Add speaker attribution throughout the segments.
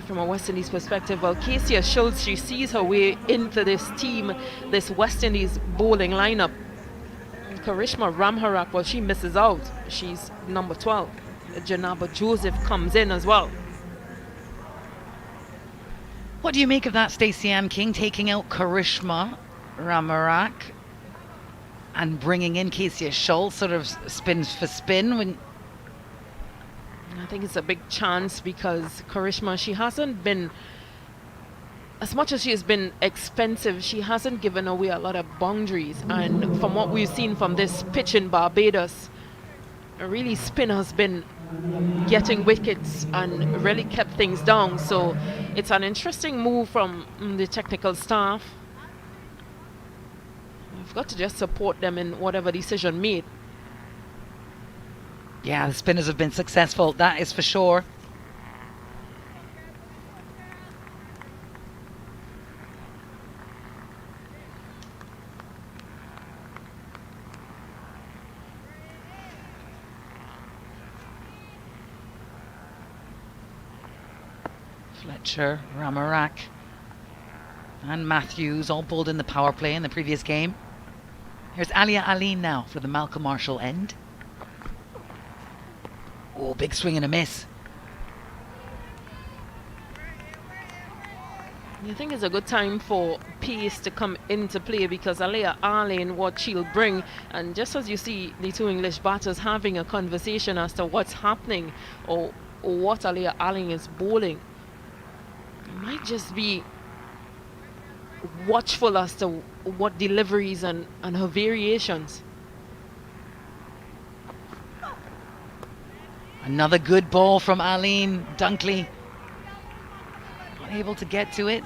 Speaker 1: from a West Indies perspective, well, Casey Schultz, she sees her way into this team, this West Indies bowling lineup. Karishma Ramharak, well, she misses out. She's number 12. Janaba Joseph comes in as well.
Speaker 2: What do you make of that, Stacey Ann King, taking out Karishma Ramharak and bringing in Casey Schultz, sort of spin for spin? When
Speaker 1: I think it's a big chance because Karishma, she hasn't been, as much as she has been expensive, she hasn't given away a lot of boundaries. And from what we've seen from this pitch in Barbados, really spin has been getting wickets and really kept things down. So it's an interesting move from the technical staff. We've got to just support them in whatever decision made.
Speaker 2: Yeah, the spinners have been successful, that is for sure. Fletcher, Ramharak and Matthews all bowled in the power play in the previous game. Here's Alia Aline now for the Malcolm Marshall end. Oh, big swing and a miss.
Speaker 1: I think it's a good time for pace to come into play because Alia Aline, what she'll bring, and just as you see the two English batters having a conversation as to what's happening or what Alia Aline is bowling, it might just be watchful as to what deliveries and her variations.
Speaker 2: Another good ball from Aline Dunkley. Unable to get to it.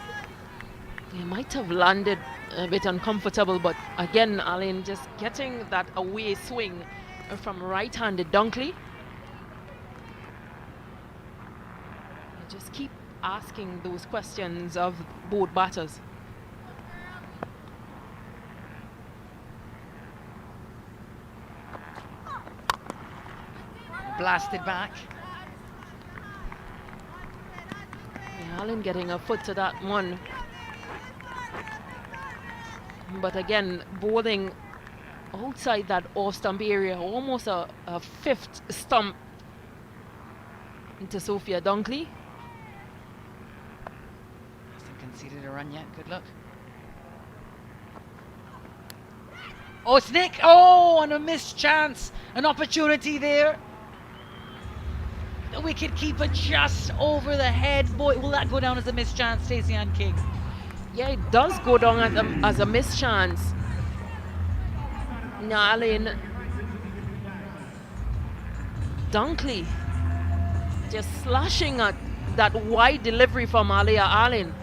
Speaker 1: He might have landed a bit uncomfortable, but again, Aline just getting that away swing from right-handed Dunkley. You just keep asking those questions of both batters.
Speaker 2: Blasted back.
Speaker 1: Yeah, Aline getting a foot to that one. But again, bowling outside that off-stump area, almost a fifth stump into Sophia Dunkley.
Speaker 2: Hasn't conceded a run yet. Good luck. Oh, it's Nick. Oh, and a missed chance. An opportunity there. The wicket keeper just over the head. Boy, will that go down as a missed chance, Stacey Ann King?
Speaker 1: Yeah, it does go down as a missed chance. Now, Aline Dunkley just slashing at that wide delivery from Alia Aline.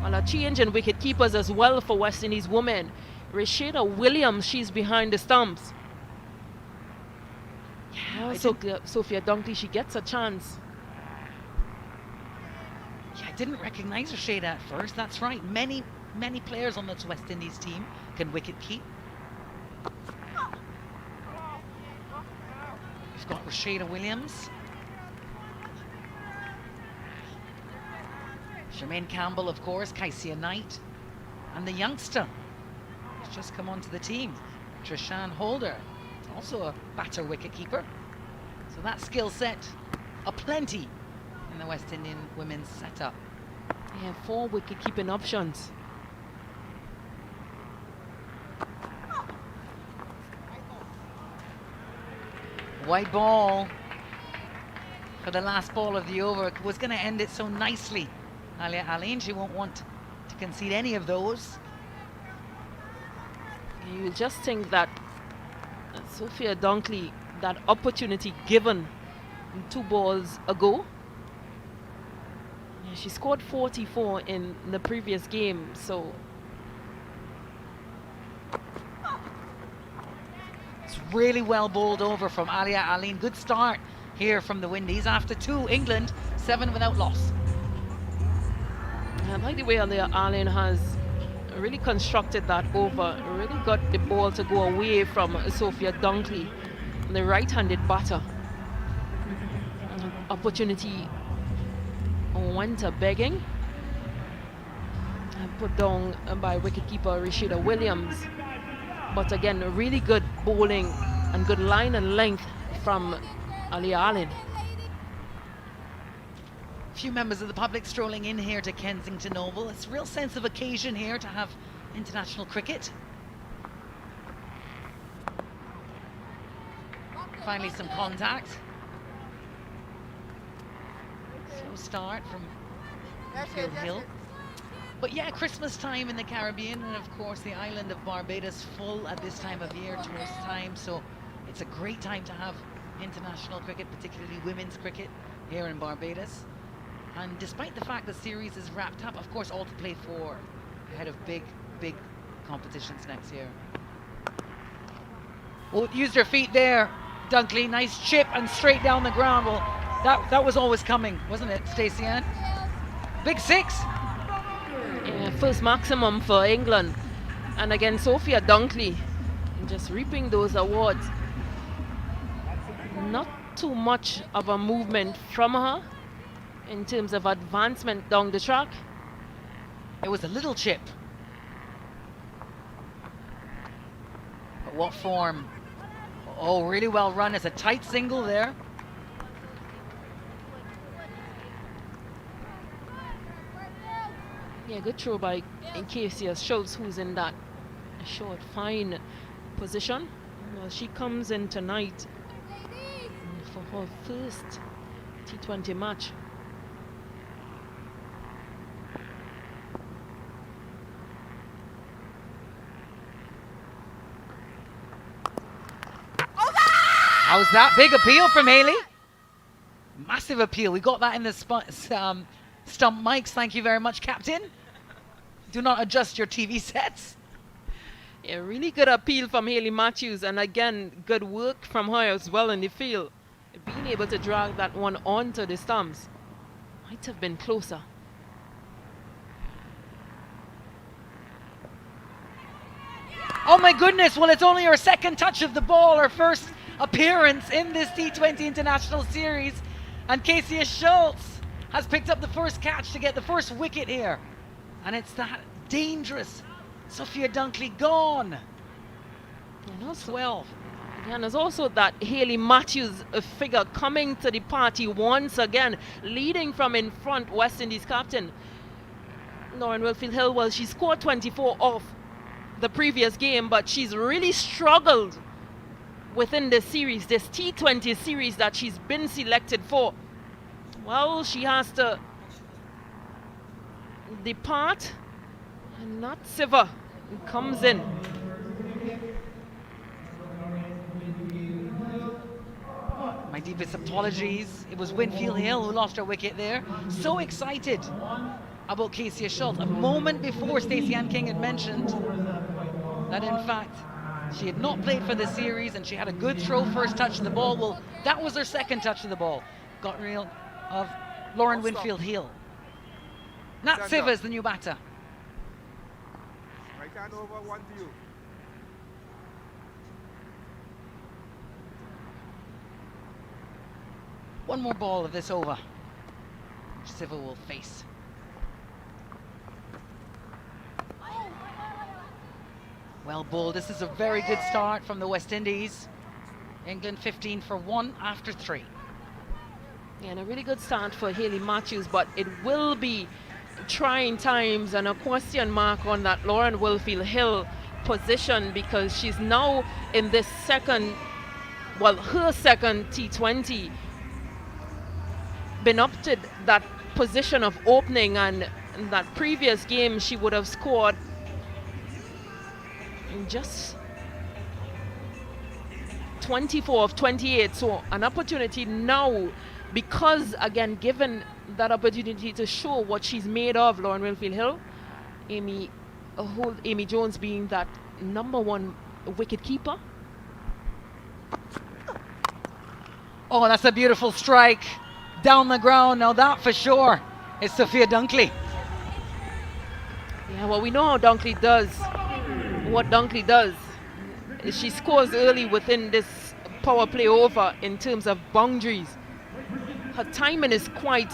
Speaker 1: And a change in wicket keepers as well for West Indies women. Rashida Williams, she's behind the stumps. Yeah, so Sophia Dunkley, she gets a chance.
Speaker 2: Yeah, I didn't recognise Rashida at first. That's right. Many players on this West Indies team can wicket keep. We've got Rashida Williams. Jermaine Campbell, of course, Kaisia Knight, and the youngster who's just come onto the team, Trishan Holder, also a batter wicketkeeper. So that skill set aplenty in the West Indian women's setup.
Speaker 1: Yeah, 4 wicket-keeping options.
Speaker 2: White ball for the last ball of the over. Was going to end it so nicely. Alia Aline, she won't want to concede any of those.
Speaker 1: You just think that Sophia Dunkley, that opportunity given 2 balls ago. Yeah, she scored 44 in the previous game, so
Speaker 2: it's really well bowled over from Alia Aline. Good start here from the Windies after 2 England, 7 without loss.
Speaker 1: I like the way Alia Aline has really constructed that over, really got the ball to go away from Sophia Dunkley, the right-handed batter. opportunity went a begging and put down by wicketkeeper Rashida Williams. But again, really good bowling and good line and length from Ali Allen.
Speaker 2: Few members of the public strolling in here to Kensington Oval. It's a real sense of occasion here to have international cricket. Finally some contact. Slow start from Winfield Hill. But yeah, Christmas time in the Caribbean, and of course the island of Barbados full at this time of year, tourist time, so it's a great time to have international cricket, particularly women's cricket here in Barbados. And despite the fact the series is wrapped up, of course all to play for ahead of big competitions next year. Well, used her feet there, Dunkley. Nice chip and straight down the ground. Well, that was always coming, wasn't it, Stacey Ann? Big six.
Speaker 1: Yeah, first maximum for England. And again, Sophia Dunkley just reaping those awards. Not too much of a movement from her in terms of advancement down the track.
Speaker 2: It was a little chip. But what form? Oh, really well run. It's a tight single there.
Speaker 1: Yeah, good throw by Casey Schultz, who's in that short, fine position. Well, she comes in tonight for her first T20 match.
Speaker 2: How's that? Big appeal from Haley. Massive appeal. We got that in the stump mics. Thank you very much, Captain. Do not adjust your TV sets.
Speaker 1: Yeah, really good appeal from Haley Matthews, and again, good work from her as well in the field. Being able to drag that one onto the stumps. Might have been closer.
Speaker 2: Oh my goodness, well it's only her second touch of the ball, her first appearance in this T20 International Series, and Casey Schultz has picked up the first catch to get the first wicket here. And it's that dangerous Sophia Dunkley gone.
Speaker 1: And also,
Speaker 2: 12.
Speaker 1: and there's also that Haley Matthews figure coming to the party once again, leading from in front, West Indies captain Lauren Wilfield-Hill. Well, she scored 24 off the previous game, but she's really struggled within this series, this T20 series that she's been selected for. Well, she has to depart, and not Siva comes in.
Speaker 2: My deepest apologies. It was Winfield Hill who lost her wicket there. So excited about Casey Schultz. A moment before, Stacey Ann King had mentioned that in fact she had not played for the series and she had a good throw, first touch of the ball. Well, that was her second touch of the ball. Got real of Lauren Winfield Hill. Nat Siva is the new batter.
Speaker 3: Right hand over, one to you.
Speaker 2: One more ball of this over, which Siva will face. Well bowled. This is a very good start from the West Indies. England 15 for 1 after 3.
Speaker 1: Yeah, and a really good start for Haley Matthews, but it will be trying times and a question mark on that Lauren Wilfield-Hill position, because she's now in this second, well, her second T20, been up to that position of opening, and in that previous game she would have scored in just 24 of 28. So an opportunity now, because again given that opportunity to show what she's made of, Lauren Wilfield-Hill, Amy Jones being that #1 wicket keeper.
Speaker 2: Oh, that's a beautiful strike down the ground. Now that for sure is Sophia Dunkley.
Speaker 1: Yeah, well, we know how Dunkley does. What Dunkley does is she scores early within this power play over in terms of boundaries. her timing is quite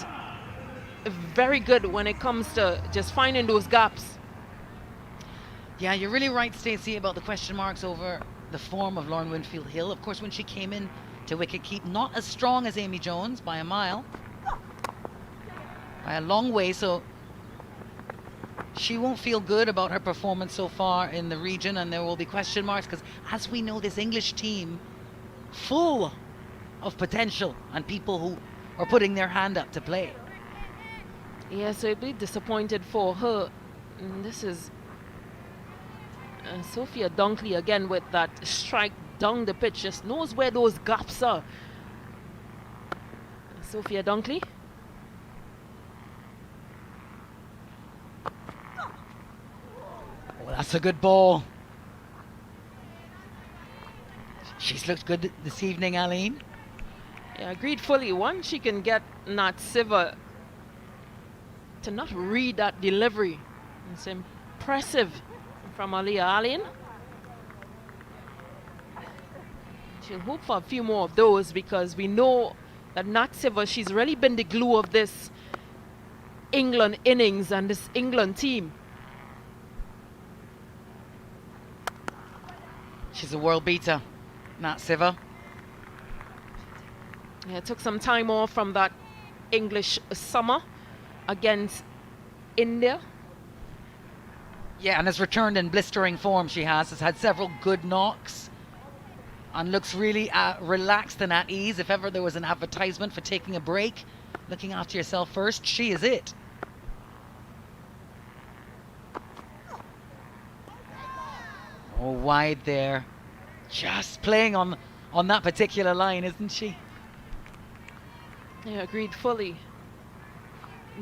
Speaker 1: very good when it comes to just finding those gaps.
Speaker 2: Yeah, you're really right, Stacey, about the question marks over the form of Lauren Winfield-Hill. Of course, when she came in to wicket keep, not as strong as Amy Jones by a mile, by a long way, so she won't feel good about her performance so far in the region, and there will be question marks because, as we know, this English team full of potential and people who are putting their hand up to play.
Speaker 1: Yeah, so it'd be disappointed for her. And this is Sophia Dunkley again with that strike down the pitch, just knows where those gaps are. Sophia Dunkley.
Speaker 2: Oh, that's a good ball. She's looked good this evening, Aline.
Speaker 1: Yeah, agreed fully. Once she can get Nat Siva to not read that delivery, it's impressive from Aliyah Allen. She'll hope for a few more of those because we know that Nat Siva, she's really been the glue of this England innings and this England team.
Speaker 2: She's a world beater, Nat Siva.
Speaker 1: Yeah, took some time off from that English summer against India.
Speaker 2: Yeah, and has returned in blistering form. She has had several good knocks and looks really relaxed and at ease. If ever there was an advertisement for taking a break, looking after yourself first, she is it. Oh, wide there. Just playing on that particular line, isn't she?
Speaker 1: Yeah, agreed fully.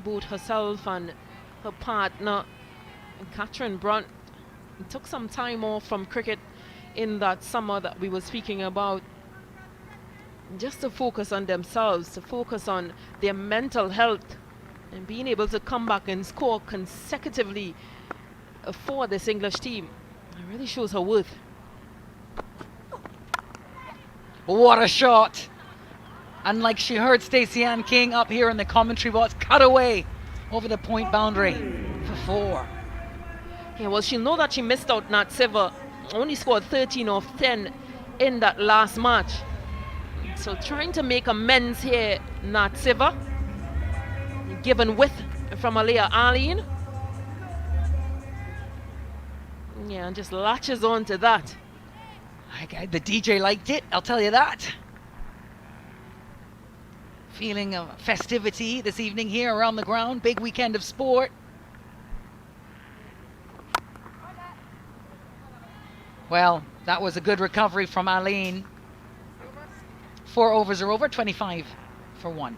Speaker 1: Both herself and her partner, Catherine Brunt, took some time off from cricket in that summer that we were speaking about, just to focus on themselves, to focus on their mental health, and being able to come back and score consecutively for this English team. It really shows her worth.
Speaker 2: What a shot! And like she heard Stacey Ann King up here in the commentary box, cut away over the point boundary for 4.
Speaker 1: Yeah, well, she'll know that she missed out. Nat Siva only scored 13 of 10 in that last match. So trying to make amends here, Nat Siva. Given width from Aliyah Allen. Yeah, and just latches on to that.
Speaker 2: The DJ liked it, I'll tell you that. Feeling of festivity this evening here around the ground. Big weekend of sport. Well, that was a good recovery from Aline. 4 overs are over, 25 for 1.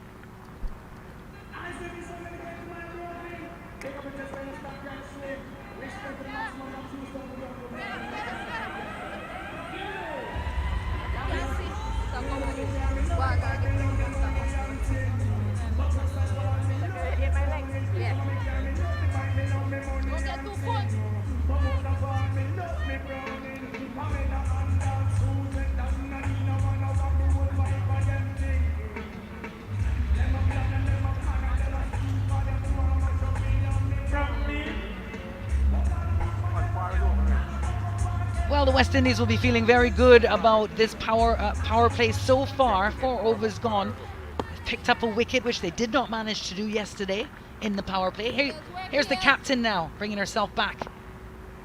Speaker 2: Well, the West Indies will be feeling very good about this power play so far. 4 overs gone. They've picked up a wicket, which they did not manage to do yesterday in the power play. Here's the captain now, bringing herself back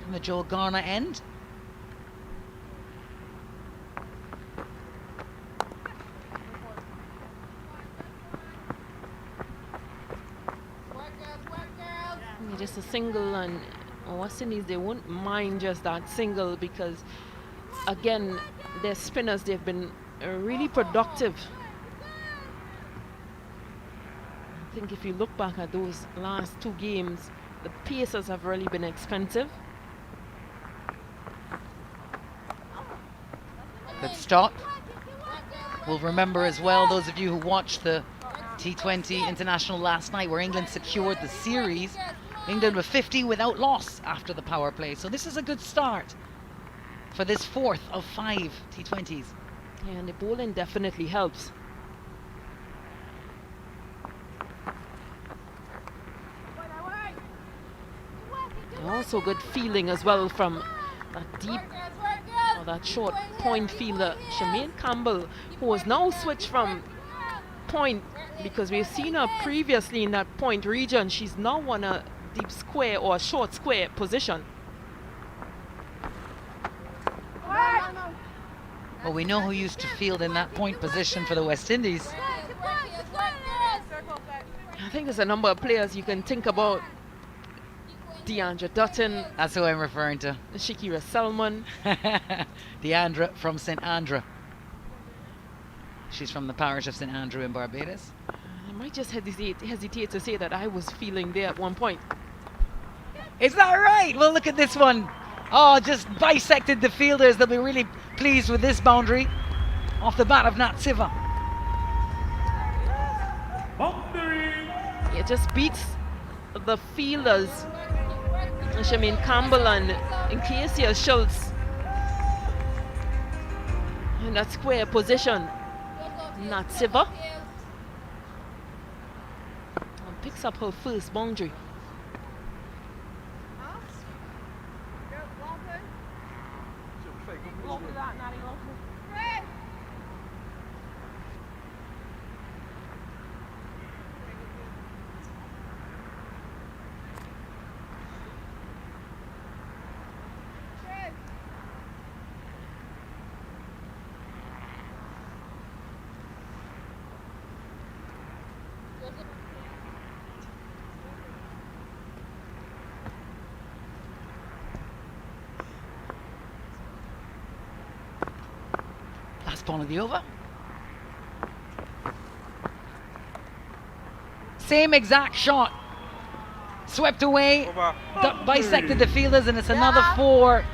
Speaker 2: from the Joel Garner end.
Speaker 1: Just a single, and West Indies, they won't mind just that single because, again, their spinners, they've been really productive. I think if you look back at those last 2 games, the pacers have really been expensive.
Speaker 2: Good stop. We'll remember as well, those of you who watched the T20 International last night where England secured the series. England were 50 without loss after the power play. So this is a good start for this 4th of 5 T20s.
Speaker 1: Yeah, and the bowling definitely helps. also good fielding as well from that deep or that short point fielder, Shemaine Campbell, who has now switched from point, because we've seen her previously in that point region. She's now on a deep square or a short square position.
Speaker 2: Well, we know who used to field in that point position for the West Indies.
Speaker 1: I think there's a number of players you can think about. Deandra Dutton.
Speaker 2: That's who I'm referring to.
Speaker 1: Shakira Selman.
Speaker 2: Deandra from St Andrew. She's from the parish of St Andrew in Barbados.
Speaker 1: I might just hesitate to say that I was feeling there at one point.
Speaker 2: Is that right? Well, look at this one. Oh, just bisected the fielders. They'll be really pleased with this boundary off the bat of Nat Siva.
Speaker 1: It just beats the fielders, Shemaine Campbell and Kesia Schultz, in that square position. Nat Siva and picks up her first boundary.
Speaker 2: Last ball of the over. Same exact shot. Swept away, bisected the fielders, and it's another 4.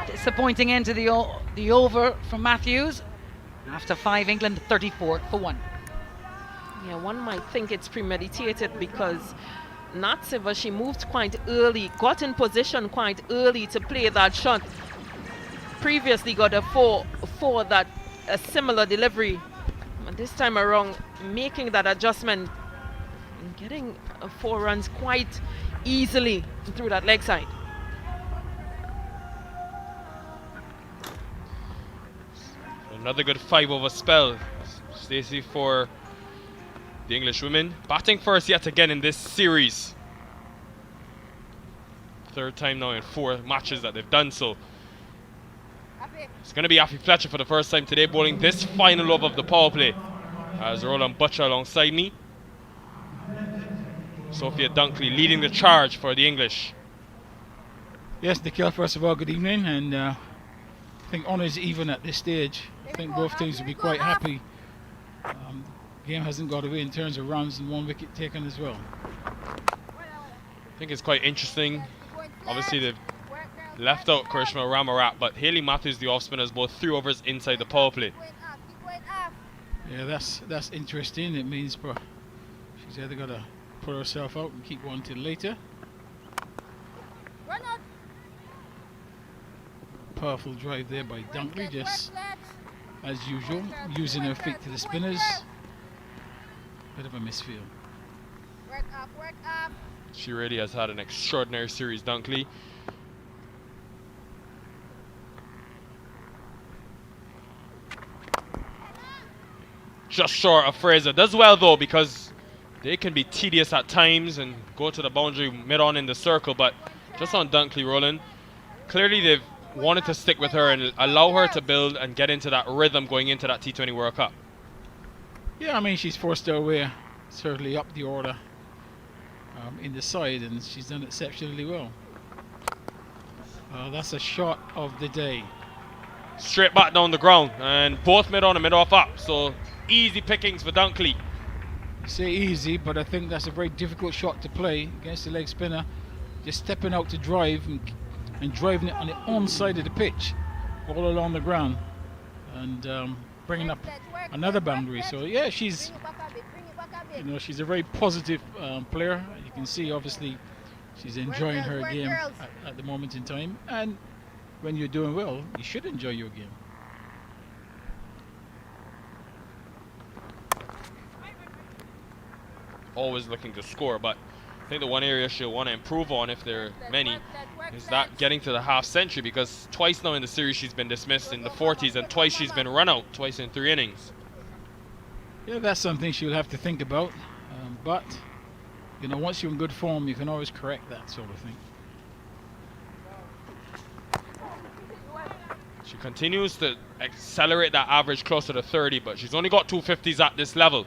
Speaker 2: Disappointing end to the over from Matthews. After 5, England 34 for 1.
Speaker 1: Yeah, one might think it's premeditated because Nat Siva, she moved quite early, got in position quite early to play that shot. Previously got a 4 that a similar delivery, and this time around making that adjustment and getting 4 runs quite easily through that leg side.
Speaker 3: Another good 5-over spell, Stacey, for the English women. Batting first yet again in this series. 3rd time now in 4 matches that they've done so. It's going to be Afi Fletcher for the first time today, bowling this final over of the power play. As Roland Butcher alongside me. Sophia Dunkley leading the charge for the English.
Speaker 4: Yes, Nikhil, first of all, good evening. And I think honours even at this stage. I think both teams will be quite happy. The game hasn't got away in terms of runs and 1 wicket taken as well.
Speaker 3: I think it's quite interesting. Obviously, they've left out Karishma Ramarat, but Hayley Matthews, the off spinner, has bowled 3 overs inside the power play.
Speaker 4: Yeah, that's interesting. It means she's either got to put herself out and keep one till later. Powerful drive there by Dunkley, just as usual, using her feet to the spinners. Bit of a misfield.
Speaker 5: Work up.
Speaker 3: She really has had an extraordinary series, Dunkley. Just short of Fraser. Does well though, because they can be tedious at times and go to the boundary mid-on in the circle, but just on Dunkley, Roland, clearly they've wanted to stick with her and allow her to build and get into that rhythm going into that T20 World Cup.
Speaker 4: Yeah, I mean, she's forced her way certainly up the order in the side, and she's done exceptionally well. That's a shot of the day.
Speaker 3: Straight back down the ground, and both mid-on and mid-off up, so easy pickings for Dunkley.
Speaker 4: You say easy, but I think that's a very difficult shot to play against the leg spinner. Just stepping out to drive and driving it on the onside of the pitch, all along the ground, and bringing up another boundary. So yeah, she's a very positive player. You can see obviously she's enjoying her game at the moment in time, and when you're doing well, you should enjoy your game.
Speaker 3: Always looking to score, but think the one area she'll want to improve on, if there are many, is that getting to the half century, because twice now in the series she's been dismissed in the 40s and twice she's been run out, twice in 3 innings.
Speaker 4: Yeah, that's something she'll have to think about. But, you know, once you're in good form, you can always correct that sort of thing.
Speaker 3: She continues to accelerate that average closer to 30, but she's only got 250s at this level.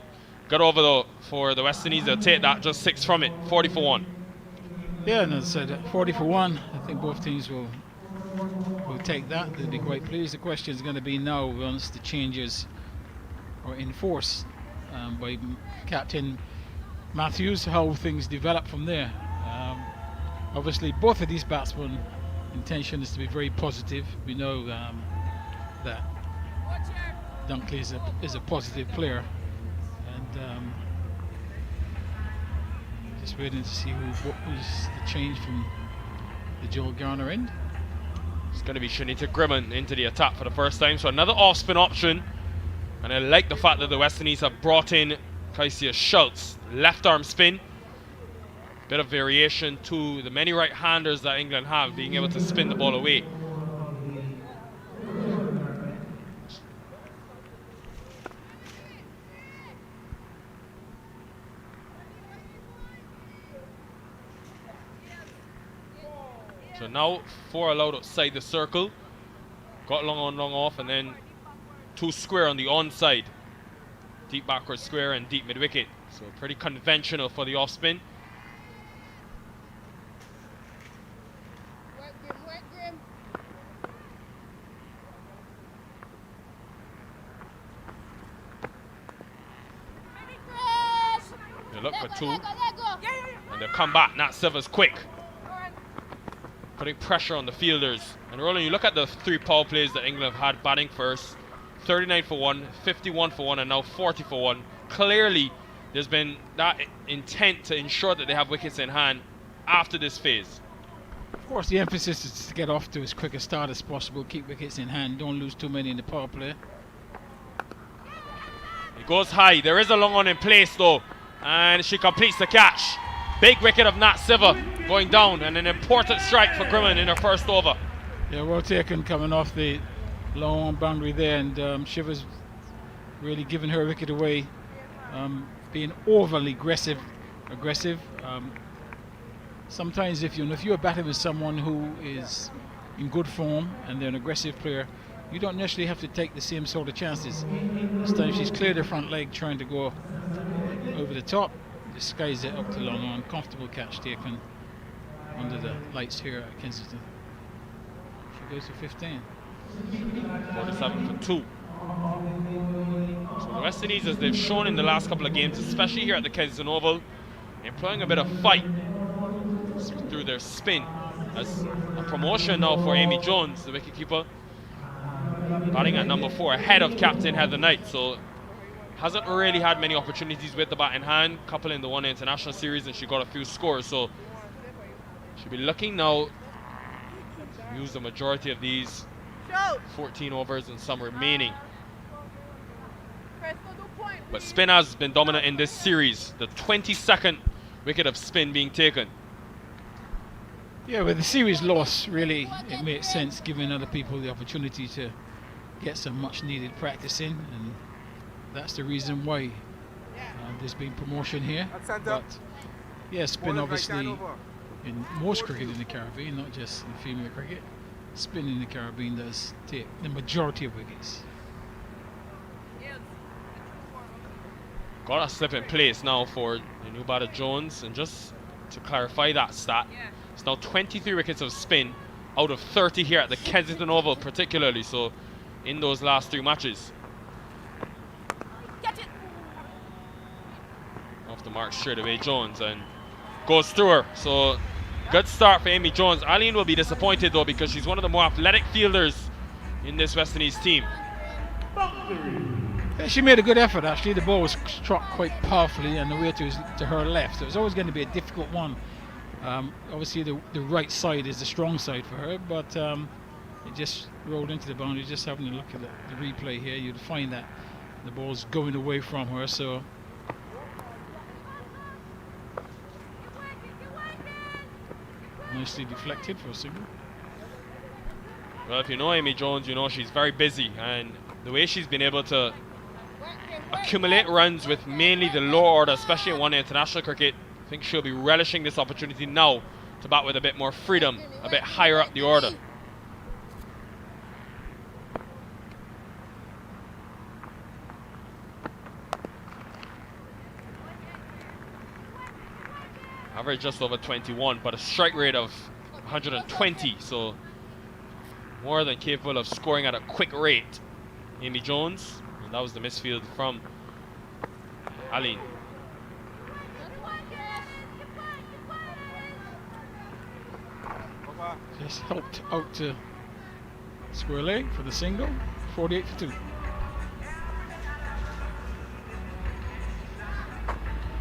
Speaker 3: Good over though for the West Indies. They'll take that, just 6 from it, 40 for 1.
Speaker 4: Yeah, and as I said, 40 for 1. I think both teams will take that. They'll be quite pleased. The question is going to be now, once the changes are enforced by Captain Matthews, how things develop from there. Obviously, both of these batsmen' intention is to be very positive. We know that Dunkley is a positive player. Just waiting to see what was the change from the Joel Garner end.
Speaker 3: It's going to be Shanita Grimman into the attack for the first time, so another off-spin option. And I like the fact that the West Indies have brought in Kaisia Schultz, left arm spin. Bit of variation to the many right-handers that England have, being able to spin the ball away. So now 4 allowed outside the circle. Got long on, long off, and then 2 square on the onside. Deep backward square and deep mid-wicket. So pretty conventional for the off-spin.
Speaker 5: Work Grim.
Speaker 3: They look for 2. And they'll come back. Nat Silva's quick, putting pressure on the fielders. And Roland, you look at the 3 power plays that England have had batting first. 39 for 1, 51 for 1, and now 40 for 1. Clearly, there's been that intent to ensure that they have wickets in hand after this phase.
Speaker 4: Of course, the emphasis is to get off to as quick a start as possible, keep wickets in hand, don't lose too many in the power play.
Speaker 3: It goes high. There is a long on in place though, and she completes the catch. Big wicket of Nat Silva going down, and an important strike for Grimman in her first over.
Speaker 4: Yeah, well taken, coming off the long on boundary there, and Shiver's really giving her wicket away, being overly aggressive. Sometimes if you're batting with someone who is in good form and they're an aggressive player, you don't necessarily have to take the same sort of chances. This time she's cleared her front leg, trying to go over the top, disguise it up to long on. Comfortable catch taken under the lights here at Kensington. She goes to 15.
Speaker 3: 47 for 2. So the West Indies, as they've shown in the last couple of games, especially here at the Kensington Oval, employing a bit of fight through their spin. As a promotion now for Amy Jones, the wicketkeeper, batting at number 4 ahead of captain Heather Knight. So hasn't really had many opportunities with the bat in hand, couple in the one international series, and she got a few scores. So she'll be looking now to use the majority of these 14 overs and some remaining. But spin has been dominant in this series, the 22nd wicket of spin being taken.
Speaker 4: Yeah, with the series loss, really, it makes sense giving other people the opportunity to get some much needed practice in, and that's the reason why there's been promotion here. But yeah, spin obviously in most cricket in the Caribbean, not just in female cricket, spin in the Caribbean does take the majority of wickets.
Speaker 3: Got a slip in place now for the new batter Jones, and just to clarify that stat, it's now 23 wickets of spin out of 30 here at the Kensington Oval particularly, so in those last 3 matches. Off the mark straight away Jones, and goes through her. So good start for Amy Jones. Eileen will be disappointed though, because she's one of the more athletic fielders in this West Indies team.
Speaker 4: Yeah, she made a good effort actually. The ball was struck quite powerfully and the way to her left. So it was always going to be a difficult one. Obviously the right side is the strong side for her, but it just rolled into the boundary. Just having a look at the replay here, you'd find that the ball's going away from her. So nicely deflected for a single.
Speaker 3: Well, if you know Amy Jones, you know she's very busy, and the way she's been able to accumulate runs with mainly the lower order, especially in one international cricket, I think she'll be relishing this opportunity now to bat with a bit more freedom, a bit higher up the order. Average just over 21, but a strike rate of 120, so more than capable of scoring at a quick rate. Amy Jones, and that was the misfield from Ali.
Speaker 4: Just helped out to square leg for the single, 48 for 2.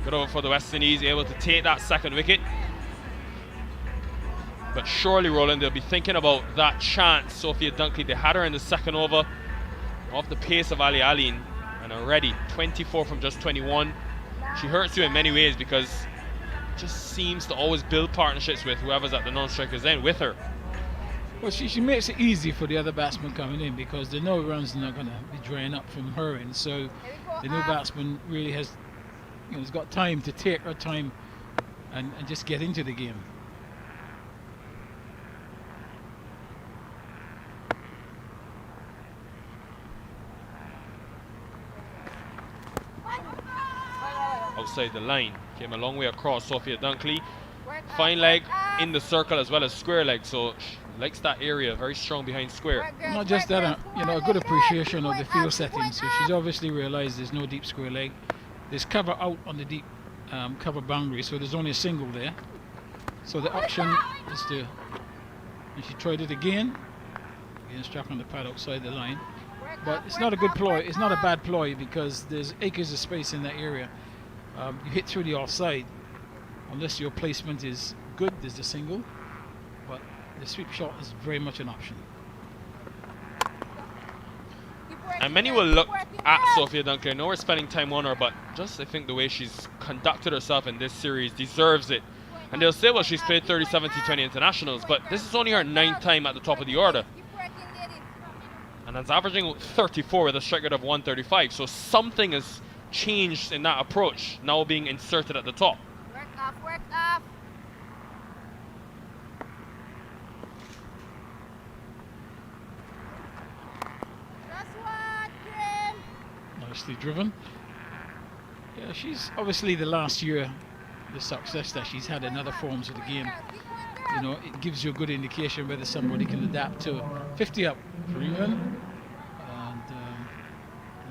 Speaker 3: Good over for the West Indies, able to take that second wicket. But surely, Roland, they'll be thinking about that chance. Sophia Dunkley, they had her in the second over off the pace of Ali Aline, and already 24 from just 21. She hurts you in many ways because just seems to always build partnerships with whoever's at the non-strikers end with her.
Speaker 4: Well, she makes it easy for the other batsmen coming in because they know runs are not going to be drying up from her end. So the new batsman really has, has got time to take her time and just get into the game.
Speaker 3: Outside the line, came a long way across. Sophia Dunkley, fine leg in the circle as well as square leg, so she likes that area, very strong behind square.
Speaker 4: Not just that, a good appreciation of the field setting. So she's obviously realised there's no deep square leg. There's cover out on the deep cover boundary, so there's only a single there. So the option is to, and she tried it again struck on the pad outside the line. But it's not a good ploy, it's not a bad ploy because there's acres of space in that area. You hit through the offside, unless your placement is good, there's the single, but the sweep shot is very much an option.
Speaker 3: And many will look at Sophia Dunkley. I know we're spending time on her, but just I think the way she's conducted herself in this series deserves it. And they'll say, well, she's played 37 T20 internationals, but this is only her 9th time at the top of the order. And that's averaging 34 with a strike rate of 135. So something has changed in that approach, now being inserted at the top.
Speaker 5: Work off, work off. Just one, Grim.
Speaker 4: Nicely driven. Yeah, she's obviously the last year, the success that she's had in other forms of the game. It gives you a good indication whether somebody can adapt to 50 up for even,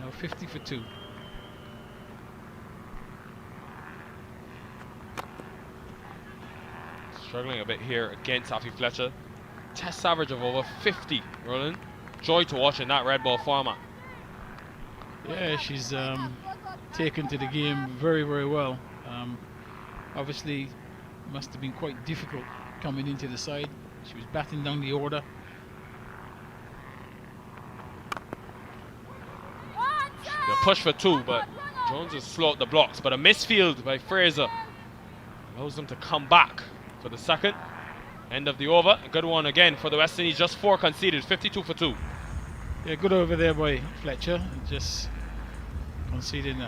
Speaker 4: and 50 for 2.
Speaker 3: Struggling a bit here against Afi Fletcher. Test average of over 50, Roland. Joy to watch in that red ball format.
Speaker 4: Yeah, she's taken to the game very, very well. Obviously, must have been quite difficult coming into the side. She was batting down the order.
Speaker 3: They'll push for 2, but Jones has slowed the blocks. But a misfield by Fraser allows them to come back for the second. End of the over. A good one again for the West Indies. Just 4 conceded, 52 for 2.
Speaker 4: Yeah, good over there by Fletcher. Just conceding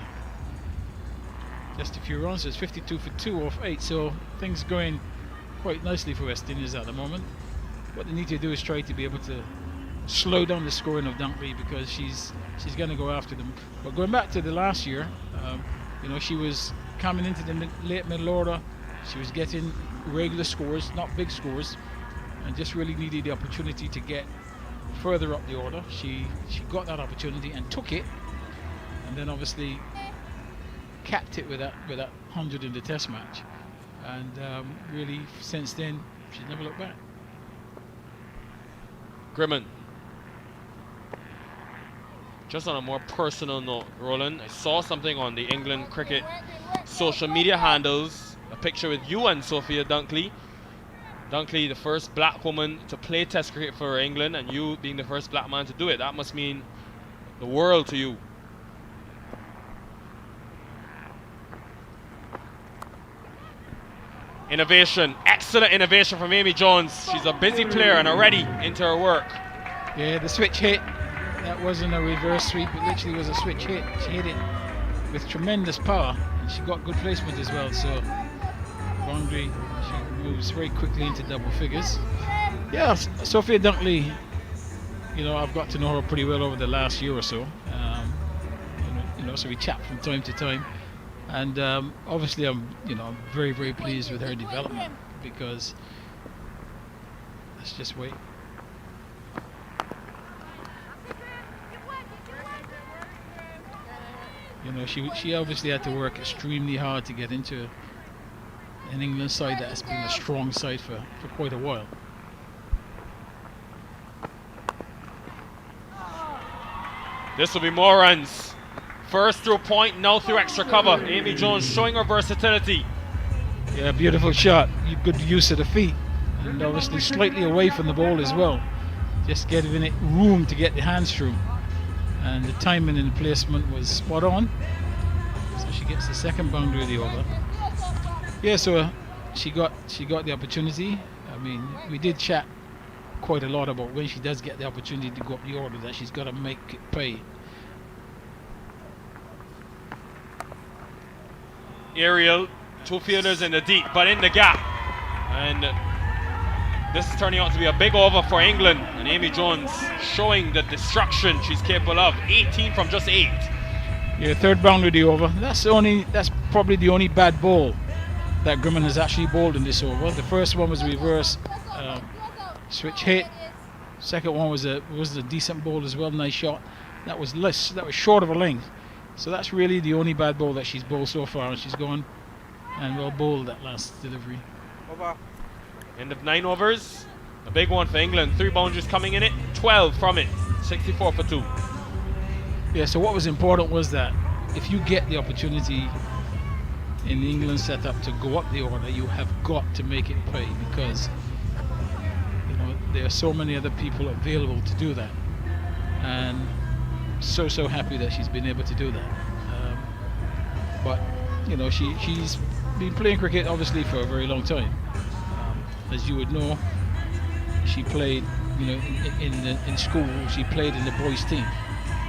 Speaker 4: just a few runs. It's 52 for 2 off 8. So things going quite nicely for West Indies at the moment. What they need to do is try to be able to slow down the scoring of Dunkley because she's going to go after them. But going back to the last year, she was coming into the late middle order. She was getting regular scores, not big scores, and just really needed the opportunity to get further up the order. She got that opportunity and took it, and then obviously capped it with that 100 in the Test match. And really, since then, she's never looked back.
Speaker 3: Grimman. Just on a more personal note, Roland, I saw something on the England cricket social media handles, a picture with you and Sophia Dunkley. Dunkley, the first black woman to play Test cricket for England, and you being the first black man to do it. That must mean the world to you. Innovation, excellent innovation from Amy Jones. She's a busy player and already into her work.
Speaker 4: Yeah, the switch hit. That wasn't a reverse sweep, it literally was a switch hit. She hit it with tremendous power and she got good placement as well. So boundary, she moves very quickly into double figures. Yeah, Sophia Dunkley, you know, I've got to know her pretty well over the last year or so. So we chat from time to time, and obviously I'm very, very pleased with her development, because let's just wait. You know, she obviously had to work extremely hard to get into an England side that has been a strong side for quite a while.
Speaker 3: This will be more runs. First through point, now through extra cover. Amy Jones showing her versatility.
Speaker 4: Yeah, beautiful shot. Good use of the feet, and obviously slightly away from the ball as well. Just giving it room to get the hands through. And the timing and the placement was spot on. So she gets the second boundary of the over. Yeah, so she got the opportunity. I mean, we did chat quite a lot about when she does get the opportunity to go up the order, that she's got to make it pay.
Speaker 3: Aerial, two fielders in the deep, but in the gap. And this is turning out to be a big over for England. And Amy Jones showing the destruction she's capable of. 18 from just 8.
Speaker 4: Yeah, third boundary of the over. That's probably the only bad ball that Grimman has actually bowled in this over. The first one was reverse switch hit. Second one was a decent ball as well, nice shot. That was short of a length. So that's really the only bad ball that she's bowled so far, and she's gone and well bowled that last delivery.
Speaker 3: Over. End of 9 overs. A big one for England. 3 boundaries coming in it, 12 from it. 64 for 2.
Speaker 4: Yeah, so what was important was that if you get the opportunity in the England setup to go up the order, you have got to make it pay, because there are so many other people available to do that. And so happy that she's been able to do that. But she's been playing cricket obviously for a very long time. As you would know, she played in school. She played in the boys team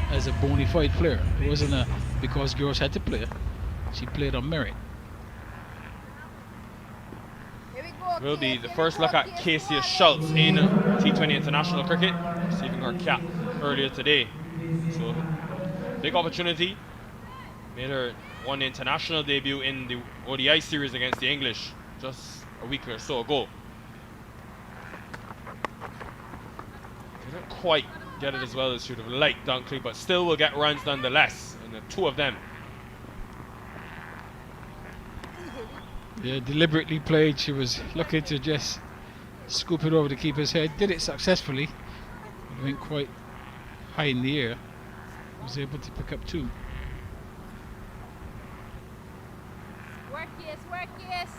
Speaker 4: as a bona fide player. It wasn't because girls had to play. She played on merit.
Speaker 3: Will be the first look at Casey Schultz in T20 international cricket, receiving her cap earlier today. So, big opportunity. Made her one international debut in the ODI series against the English just a week or so ago. Didn't quite get it as well as she would have liked, Dunkley, but still will get runs nonetheless, and the 2 of them.
Speaker 4: Yeah, deliberately played. She was looking to just scoop it over the keeper's head. Did it successfully. It went quite high in the air. Was able to pick up 2.
Speaker 5: Work, yes.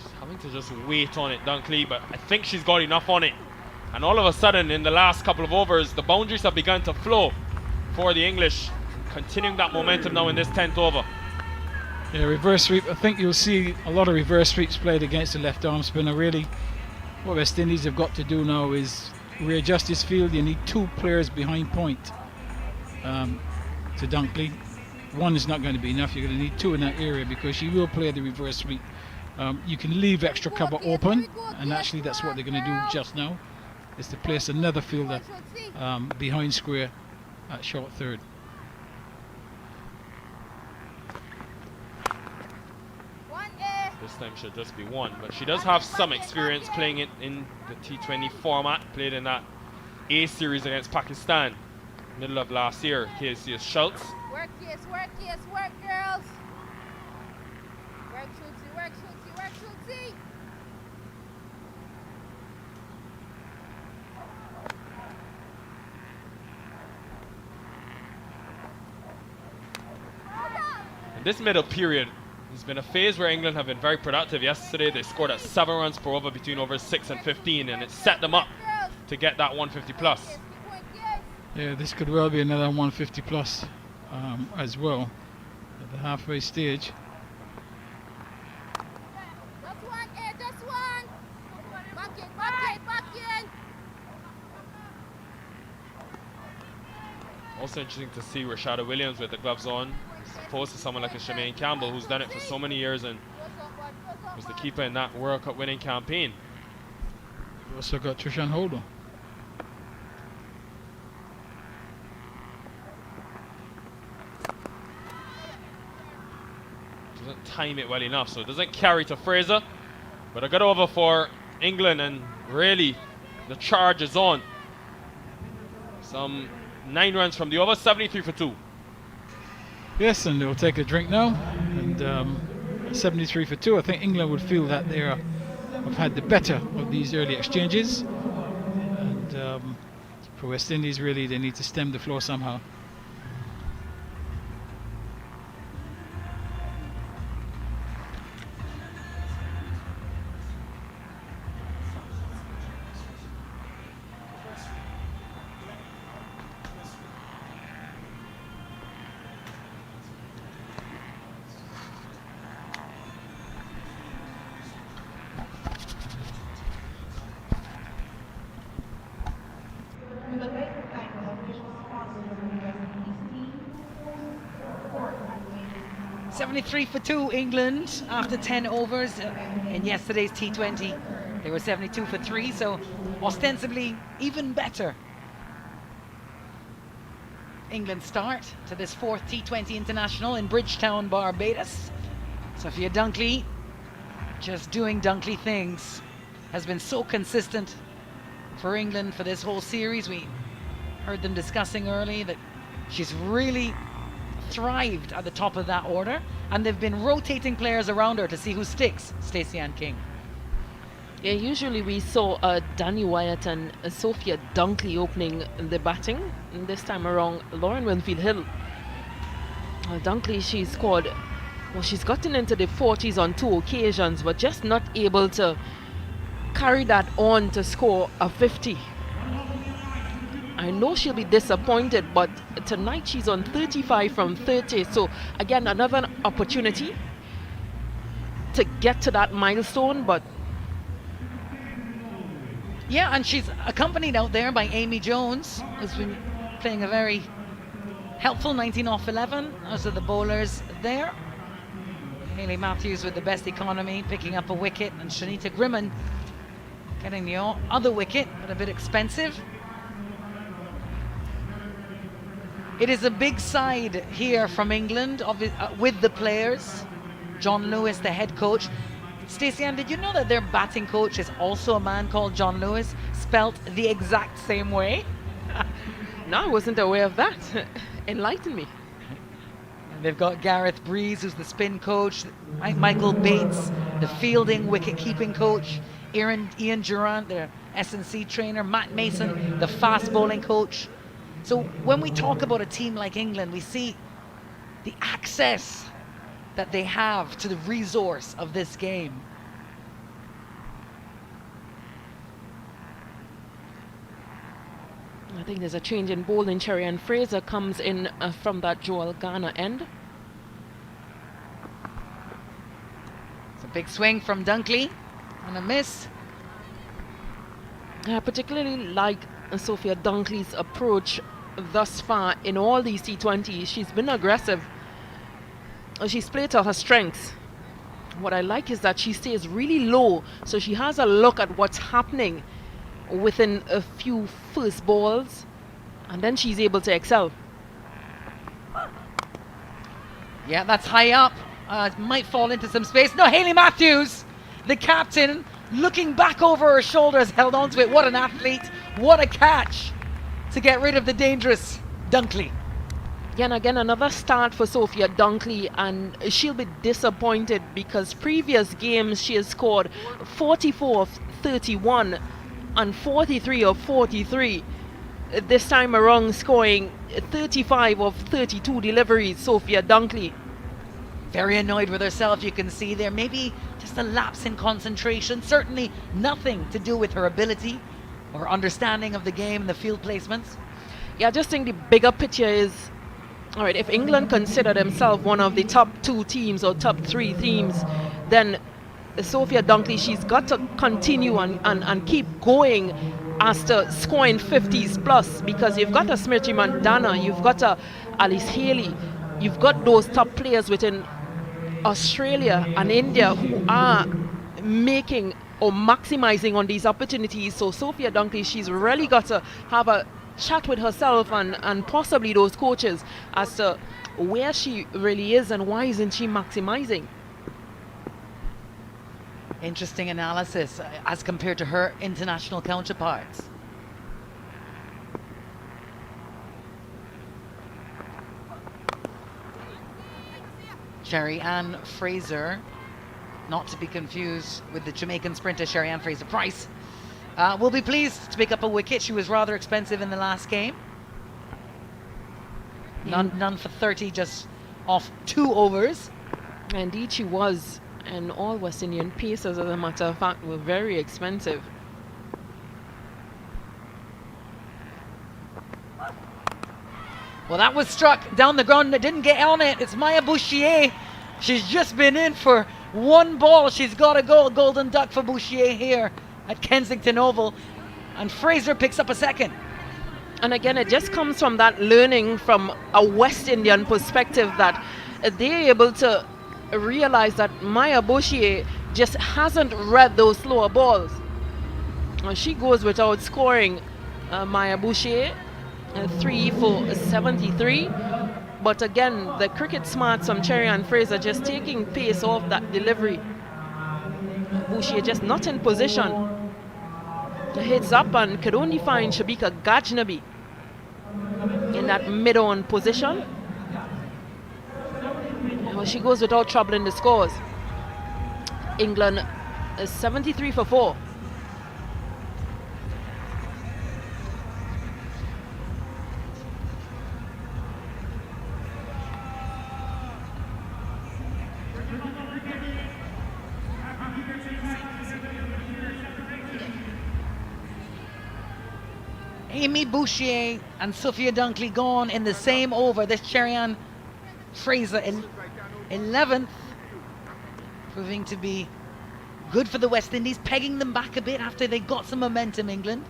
Speaker 3: She's having to just wait on it, Dunkley, but I think she's got enough on it. And all of a sudden, in the last couple of overs, the boundaries have begun to flow for the English, continuing that momentum now in this 10th over.
Speaker 4: Yeah, reverse sweep. I think you'll see a lot of reverse sweeps played against the left arm spinner. Really, what West Indies have got to do now is readjust this field. You need 2 players behind point to Dunkley. 1 is not going to be enough. You're going to need 2 in that area, because she will play the reverse sweep. You can leave extra cover open, and actually that's what they're going to do just now, is to place another fielder behind square at short third.
Speaker 3: This time should just be 1, but she does have some experience playing it in the T20 format. Played in that A series against Pakistan middle of last year. Casey Schultz.
Speaker 5: Work, yes, girls. Work, Shooty.
Speaker 3: In this middle period, there's been a phase where England have been very productive. Yesterday they scored at 7 runs per over between overs 6 and 15, and it set them up to get that 150 plus.
Speaker 4: Yeah, this could well be another 150 plus as well at the halfway stage.
Speaker 5: Just one, just one. Back in, back in, back in.
Speaker 3: Also interesting to see Rashada Williams with the gloves on, as opposed to someone like a Shemaine Campbell, who's done it for so many years and was the keeper in that World Cup winning campaign.
Speaker 4: We also got Trishan Holder.
Speaker 3: Doesn't time it well enough, so it doesn't carry to Fraser. But a good over for England, and really the charge is on. Some 9 runs from the over, 73 for 2.
Speaker 4: Yes, and they'll take a drink now. And 73 for 2. I think England would feel that they have had the better of these early exchanges. And for West Indies, really, they need to stem the flow somehow.
Speaker 6: We would like to thank the official sponsors of the West Indies team for
Speaker 2: 73 for 2 England after 10 overs in yesterday's T20. They were 72 for 3, so ostensibly even better. England start to this 4th T20 International in Bridgetown, Barbados. Sophia Dunkley, just doing Dunkley things, has been so consistent for England for this whole series. We heard them discussing early that she's really thrived at the top of that order, and they've been rotating players around her to see who sticks. Stacey Ann King.
Speaker 1: Yeah, usually we saw Danny Wyatt and Sophia Dunkley opening the batting. And this time around, Lauren Winfield Hill. Dunkley, she scored, well, she's gotten into the 40s on 2 occasions, but just not able to carry that on to score a 50. I know she'll be disappointed, but tonight she's on 35 from 30. So again, another opportunity to get to that milestone, but
Speaker 2: Yeah, and she's accompanied out there by Amy Jones, who's been playing a very helpful 19 off 11. Those are the bowlers there. Hayley Matthews with the best economy, picking up a wicket, and Shanita Grimman getting the other wicket, but a bit expensive. It is a big side here from England with the players. John Lewis, the head coach. Stacey Ann, did you know that their batting coach is also a man called John Lewis, spelt the exact same way?
Speaker 1: no, I wasn't aware of that. Enlighten me.
Speaker 2: And they've got Gareth Breeze, who's the spin coach, Michael Bates, the fielding wicket-keeping coach, Ian Durant, their S&C trainer, Matt Mason, the fast bowling coach. So when we talk about a team like England, we see the access that they have to the resource of this game.
Speaker 1: I think there's a change in bowling. Cherry and Fraser comes in from that Joel Garner end.
Speaker 2: It's a big swing from Dunkley and a miss.
Speaker 1: I particularly like Sophia Dunkley's approach thus far in all these T20s. She's been aggressive. She's played to her strengths. What I like is that she stays really low, so she has a look at what's happening within a few first balls, and then she's able to excel.
Speaker 2: Yeah, that's high up. Might fall into some space. No, Hayley Matthews, the captain, looking back over her shoulders, held onto it. What an athlete. What a catch to get rid of the dangerous Dunkley.
Speaker 1: Again, another start for Sophia Dunkley, and she'll be disappointed because previous games she has scored 44 of 31 and 43 of 43. This time around scoring 35 of 32 deliveries, Sophia Dunkley.
Speaker 2: Very annoyed with herself, you can see there. Maybe just a lapse in concentration. Certainly nothing to do with her ability or understanding of the game and the field placements.
Speaker 1: Yeah, I just think the bigger picture is, all right, if England consider themselves one of the top 2 teams or top 3 teams, then Sophia Dunkley, she's got to continue and keep going as to scoring 50s plus, because you've got a Smriti Mandana, you've got a Alice Haley, you've got those top players within Australia and India who are making or maximizing on these opportunities. So Sophia Dunkley, she's really got to have a chat with herself and possibly those coaches as to where she really is and why isn't she maximizing.
Speaker 2: Interesting analysis as compared to her international counterparts. Sherry Ann Fraser, not to be confused with the Jamaican sprinter Sherry Ann Fraser Price, will be pleased to pick up a wicket. She was rather expensive in the last game. None for 30, just off 2 overs.
Speaker 1: Indeed she was, and all West Indian pacers, as a matter of fact, were very expensive.
Speaker 2: Well, that was struck down the ground. That didn't get on it. It's Maya Bouchier. She's just been in for 1 ball. She's got to go. Golden duck for Bouchier here at Kensington Oval. And Fraser picks up a second.
Speaker 1: And again, it just comes from that learning from a West Indian perspective that they're able to realize that Maya Bouchier just hasn't read those slower balls. She goes without scoring. Maya Bouchier, 3 for 73. But again, the cricket smarts from Cherry Ann Fraser just taking pace off that delivery. Bouchier just not in position. Hits up and could only find Shabika Gajnabi in that mid-on position. Well, she goes without troubling the scores. England is 73 for 4.
Speaker 2: Amy Bouchier and Sophia Dunkley gone in the same over. This Cherry Ann Fraser 11th, proving to be good for the West Indies, pegging them back a bit after they got some momentum, England.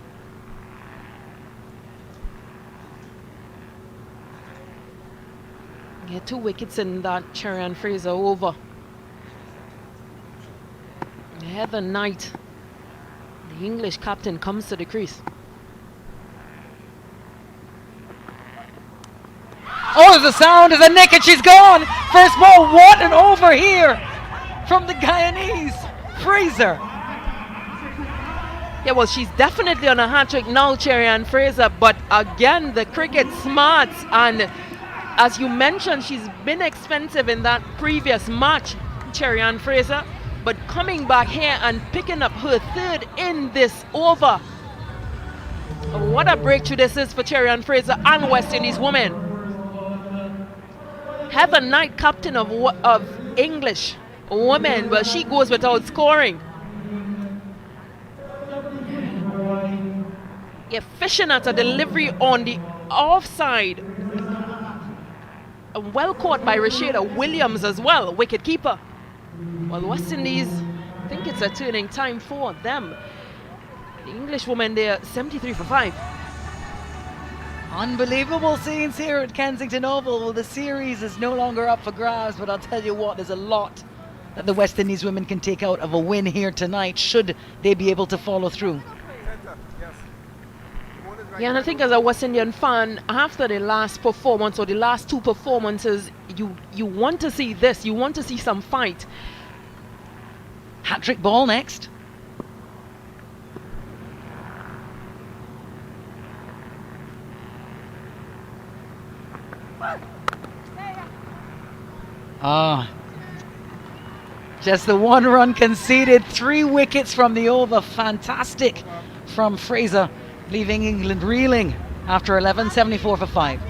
Speaker 1: Yeah, 2 wickets in that Cherry Ann Fraser over. Heather Knight, the English captain, comes to the crease.
Speaker 2: Oh, there's a sound, there's a nick, and she's gone. First ball, what an over here from the Guyanese, Fraser.
Speaker 1: Yeah, well, she's definitely on a hat-trick now, Cherry Ann Fraser, but again, the cricket smarts, and as you mentioned, she's been expensive in that previous match, Cherry Ann Fraser, but coming back here and picking up her 3rd in this over. What a breakthrough this is for Cherry Ann Fraser and West Indies women. Heather Knight, captain of English women, but she goes without scoring. Yeah, fishing at a delivery on the offside. Well caught by Rashida Williams as well, wicket keeper. Well, West Indies, I think it's a turning time for them. The English women there, 73 for 5.
Speaker 2: Unbelievable scenes here at Kensington Oval. Well, the series is no longer up for grabs, but I'll tell you what, there's a lot that the West Indies women can take out of a win here tonight, should they be able to follow through.
Speaker 1: Yeah, and I think as a West Indian fan, after the last performance or the last 2 performances, you want to see this, you want to see some fight.
Speaker 2: Hat-trick ball next. Just the 1 run conceded, 3 wickets from the over. Fantastic from Fraser, leaving England reeling after 11, 74 for 5.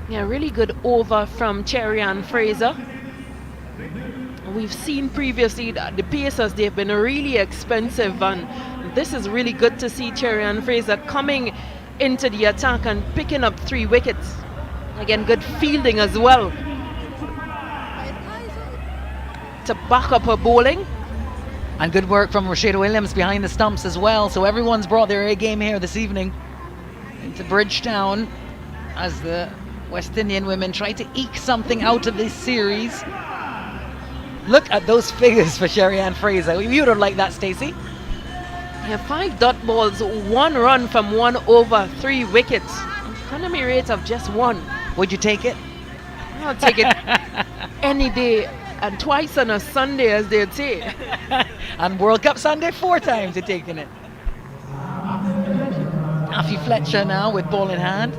Speaker 1: Yeah, really good over from Cherry Ann Fraser. We've seen previously that the pacers, they've been really expensive, and this is really good to see Cherry Ann Fraser coming into the attack and picking up 3 wickets. Again, good fielding as well to back up her bowling.
Speaker 2: And good work from Rashida Williams behind the stumps as well. So everyone's brought their A game here this evening into Bridgetown as the West Indian women try to eke something out of this series. Look at those figures for Sherry-Ann Fraser. You don't like that, Stacey?
Speaker 1: Yeah, 5 dot balls, 1 run from 1 over, 3 wickets. Economy rate of just 1.
Speaker 2: Would you take it?
Speaker 1: I'll take it any day and twice on a Sunday, as they'd say.
Speaker 2: And World Cup Sunday 4 times you're taking it. Afi Fletcher now with ball in hand.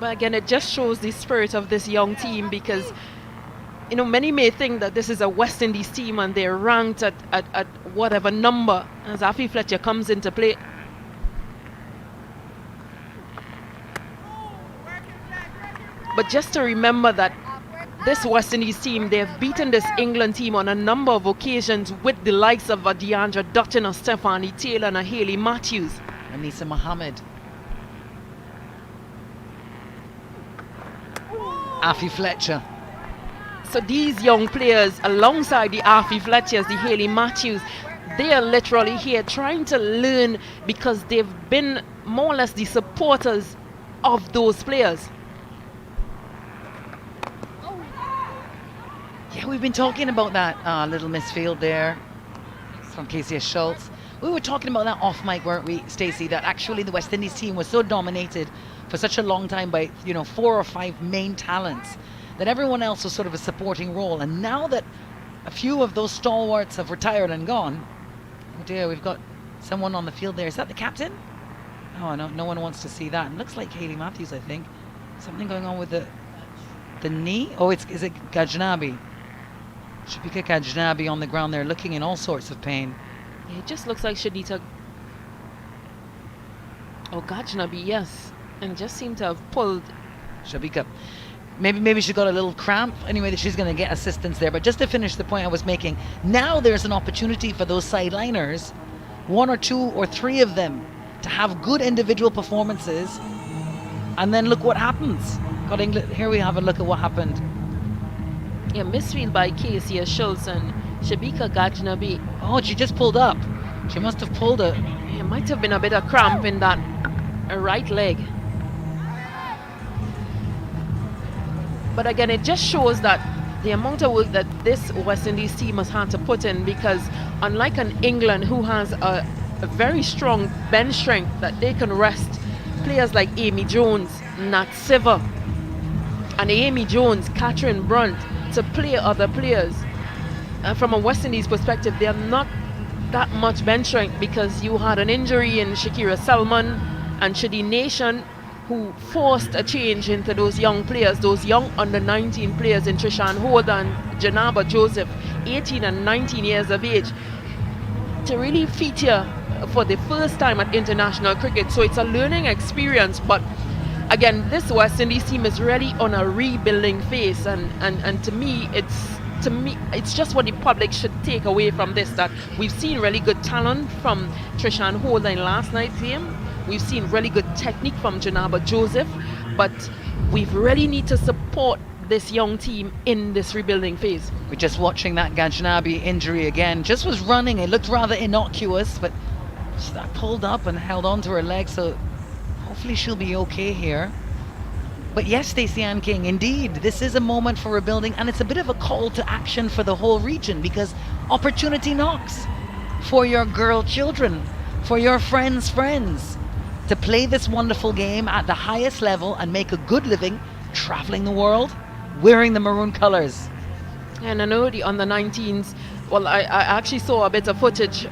Speaker 1: But again, it just shows the spirit of this young team because, you know, many may think that this is a West Indies team and they're ranked at whatever number as Afi Fletcher comes into play. But just to remember that this West Indies team, they have beaten this England team on a number of occasions with the likes of a Deandra Dutton, a Stephanie Taylor and a Hayley Matthews.
Speaker 2: Anisa Mohammed. Afi Fletcher.
Speaker 1: So these young players, alongside the Afi Fletchers, the Hayley Matthews, they are literally here trying to learn because they've been more or less the supporters of those players.
Speaker 2: Yeah, we've been talking about that little misfield there from Kezia Schultz. We were talking about that off mic, weren't we, Stacey? That actually the West Indies team was so dominated for such a long time by, you know, 4 or 5 main talents that everyone else was sort of a supporting role. And now that a few of those stalwarts have retired and gone, oh dear, we've got someone on the field there. Is that the captain? Oh, no one wants to see that. It looks like Hayley Matthews, I think. Something going on with the knee? Oh, is it Gajnabi? Shabika Gajnabi on the ground there looking in all sorts of pain.
Speaker 1: Yeah, it just looks like Shanita. Oh, Gajnabi, yes. And just seemed to have pulled.
Speaker 2: Shabika. Maybe she got a little cramp. Anyway, she's going to get assistance there. But just to finish the point I was making, now there's an opportunity for those sideliners, 1 or 2 or 3 of them, to have good individual performances. And then look what happens. Got England. Here we have a look at what happened.
Speaker 1: Yeah, misfield by Kezia Schultz and Shabika Gajnabi.
Speaker 2: Oh, she just pulled up. She must have pulled a...
Speaker 1: It might have been a bit of cramp in that right leg. But again, it just shows that the amount of work that this West Indies team has had to put in, because unlike an England who has a very strong bench strength that they can rest players like Amy Jones, Nat Siver, and Amy Jones, Catherine Brunt, to play other players. From a West Indies perspective, they are not that much bench strength because you had an injury in Shakira Salman and Shadi Nation, who forced a change into those young players, those young under-19 players in Trishan Hood and Janaba Joseph, 18 and 19 years of age, to really feature for the first time at international cricket. So it's a learning experience, but again, this West Indies team is really on a rebuilding phase, and to me it's just what the public should take away from this, that we've seen really good talent from Trishan Hood in last night's game. We've seen really good technique from Janaba Joseph, but we really need to support this young team in this rebuilding phase.
Speaker 2: We're just watching that Gajnabi injury again. Just was running, it looked rather innocuous, but she pulled up and held on to her leg, so hopefully she'll be okay here. But yes, Stacey-Ann King, indeed, this is a moment for rebuilding, and it's a bit of a call to action for the whole region, because opportunity knocks for your girl children, for your friends' friends, to play this wonderful game at the highest level and make a good living traveling the world wearing the maroon colors.
Speaker 1: And I know the under-19s, well, I actually saw a bit of footage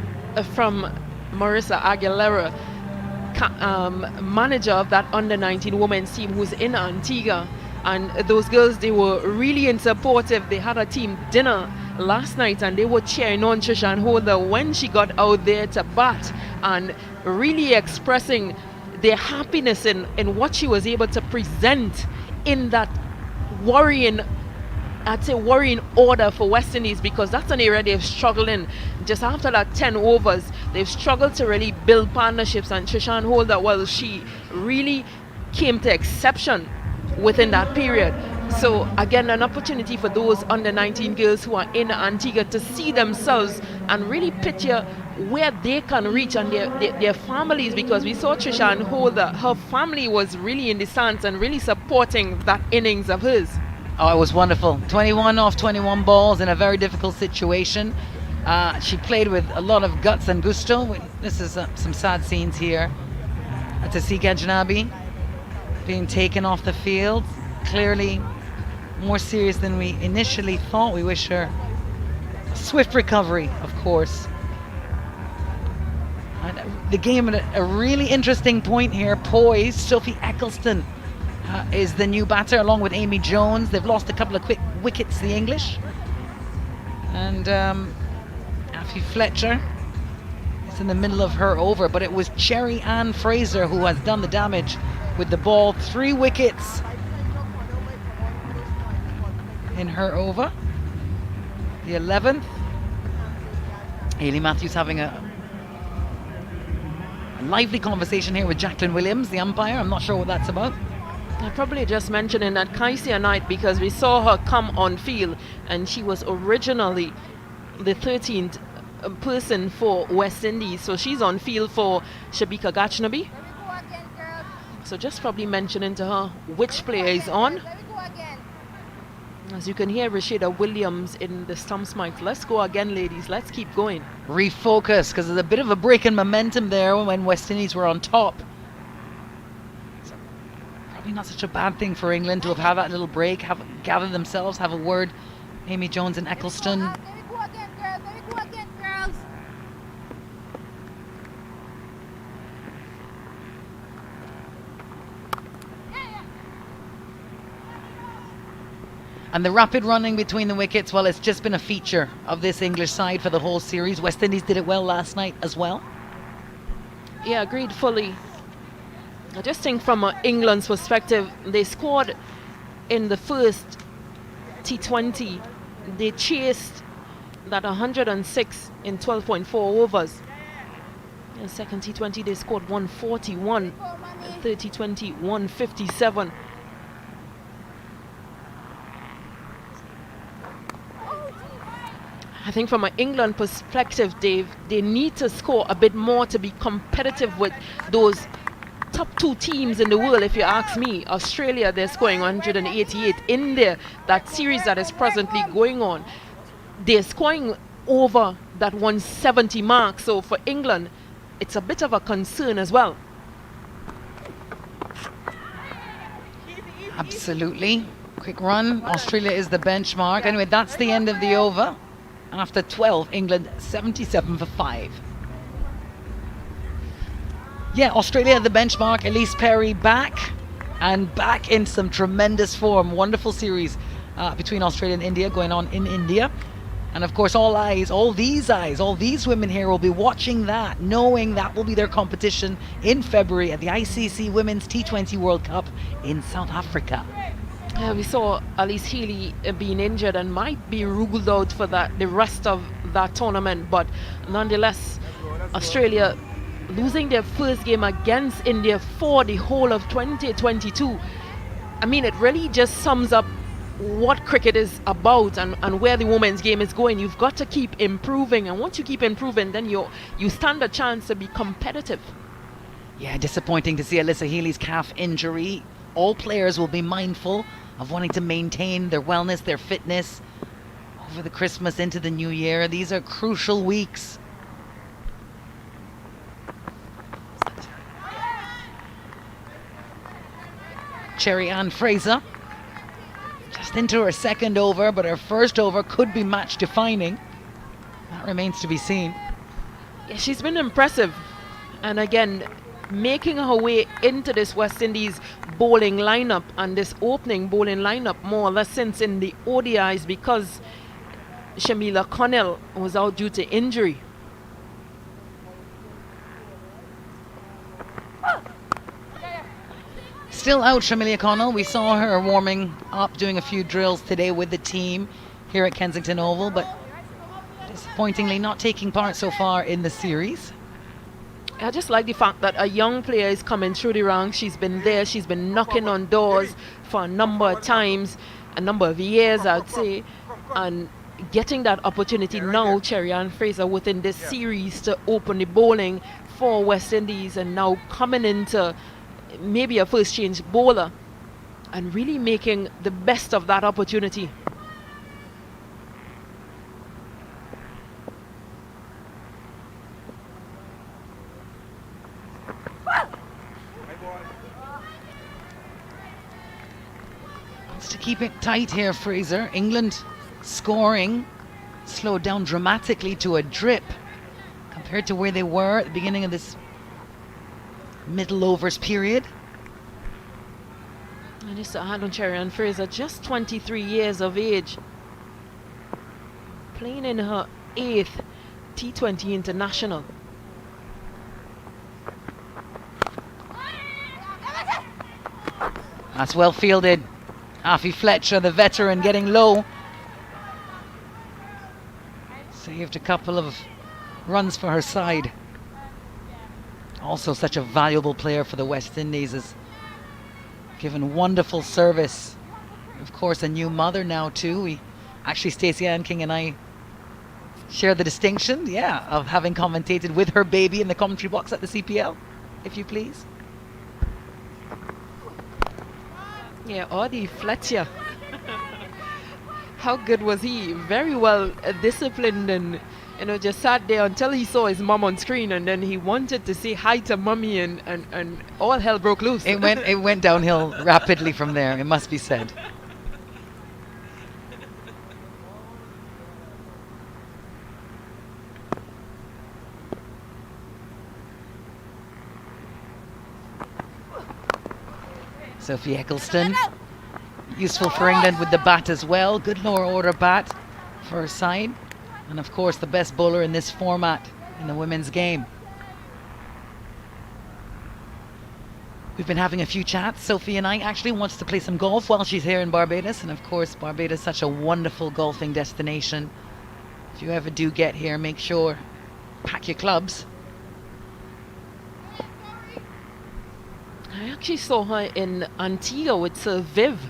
Speaker 1: from Marissa Aguilera, manager of that under-19 women's team, who's in Antigua, and those girls, they were really supportive. They had a team dinner last night and they were cheering on Trishan Holder when she got out there to bat, and really expressing their happiness in what she was able to present in that worrying I'd say worrying order for West Indies, because that's an area they've struggled in. Just after that 10 overs, they've struggled to really build partnerships, and Trishan Holder, well, she really came to exception within that period. So again, an opportunity for those under 19 girls who are in Antigua to see themselves and really picture where they can reach, and their families, because we saw Trishan Holder, her family was really in the stands and really supporting that innings of hers.
Speaker 2: Oh, it was wonderful. 21 off 21 balls in a very difficult situation. She played with a lot of guts and gusto. This is some sad scenes here. To see Gajnabi being taken off the field. Clearly more serious than we initially thought. We wish her a swift recovery, of course. And the game at a really interesting point here. Poised. Sophie Eccleston is the new batter, along with Amy Jones. They've lost a couple of quick wickets, the English. And Affie Fletcher is in the middle of her over, but it was Cherry Ann Fraser who has done the damage with the ball. 3 wickets in her over. The 11th. Hayley Matthews having a lively conversation here with Jacqueline Williams, the umpire. I'm not sure what that's about.
Speaker 1: I'm probably just mentioning that Kaisia Knight, because we saw her come on field, and she was originally the 13th person for West Indies. So she's on field for Shabika Gajnabi.
Speaker 5: There we go again, girls.
Speaker 1: So just probably mentioning to her which player is on.
Speaker 5: There we go again.
Speaker 1: As you can hear Rashida Williams in the stumps mic. Let's go again, ladies. Let's keep going.
Speaker 2: Refocus, because there's a bit of a break in momentum there when West Indies were on top. So probably not such a bad thing for England to have had that little break, have gathered themselves, have a word. Amy Jones and Eccleston.
Speaker 5: There we go again, girls. There we go again, girls.
Speaker 2: And the rapid running between the wickets, well, it's just been a feature of this English side for the whole series. West Indies did it well last night as well.
Speaker 1: Yeah, agreed fully. I just think from England's perspective, they scored in the first T20. They chased that 106 in 12.4 overs. In the second T20, they scored 141. Third T20, 157. I think from an England perspective, Dave, they need to score a bit more to be competitive with those top 2 teams in the world, if you ask me. Australia, they're scoring 188. India, that series that is presently going on, they're scoring over that 170 mark. So for England, it's a bit of a concern as well.
Speaker 2: Absolutely. Quick run. Australia is the benchmark. Anyway, that's the end of the over. After 12, England 77 for 5. Yeah, Australia the benchmark. Elise Perry back, and back in some tremendous form. Wonderful series between Australia and India going on in India. And of course, all these women here will be watching that, knowing that will be their competition in February at the ICC Women's T20 World Cup in South Africa.
Speaker 1: We saw Alice Healy being injured and might be ruled out for the rest of that tournament, but nonetheless, Australia losing their first game against India for the whole of 2022. I mean, it really just sums up what cricket is about and where the women's game is going. You've got to keep improving, and once you keep improving, then you stand a chance to be competitive.
Speaker 2: Yeah, disappointing to see Alyssa Healy's calf injury. All players will be mindful of wanting to maintain their wellness, their fitness over the Christmas into the new year. These are crucial weeks. Cherry Ann Fraser just into her second over, but her first over could be match defining. That remains to be seen.
Speaker 1: Yeah, she's been impressive, and again, making her way into this West Indies bowling lineup and this opening bowling lineup more or less since in the ODIs, because Shamila Connell was out due to injury.
Speaker 2: Still out, Shamilia Connell. We saw her warming up, doing a few drills today with the team here at Kensington Oval, but disappointingly not taking part so far in the series.
Speaker 1: I just like the fact that a young player is coming through the ranks. She's been there, she's been knocking on doors for a number of times, a number of years, I'd say, and getting that opportunity now, Cherry-Ann Fraser, within this series to open the bowling for West Indies, and now coming into maybe a first change bowler and really making the best of that opportunity.
Speaker 2: Wants to keep it tight here, Fraser. England scoring slowed down dramatically to a drip compared to where they were at the beginning of this middle overs period.
Speaker 1: And just to add on Cherry-Ann Fraser, just 23 years of age, playing in her 8th T20 international.
Speaker 2: That's well fielded. Afi Fletcher, the veteran, getting low. Saved a couple of runs for her side. Also such a valuable player for the West Indies, has given wonderful service. Of course, a new mother now too. Stacey Ann King and I share the distinction, of having commentated with her baby in the commentary box at the CPL, if you please.
Speaker 1: Yeah, Audie Fletcher. How good was he? Very well disciplined, and just sat there until he saw his mom on screen, and then he wanted to say hi to mummy, and all hell broke loose.
Speaker 2: It went downhill rapidly from there, it must be said. Sophie Eccleston, useful for England with the bat as well. Good lower order bat for her side. And of course the best bowler in this format in the women's game. We've been having a few chats. Sophie and I actually wants to play some golf while she's here in Barbados. And of course Barbados is such a wonderful golfing destination. If you ever do get here, make sure, pack your clubs.
Speaker 1: I actually saw her in Antigua with Sir Viv.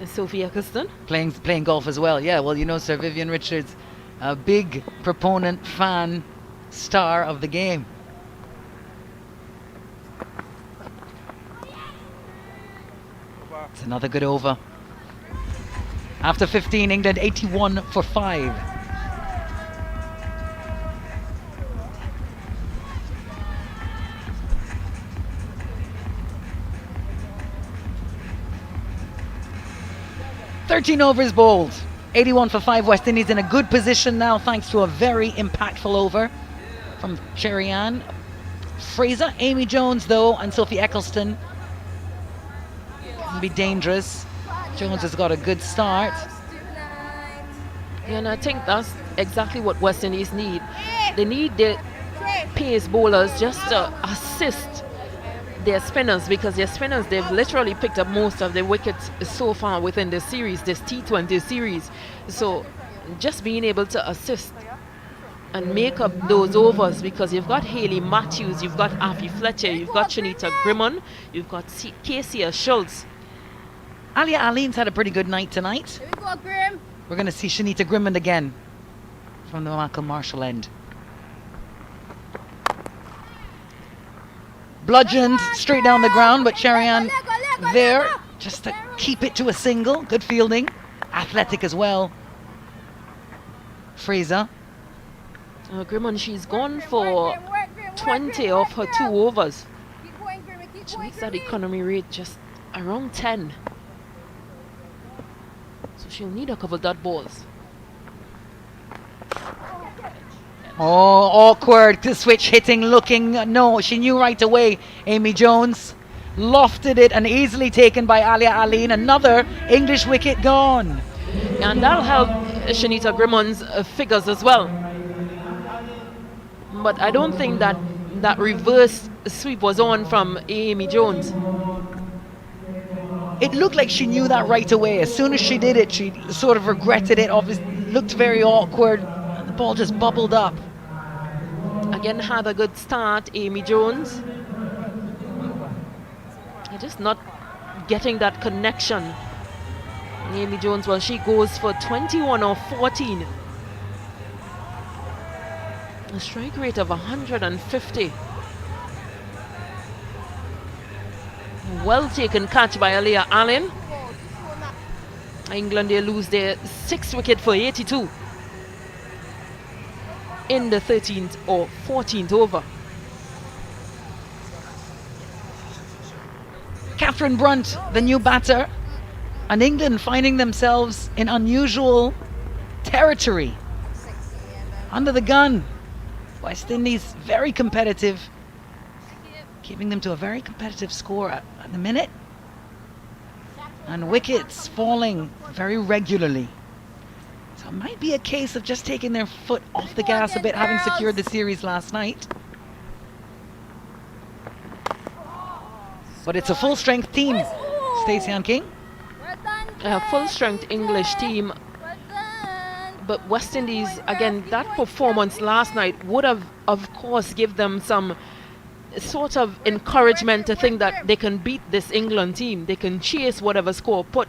Speaker 1: Sophie Eccleston.
Speaker 2: Playing golf as well, yeah. Well, Sir Vivian Richards, a big proponent, fan, star of the game. It's another good over. After 15, England 81 for 5. "13 overs bowled, 81 for 5. West Indies in a good position now thanks to a very impactful over from Cherry-Ann Fraser. Amy Jones though and Sophie Eccleston can be dangerous. Jones has got a good start.
Speaker 1: Yeah, and I think that's exactly what West Indies need. They need their pace bowlers just to assist their spinners, because their spinners, they've literally picked up most of the wickets so far within this series, this T20 series. So just being able to assist and make up those overs, because you've got Hayley Matthews, you've got Afi Fletcher, you've got Shanita Grimmon, you've got Casey Schultz.
Speaker 2: Alia Aline's had a pretty good night tonight.
Speaker 5: Here we go, Grim.
Speaker 2: We're going to see Shanita Grimmon again from the Michael Marshall end. Bludgeoned straight down the ground, but Cherry-Ann there just to keep it to a single. Good fielding. Athletic as well. Fraser.
Speaker 1: Grimmon, she's gone for 20 off her 2 overs. Which makes that economy rate just around 10. So she'll need a couple dot balls.
Speaker 2: Oh, awkward. The switch hitting, looking. No, she knew right away. Amy Jones lofted it and easily taken by Alia Aline. Another English wicket gone.
Speaker 1: And that'll help Shanita Grimmon's figures as well. But I don't think that that reverse sweep was on from Amy Jones.
Speaker 2: It looked like she knew that right away. As soon as she did it, she sort of regretted it. Obviously, looked very awkward. And the ball just bubbled up.
Speaker 1: Again, had a good start, Amy Jones. Just not getting that connection. Amy Jones, well, she goes for 21 or 14. A strike rate of 150. Well taken catch by Aliyah Allen. England, they lose their 6th wicket for 82 in the 13th or 14th over.
Speaker 2: Catherine Brunt, the new batter, and England finding themselves in unusual territory. Under the gun. West Indies very competitive, keeping them to a very competitive score at the minute. And wickets falling very regularly. So it might be a case of just taking their foot off the gas a bit, having secured the series last night. But it's a full-strength team, Stacey and King.
Speaker 1: A full-strength English team. But West Indies, again, that performance last night would have, of course, give them some sort of encouragement to think that they can beat this England team. They can chase whatever score put.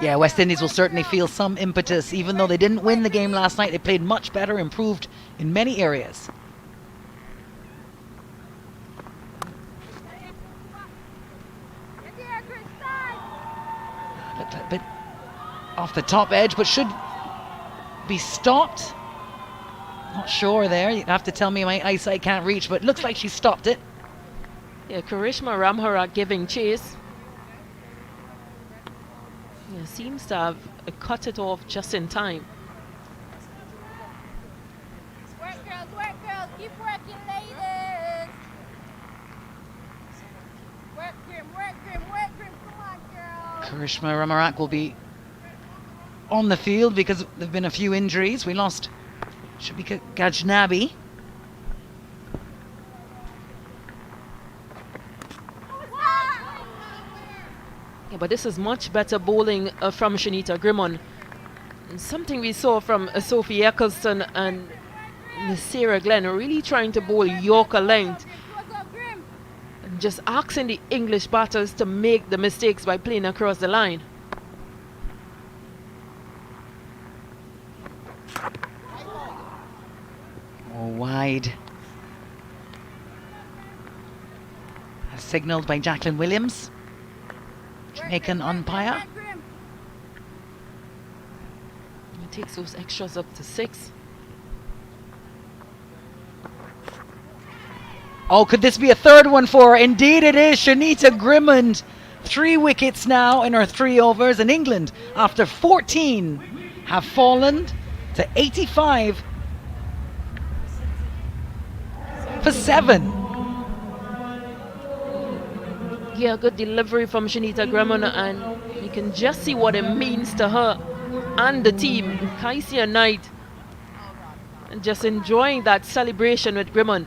Speaker 2: Yeah, West Indies will certainly feel some impetus. Even though they didn't win the game last night, they played much better, improved in many areas. Looked a bit off the top edge, but should be stopped. Not sure there. You'd have to tell me my eyesight can't reach, but looks like she stopped it.
Speaker 1: Yeah, Karishma Ramhara giving chase. Yeah, seems to have cut it off just in time.
Speaker 5: Work, girls, keep working, ladies. Work, Grim, come on, girls.
Speaker 2: Karishma Ramarak will be on the field because there have been a few injuries. We lost Shabika Gajnabi.
Speaker 1: Yeah, but this is much better bowling from Shanita Grimmon. And something we saw from Sophie Eccleston and Sarah Glenn, really trying to bowl Yorker length. And just asking the English batters to make the mistakes by playing across the line.
Speaker 2: Oh, wide. As signalled by Jacqueline Williams, Jamaican umpire.
Speaker 1: It takes those extras up to 6.
Speaker 2: Oh, could this be a third one for her? Indeed it is. Shanita Grimmond, 3 wickets now in her 3 overs. And England, after 14, have fallen to 85 for 7.
Speaker 1: Yeah, good delivery from Shanita Grimmon, and you can just see what it means to her and the team. Kaisia Knight, and just enjoying that celebration with Grimmon.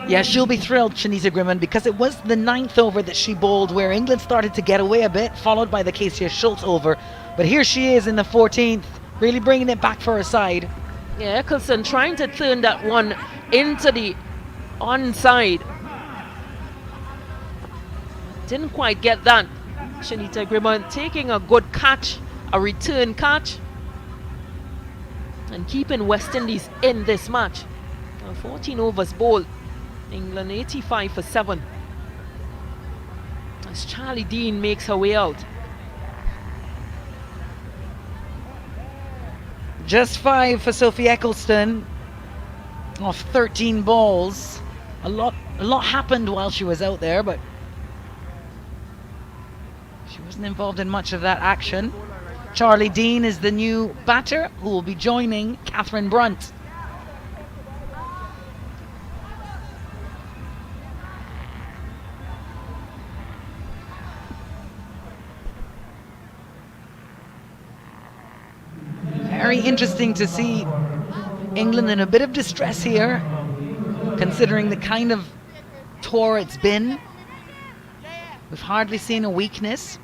Speaker 2: Yeah, she'll be thrilled, Shanita Grimmond, because it was the 9th over that she bowled where England started to get away a bit, followed by the Kasia Schultz over. But here she is in the 14th, really bringing it back for her side.
Speaker 1: Yeah, Eccleston trying to turn that one into the onside. Didn't quite get that. Shanita Grimmond taking a good catch, a return catch, and keeping West Indies in this match. 14 overs bowled. England 85 for 7. As Charlie Dean makes her way out.
Speaker 2: Just 5 for Sophie Eccleston off 13 balls. A lot happened while she was out there, but she wasn't involved in much of that action. Charlie Dean is the new batter who will be joining Catherine Brunt. Very interesting to see England in a bit of distress here, considering the kind of tour it's been. We've hardly seen a weakness.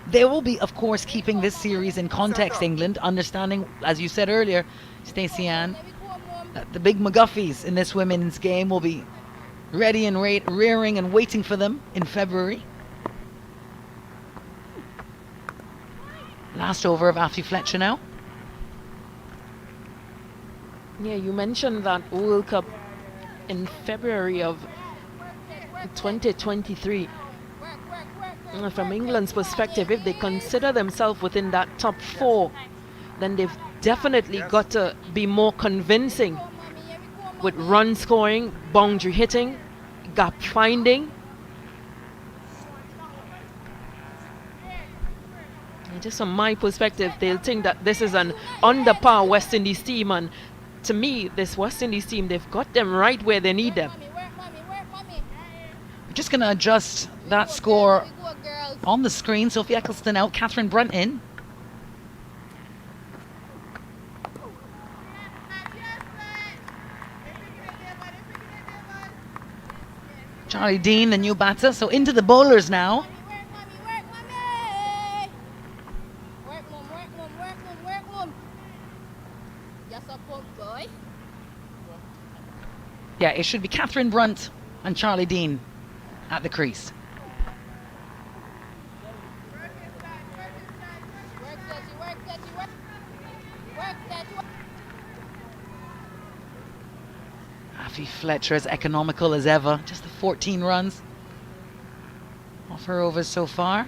Speaker 2: They will be, of course, keeping this series in context, England, understanding, as you said earlier, Stacey Ann, that the big McGuffies in this women's game will be ready and rearing and waiting for them in February. Last over of Afi Fletcher now.
Speaker 1: Yeah, you mentioned that World Cup in February of 2023. From England's perspective, if they consider themselves within that top 4, then they've definitely got to be more convincing with run scoring, boundary hitting, gap finding. And just from my perspective, they'll think that this is an under par West Indies team, and to me, this West Indies team, they've got them right where they need them.
Speaker 2: We're just going to adjust that score on the screen. Sophie Eccleston out, Catherine Brunt in. Charlie Dean, the new batter. So into the bowlers now. Yeah, it should be Catherine Brunt and Charlie Dean at the crease. Afi Fletcher as economical as ever. Just the 14 runs off her overs so far.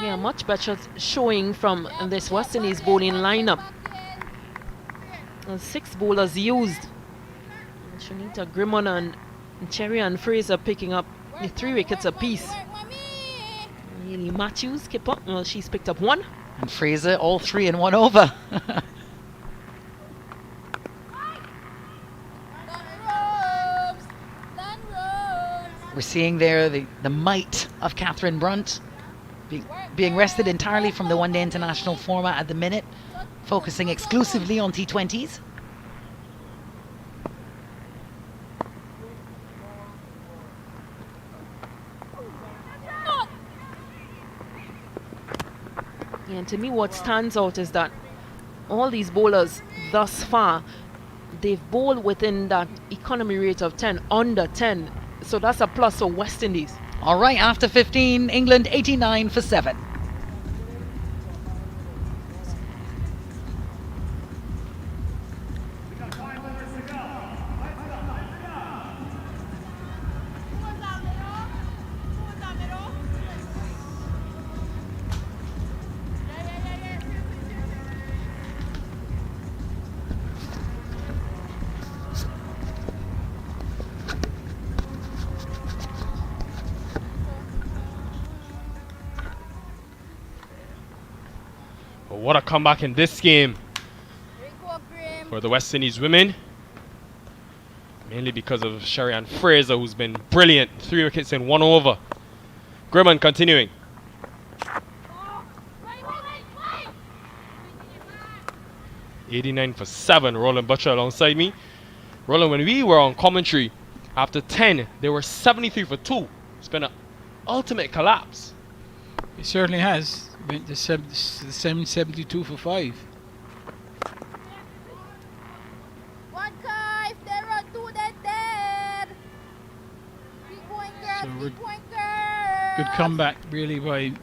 Speaker 1: Yeah, much better showing from this West Indies bowling lineup. 6 bowlers used. Shanita Grimmon and Cherry and Fraser picking up 3 wickets apiece. Neely Matthews kept up. Well, she's picked up 1.
Speaker 2: And Fraser, all 3 in 1 over. We're seeing there the might of Catherine Brunt being rested entirely from the one-day international format at the minute, focusing exclusively on T20s.
Speaker 1: Yeah, and to me what stands out is that all these bowlers thus far, they've bowled within that economy rate of 10, under 10. So that's a plus for West Indies.
Speaker 2: All right, after 15, England 89 for 7.
Speaker 3: What a comeback in this game for the West Indies women. Mainly because of Sherry-Ann Fraser, who's been brilliant. 3 wickets in 1 over. Grimmon continuing. $89 for 7. Roland Butcher alongside me. Roland, when we were on commentary, after 10, they were 73 for 2. It's been an ultimate collapse.
Speaker 4: It certainly has. Went to 772 for 5. So good comeback really by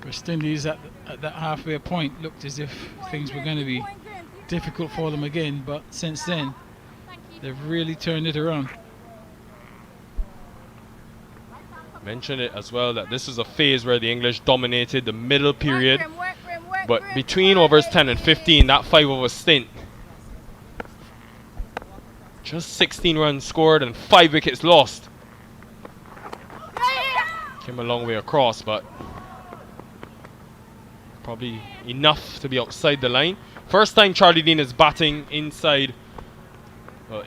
Speaker 4: West Indies at that halfway point. Looked as if things were going to be difficult for them again, but since then they've really turned it around.
Speaker 3: Mentioned it as well that this is a phase where the English dominated the middle period, but between overs 10 and 15, that 5 over stint, just 16 runs scored and 5 wickets lost. Came a long way across, but probably enough to be outside the line. First time Charlie Dean is batting inside her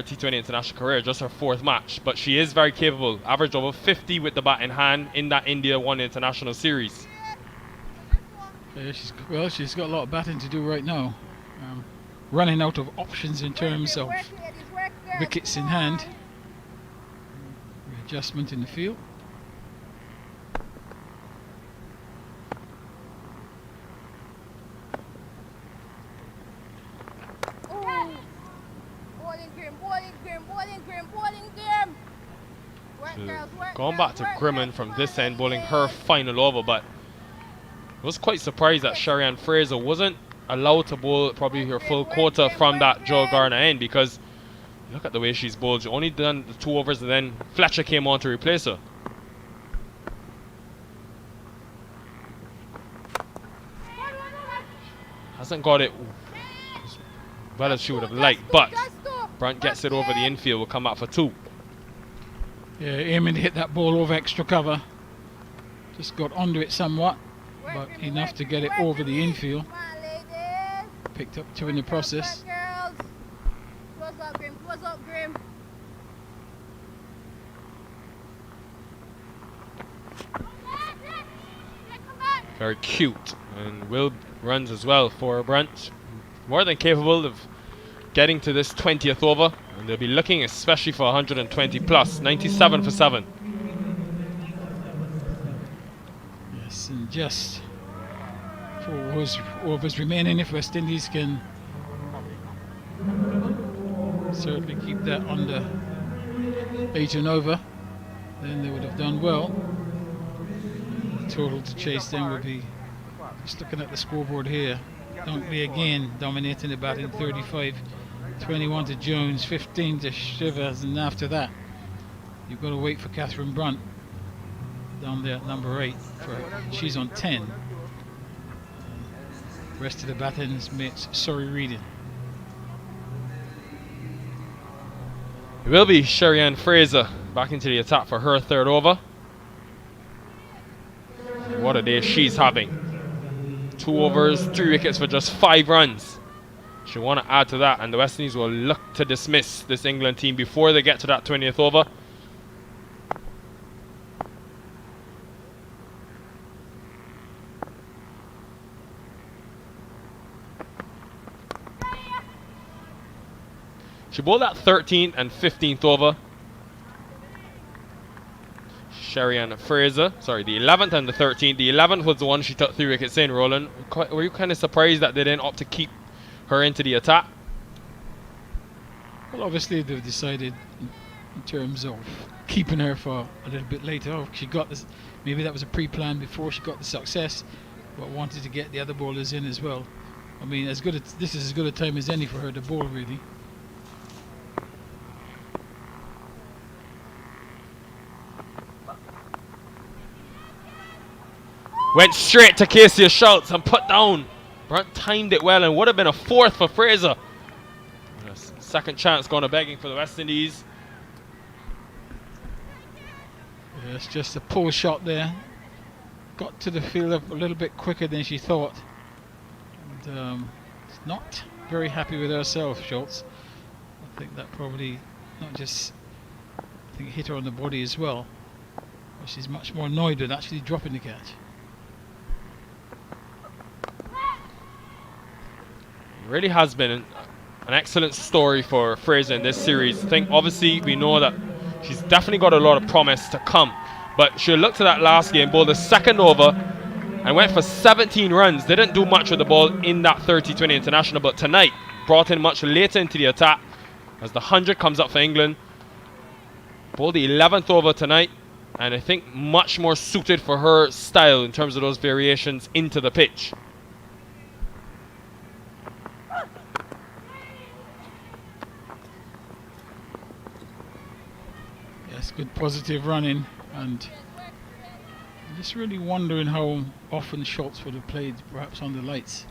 Speaker 3: T20 international career, just her 4th match, but she is very capable. Averaged over 50 with the bat in hand in that India 1 international series.
Speaker 4: She's got a lot of batting to do right now. Running out of options in terms of wickets in hand. Readjustment in the field.
Speaker 3: Going back to Grimman from this end, bowling her final over, but I was quite surprised that Sherianne Fraser wasn't allowed to bowl probably her full quota from that Joe Garner end, because look at the way she's bowled. She only done the 2 overs and then Fletcher came on to replace her. Hasn't got it as well as she would have liked, but Brunt gets it over the infield, will come out for 2.
Speaker 4: Yeah, aiming to hit that ball over extra cover. Just got onto it somewhat, but enough to get it over the infield. Picked up 2 in the process.
Speaker 3: Very cute, and Will runs as well for Brunt. More than capable of getting to this 20th over, and they'll be looking especially for 120 plus, 97 for 7.
Speaker 4: Yes, and just 4 overs remaining. If West Indies can certainly keep that under 8 and over, then they would have done well. The total to chase then would be, just looking at the scoreboard here, Dunkley again dominating the batting, 35, 21 to Jones, 15 to Shivers, and after that you've got to wait for Catherine Brunt down there at number 8. She's on 10. Rest of the batting's mates, sorry reading.
Speaker 3: It will be Sherianne Fraser back into the attack for her 3rd over. What a day she's having. 2 overs, 3 wickets for just 5 runs. She'll want to add to that, and the West Indies will look to dismiss this England team before they get to that 20th over. She bowled that 13th and 15th over. Sherianne Fraser, sorry, the 11th and the 13th. The 11th was the one she took 3 wickets in, Roland. Were you kind of surprised that they didn't opt to keep her into the attack?
Speaker 4: Well, obviously they've decided in terms of keeping her for a little bit later. She got this, maybe that was a pre-plan before she got the success, but wanted to get the other bowlers in as well. I mean, this is as good a time as any for her to bowl, really.
Speaker 3: Went straight to Casey Schultz and put down. Brunt timed it well and would have been a 4th for Fraser. Second chance going to begging for the West Indies.
Speaker 4: Yeah, it's just a pull shot there. Got to the field a little bit quicker than she thought. And not very happy with herself, Schultz. I think that probably not just, I think it hit her on the body as well. But she's much more annoyed with actually dropping the catch.
Speaker 3: Really has been an excellent story for Fraser in this series. I think obviously we know that she's definitely got a lot of promise to come, but she looked to that last game, bowled the 2nd over and went for 17 runs. Didn't do much with the ball in that 30-20 international, but tonight brought in much later into the attack as the 100 comes up for England. Bowled the 11th over tonight, and I think much more suited for her style in terms of those variations into the pitch.
Speaker 4: Good positive running, and I'm just really wondering how often Schultz would have played perhaps on the lights.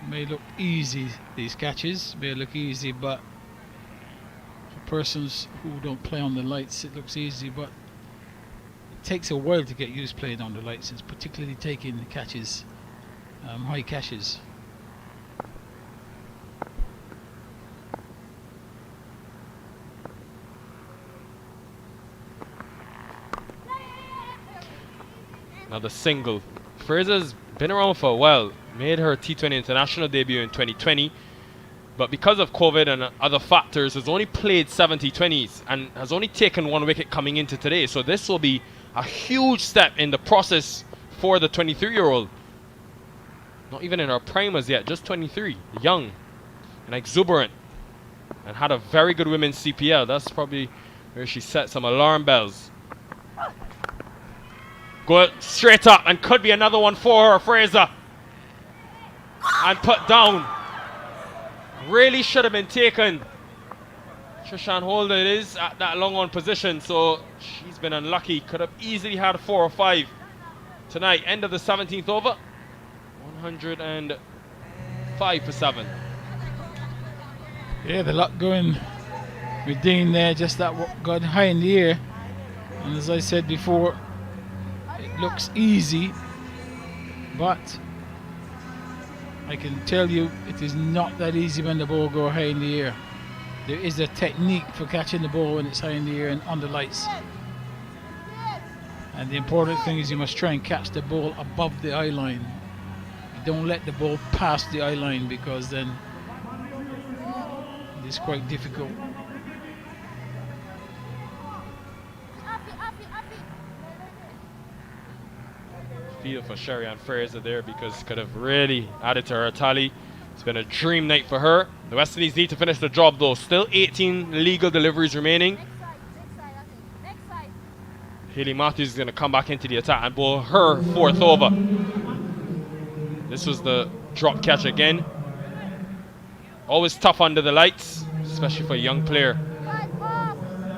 Speaker 4: May look easy, these catches may look easy, but for persons who don't play on the lights it looks easy, but it takes a while to get used playing on the lights. It's particularly taking the catches, high catches.
Speaker 3: Another single. Fraser's been around for a while. Made her T20 international debut in 2020. But because of COVID and other factors, has only played 7 T20s and has only taken 1 wicket coming into today. So this will be a huge step in the process for the 23-year-old. Not even in her prime as yet, just 23. Young and exuberant. And had a very good women's CPL. That's probably where she set some alarm bells. Go straight up and could be another one for her, Fraser. And put down. Really should have been taken. Trishan Holder is at that long on position, so she's been unlucky. Could have easily had 4 or 5 tonight. End of the 17th over. 105 for 7.
Speaker 4: Yeah, the luck going with Dean there, just that got high in the air. And as I said before, it looks easy, but I can tell you it is not that easy when the ball goes high in the air. There is a technique for catching the ball when it's high in the air and on the lights. And the important thing is you must try and catch the ball above the eye line. You don't let the ball pass the eye line, because then it's quite difficult.
Speaker 3: Feel for Sherry-Ann Fraser there, because could have really added to her tally. It's been a dream night for her. The West Indies need to finish the job though. Still 18 legal deliveries remaining. Hayley Matthews is going to come back into the attack and bowl her 4th over. This was the drop catch again. Always tough under the lights, especially for a young player.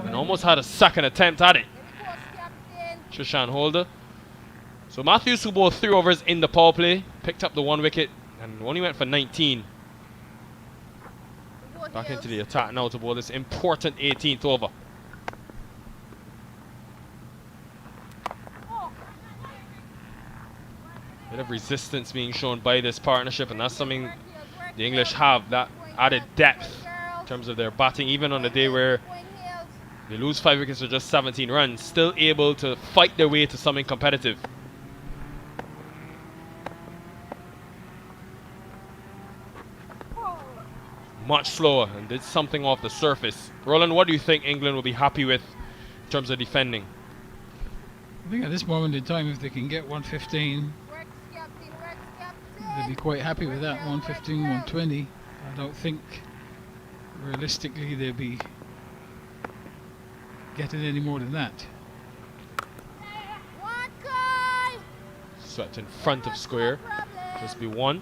Speaker 3: And almost had a second attempt at it. Trishan Holder. So Matthews, who bowled 3 overs in the power play, picked up the 1 wicket and only went for 19. Back into the attack now to bowl this important 18th over. Bit of resistance being shown by this partnership, and that's something the English have, that added depth in terms of their batting, even on a day where they lose 5 wickets for just 17 runs, still able to fight their way to something competitive. Much slower and did something off the surface. Roland, what do you think England will be happy with in terms of defending?
Speaker 4: I think at this moment in time, if they can get 115, they'll be quite happy with that. 115, 120. I don't think realistically they'll be getting any more than that.
Speaker 3: Swept in front of square. Just be 1.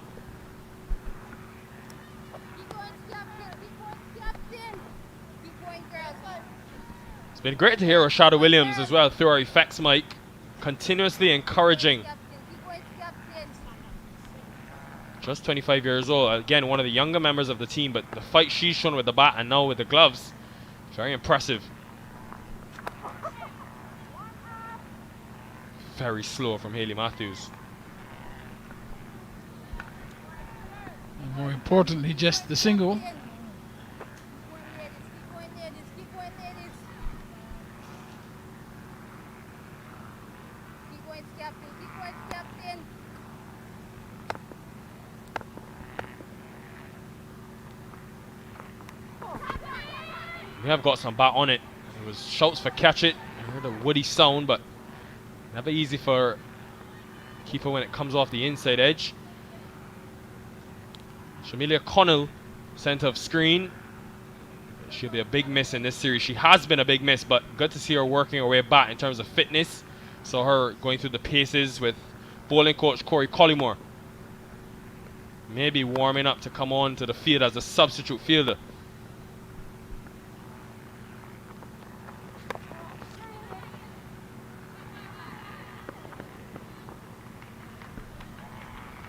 Speaker 3: It's been great to hear Rashada Williams as well through our effects mic, continuously encouraging. Just 25 years old. Again, one of the younger members of the team, but the fight she's shown with the bat and now with the gloves, very impressive. Very slow from Hayley Matthews.
Speaker 4: And more importantly, just the single.
Speaker 3: We have got some bat on it. It was shouts for catch it. I heard a woody sound, but never easy for keeper when it comes off the inside edge. Shamilia Connell, centre of screen. She'll be a big miss in this series. She has been a big miss, but good to see her working her way back in terms of fitness. Saw her going through the paces with bowling coach Corey Collymore. Maybe warming up to come on to the field as a substitute fielder.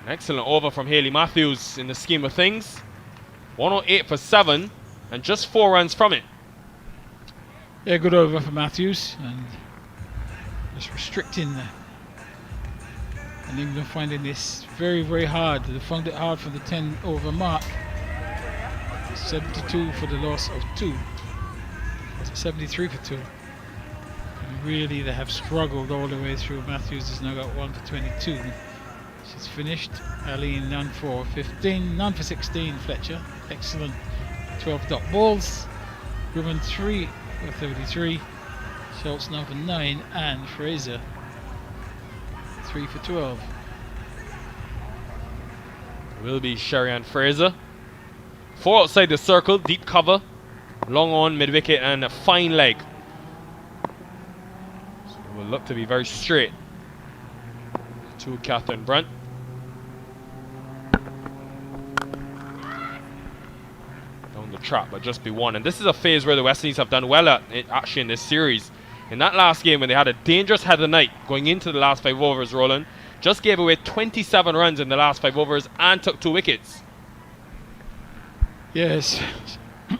Speaker 3: An excellent over from Hayley Matthews in the scheme of things. 108 for 7 and just 4 runs from it.
Speaker 4: Yeah, good over for Matthews, and just restricting and England finding this very, very hard. They found it hard for the 10 over mark. 72 for the loss of 2. 73 for 2. really they have struggled all the way through. Matthews has now got 1 for 22. She's finished. Aline none for 15, none for 16. Fletcher, excellent. 12 dot balls. Grumman 3 for 33. Schultz none for 9, and Fraser 3 for 12.
Speaker 3: Will be Sherry-Ann Fraser. 4 outside the circle, deep cover, long on, mid wicket, and a fine leg. So it will look to be very straight to Catherine Brunt. Down the trap, but just be one. And this is a phase where the West Indies have done well at actually in this series. In that last game, when they had a dangerous head of the night going into the last 5 overs, Roland just gave away 27 runs in the last 5 overs and took 2 wickets.
Speaker 4: Yes,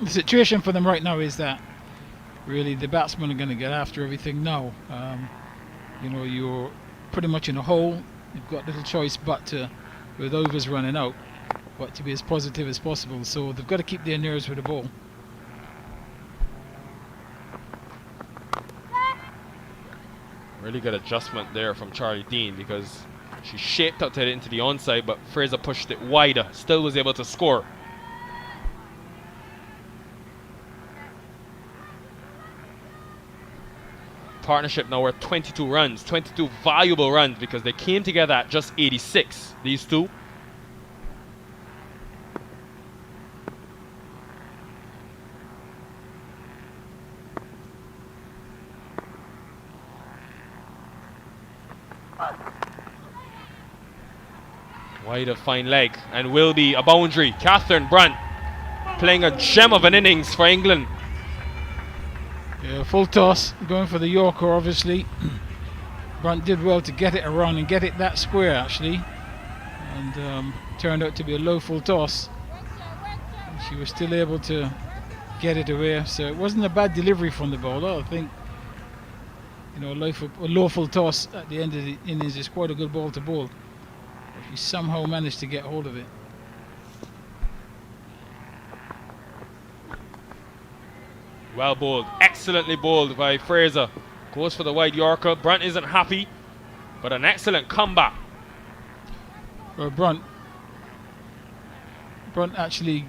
Speaker 4: the situation for them right now is that really the batsmen are going to get after everything now. You know, you're pretty much in a hole. You've got little choice but to, with overs running out, but to be as positive as possible. So they've got to keep their nerves with the ball.
Speaker 3: Really good adjustment there from Charlie Dean, because she shaped up to hit it into the onside, but Fraser pushed it wider, still was able to score. Partnership now worth 22 runs, 22 valuable runs, because they came together at just 86, these two. Wide a fine leg, and will be a boundary. Catherine Brunt playing a gem of an innings for England.
Speaker 4: Yeah, full toss, going for the Yorker obviously. Brunt did well to get it around and get it that square actually, and turned out to be a low full toss. And she was still able to get it away, so it wasn't a bad delivery from the bowler. I think, you know, a low full toss at the end of the innings is quite a good ball to bowl. He somehow managed to get hold of it.
Speaker 3: Well bowled, excellently bowled by Fraser. Goes for the wide Yorker. Brunt isn't happy, but an excellent comeback.
Speaker 4: Well, Brunt actually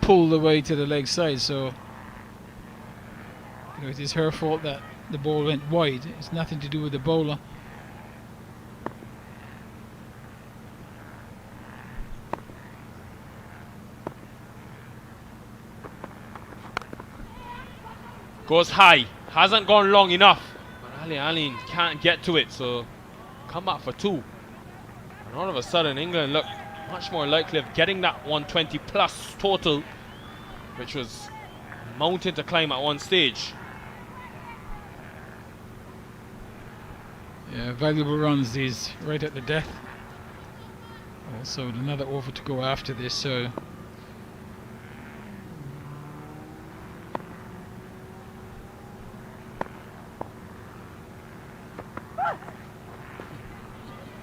Speaker 4: pulled away to the leg side, so you know, it is her fault that the ball went wide. It's nothing to do with the bowler.
Speaker 3: Goes high, hasn't gone long enough, but Aline can't get to it, so come back for 2. And all of a sudden England look much more likely of getting that 120 plus total, which was mountain to climb at one stage.
Speaker 4: Yeah, valuable runs these, right at the death. Also another over to go after this, so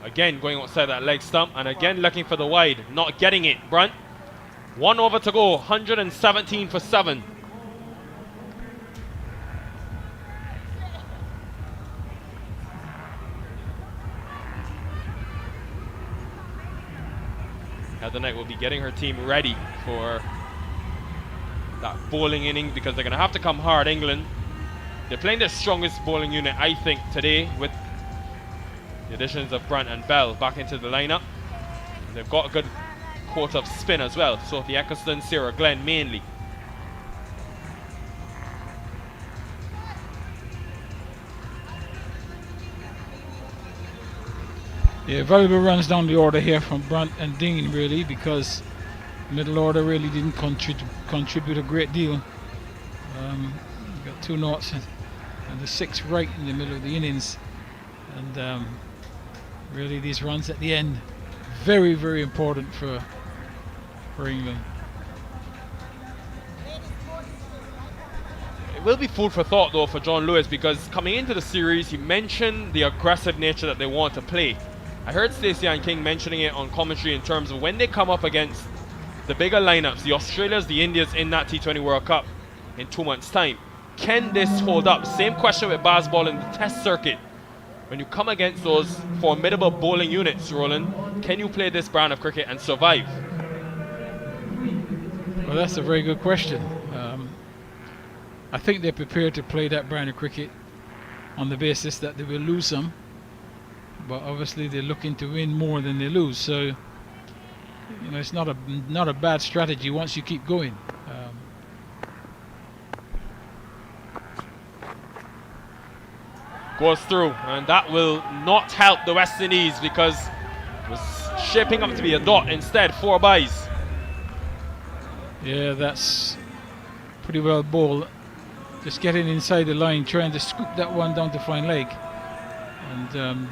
Speaker 3: again going outside that leg stump, and again looking for the wide, not getting it. Brunt, 1 over to go, 117 for 7. Heather will be getting her team ready for that bowling inning, because they're going to have to come hard, England. They're playing their strongest bowling unit, I think, today, with the additions of Brunt and Bell back into the lineup. They've got a good quota of spin as well. Sophie Eccleston, Sarah Glenn mainly.
Speaker 4: yeah, valuable runs down the order here from Brunt and Dean really, because middle order really didn't contribute a great deal. Got 2 knots and the 6 right in the middle of the innings, and really these runs at the end very, very important for England.
Speaker 3: It will be food for thought though for John Lewis, because coming into the series he mentioned the aggressive nature that they want to play. I heard Stacey Ann King mentioning it on commentary in terms of when they come up against the bigger lineups, the Australias, the Indias in that T20 World Cup in 2 months time, can this hold up? Same question with baseball in the test circuit. When you come against those formidable bowling units, Roland, can you play this brand of cricket and survive?
Speaker 4: Well, that's a very good question. I think they're prepared to play that brand of cricket on the basis that they will lose some, but obviously they're looking to win more than they lose. So, you know, it's not a bad strategy once you keep going.
Speaker 3: Goes through, and that will not help the West Indies because it was shaping up to be a dot. Instead, 4 byes.
Speaker 4: Yeah, that's pretty well bowled. Just getting inside the line, trying to scoop that one down to fine leg. And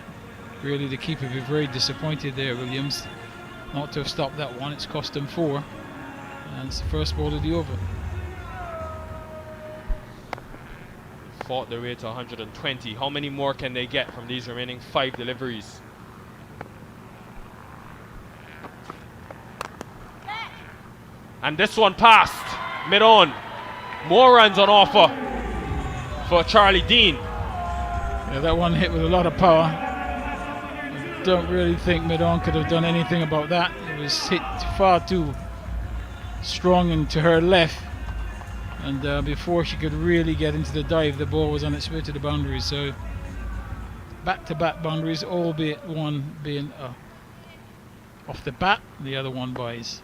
Speaker 4: really the keeper be very disappointed there, Williams, not to have stopped that one. It's cost him 4. And it's the first ball of the over.
Speaker 3: Fought their way to 120. How many more can they get from these remaining 5 deliveries? And this one passed mid-on. More runs on offer for Charlie Dean.
Speaker 4: Yeah, that one hit with a lot of power. I don't really think mid-on could have done anything about that. It was hit far too strong into her left, and before she could really get into the dive, the ball was on its way to the boundary. So back-to-back boundaries, albeit one being off the bat, the other one byes.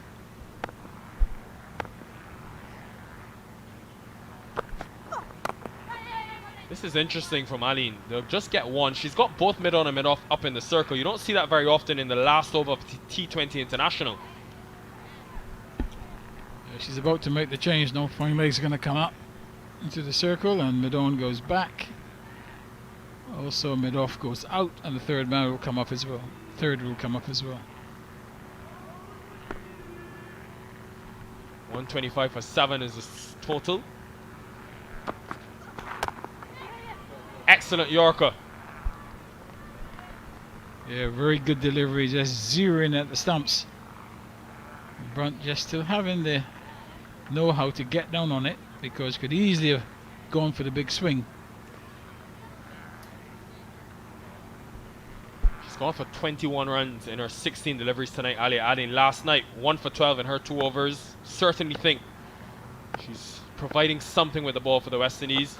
Speaker 3: This is interesting from Aline. They'll just get one. She's got both mid-on and mid-off up in the circle. You don't see that very often in the last over of T20 International.
Speaker 4: She's about to make the change now. Fine leg's going to come up into the circle, and mid-on goes back. Also mid-off goes out, and the third man will come up as well. Third will come up as well.
Speaker 3: 125 for 7 is the total. Excellent Yorker.
Speaker 4: Yeah, very good delivery, just zeroing at the stumps. Brunt just still having the know-how to get down on it, because could easily have gone for the big swing.
Speaker 3: She's gone for 21 runs in her 16 deliveries tonight, Ali, adding last night 1 for 12 in her 2 overs. Certainly think she's providing something with the ball for the West Indies.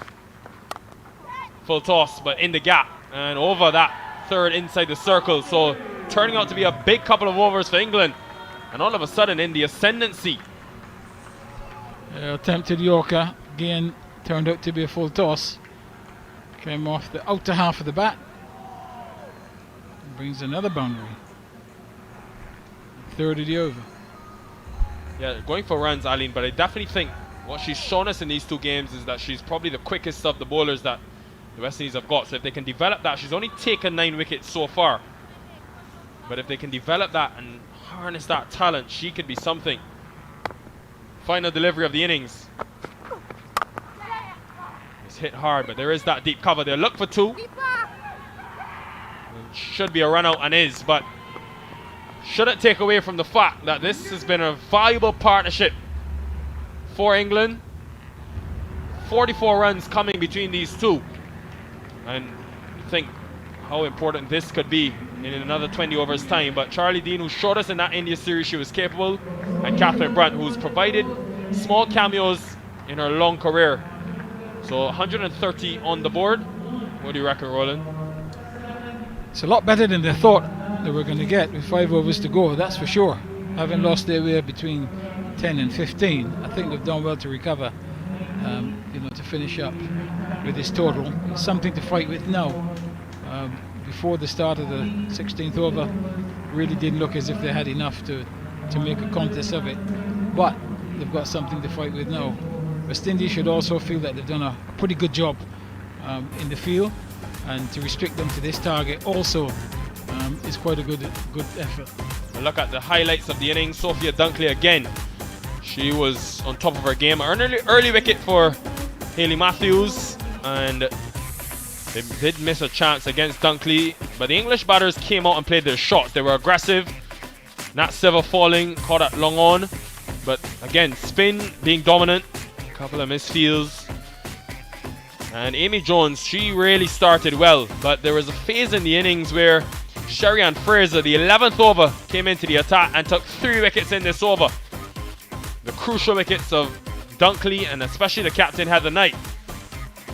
Speaker 3: Full toss, but in the gap and over that third inside the circle. So turning out to be a big couple of overs for England, and all of a sudden in the ascendancy.
Speaker 4: Attempted Yorker again, turned out to be a full toss. Came off the outer half of the bat. Brings another boundary. Third of the over.
Speaker 3: Yeah, going for runs, Aline, but I definitely think what she's shown us in these 2 games is that she's probably the quickest of the bowlers that the West Indies have got. So if they can develop that, she's only taken 9 wickets so far, but if they can develop that and harness that talent, she could be something. Final delivery of the innings. It's hit hard, but there is that deep cover there. Look for 2. It should be a run out, and is, but shouldn't take away from the fact that this has been a valuable partnership for England. 44 runs coming between these 2. And think how important this could be in another 20 overs time. But Charlie Dean, who showed us in that India series she was capable, and Catherine Brunt, who's provided small cameos in her long career. So 130 on the board. What do you reckon, Roland?
Speaker 4: It's a lot better than they thought they were going to get with 5 overs to go, that's for sure. Having lost their way between 10 and 15, I think they've done well to recover, to finish up with this total. It's something to fight with now. Before the start of the 16th over, really didn't look as if they had enough to make a contest of it. But they've got something to fight with now. West Indies should also feel that they've done a pretty good job in the field, and to restrict them to this target also is quite a good effort.
Speaker 3: A look at the highlights of the innings. Sophia Dunkley again. She was on top of her game. An early wicket for Hayley Matthews, and they did miss a chance against Dunkley, but the English batters came out and played their shots. They were aggressive. Nat Silver falling, caught at long on, but again, spin being dominant. A couple of misfields. And Amy Jones, she really started well, but there was a phase in the innings where Sherry-Ann Fraser, the 11th over, came into the attack and took 3 wickets in this over. The crucial wickets of Dunkley and especially the captain Heather Knight,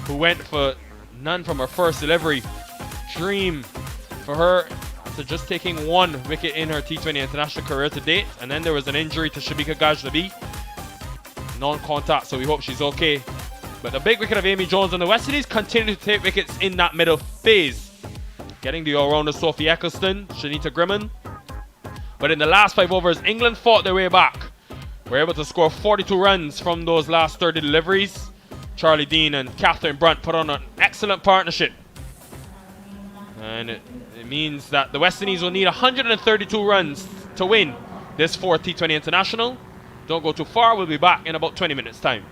Speaker 3: who went for none from her first delivery. Dream for her after just taking 1 wicket in her T20 international career to date. And then there was an injury to Shabika Gajnabi. Non-contact, so we hope she's okay. But the big wicket of Amy Jones and the West Indies continue to take wickets in that middle phase. Getting the all-rounder Sophie Eccleston, Shanita Grimman. But in the last 5 overs, England fought their way back. Were able to score 42 runs from those last 30 deliveries. Charlie Dean and Catherine Brunt put on an excellent partnership. And it means that the West Indies will need 132 runs to win this 4th T20 International. Don't go too far, we'll be back in about 20 minutes time.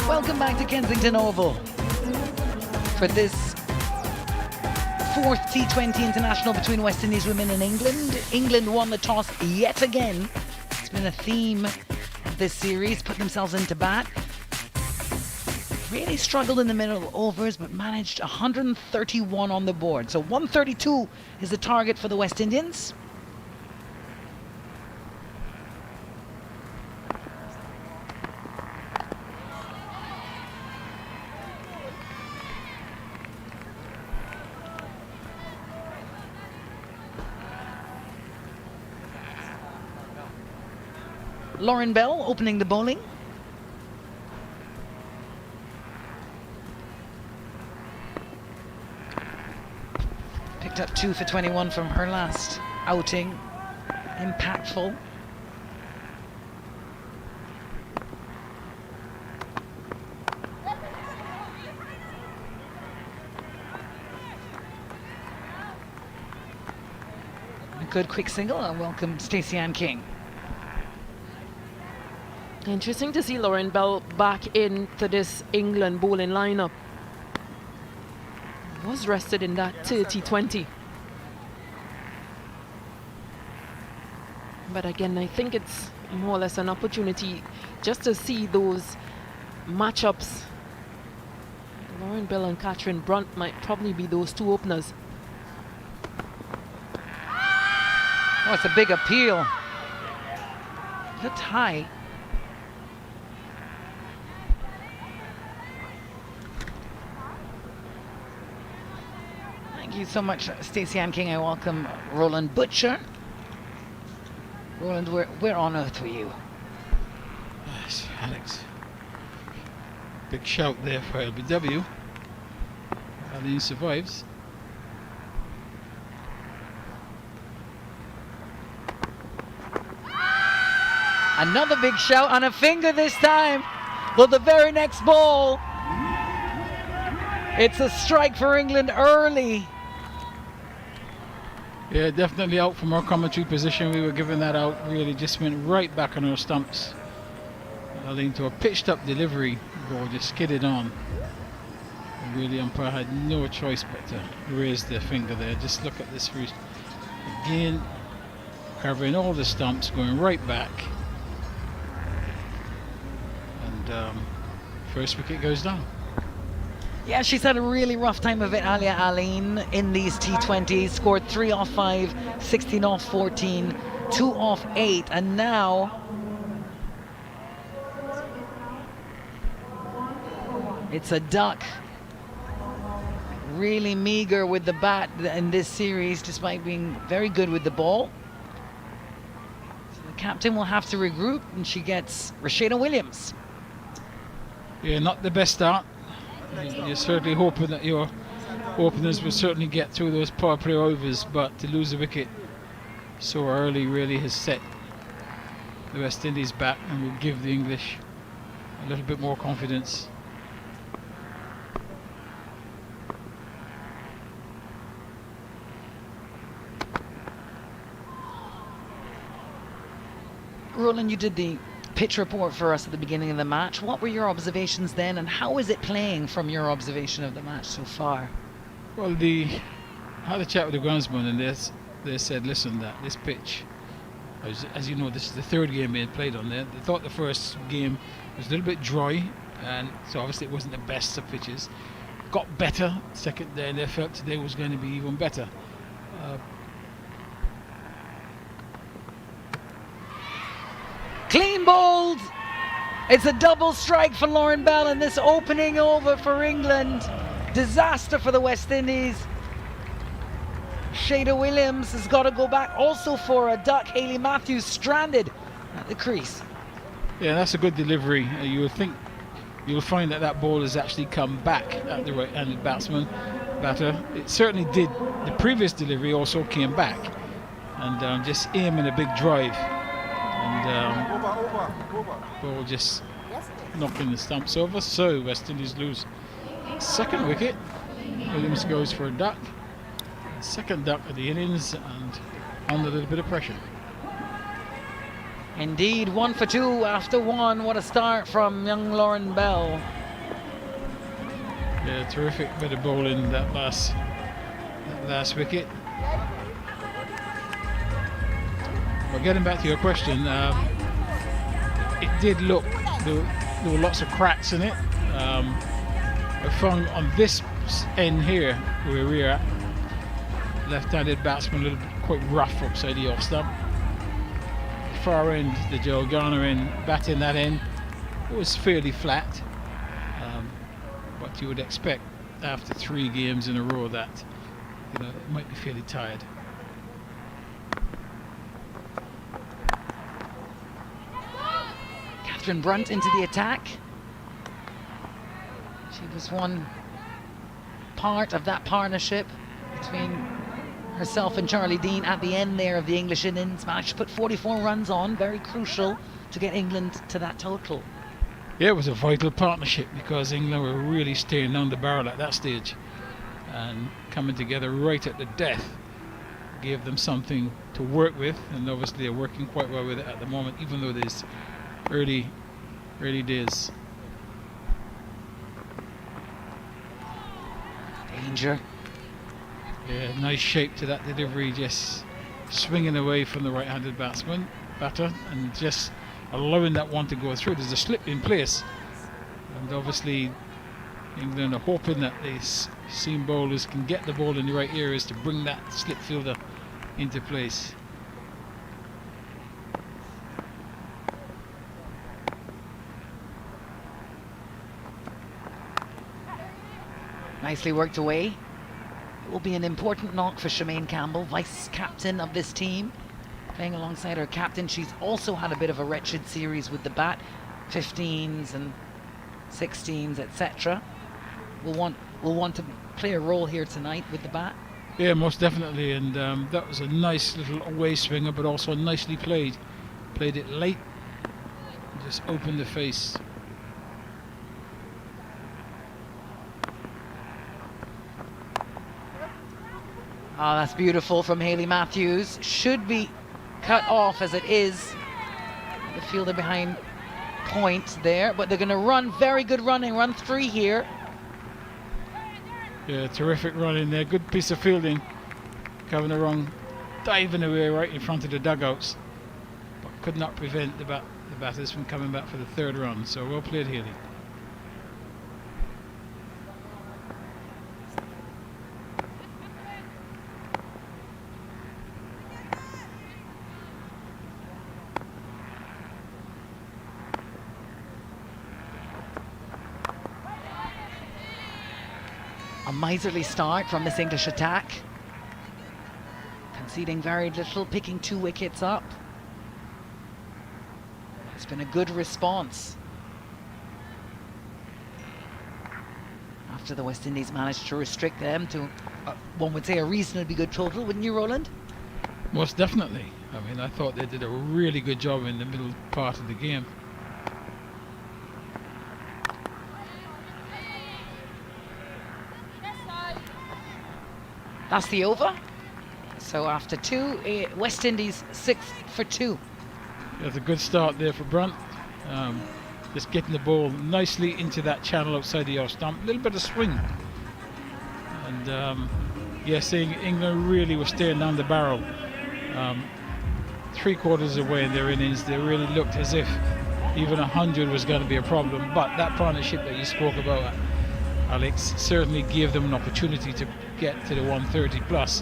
Speaker 2: Welcome back to Kensington Oval for this fourth T20 international between West Indies women and England. England won the toss yet again. It's been a theme of this series, put themselves into bat. Really struggled in the middle overs, but managed 131 on the board. So 132 is the target for the West Indians. Lauren Bell opening the bowling. Picked up 2 for 21 from her last outing. Impactful. A good quick single. I'll welcome Stacey Ann King.
Speaker 1: Interesting to see Lauren Bell back into this England bowling lineup. Was rested in that T20. But again, I think it's more or less an opportunity just to see those matchups. Lauren Bell and Catherine Brunt might probably be those two openers.
Speaker 2: Oh, it's a big appeal. It's high. Thank you so much, Stacey Ann King. I welcome Roland Butcher. Roland, where on earth were you?
Speaker 4: Yes, Alex. Big shout there for LBW. Aline survives.
Speaker 2: Another big shout on a finger this time. Well, the very next ball. It's a strike for England early.
Speaker 4: Yeah, definitely out from our commentary position. We were giving that out. Really just went right back on our stumps. Aline to a pitched up delivery. Ball just skidded on. And really, umpire had no choice but to raise the finger there. Just look at this route. Again, covering all the stumps, going right back. And first wicket goes down.
Speaker 2: Yeah, she's had a really rough time of it, Alia Aline, in these T20s. Scored 3 off 5, 16 off 14, 2 off 8, and now it's a duck. Really meager with the bat in this series, despite being very good with the ball. So the captain will have to regroup, and she gets Rashada Williams.
Speaker 4: Yeah, not the best start. You're certainly hoping that your openers will certainly get through those power play overs, but to lose a wicket so early really has set the West Indies back and will give the English a little bit more confidence.
Speaker 2: Roland, you did the pitch report for us at the beginning of the match. What were your observations then, and how is it playing from your observation of the match so far?
Speaker 4: Well, I had a chat with the groundsman, and they said, listen, that this pitch, as you know, this is the third game being played on there. They thought the first game was a little bit dry, and so obviously it wasn't the best of pitches. Got better second day, and they felt today was going to be even better.
Speaker 2: Clean bowled! It's a double strike for Lauren Bell in this opening over for England. Disaster for the West Indies. Shada Williams has got to go back also for a duck. Hayley Matthews stranded at the crease.
Speaker 4: Yeah, that's a good delivery. You would think you'll find that ball has actually come back at the right-handed batter. It certainly did. The previous delivery also came back, and just aiming a big drive. And ball just knocking the stumps over. So West Indies lose second wicket. Williams goes for a duck. Second duck of the innings, and under a little bit of pressure.
Speaker 2: Indeed, 1 for 2 after 1. What a start from young Lauren Bell.
Speaker 4: Yeah, terrific bit of bowling that last wicket. But getting back to your question, it did look, there were lots of cracks in it. I found on this end here, where we're at, left-handed batsman a little bit quite rough upside the off stump. Far end, the Joe Garner end, batting that end, it was fairly flat. But you would expect after 3 games in a row that, you know, it might be fairly tired.
Speaker 2: Catherine Brunt into the attack. She was one part of that partnership between herself and Charlie Dean at the end there of the English innings. Managed to put 44 runs on, very crucial to get England to that total.
Speaker 4: Yeah, it was a vital partnership because England were really staring down the barrel at that stage, and coming together right at the death gave them something to work with, and obviously they're working quite well with it at the moment, even though there's early days.
Speaker 2: Danger.
Speaker 4: Yeah, nice shape to that delivery, just swinging away from the right-handed batter, and just allowing that one to go through. There's a slip in place, and obviously England are hoping that the seam bowlers can get the ball in the right areas to bring that slip fielder into place.
Speaker 2: Nicely worked away. It will be an important knock for Shemaine Campbell, vice captain of this team, playing alongside her captain. She's also had a bit of a wretched series with the bat, 15s and 16s, etc. Will want to play a role here tonight with the bat.
Speaker 4: Yeah, most definitely, and that was a nice little away swinger, but also nicely played. Played it late, just opened the face.
Speaker 2: Ah, that's beautiful from Hayley Matthews. Should be cut off as it is. The fielder behind point there, but they're going to run. Very good running, run 3 here.
Speaker 4: Yeah, terrific running there. Good piece of fielding. Kevin Arong diving away right in front of the dugouts, but could not prevent the batters from coming back for the 3rd run. So well played, Hayley.
Speaker 2: A miserly start from this English attack. Conceding very little, picking 2 wickets up. It's been a good response after the West Indies managed to restrict them to, one would say, a reasonably good total, wouldn't you, Roland?
Speaker 4: Most definitely. I mean, I thought they did a really good job in the middle part of the game.
Speaker 2: That's the over. So after 2, West Indies 6 for 2.
Speaker 4: That's a good start there for Brunt. Just getting the ball nicely into that channel outside the off stump. A little bit of swing. And yeah, seeing England really was staring down the barrel. 3/4 away in their innings, they really looked as if even 100 was going to be a problem. But that partnership that you spoke about, Alex, certainly gave them an opportunity to get to the 130 plus,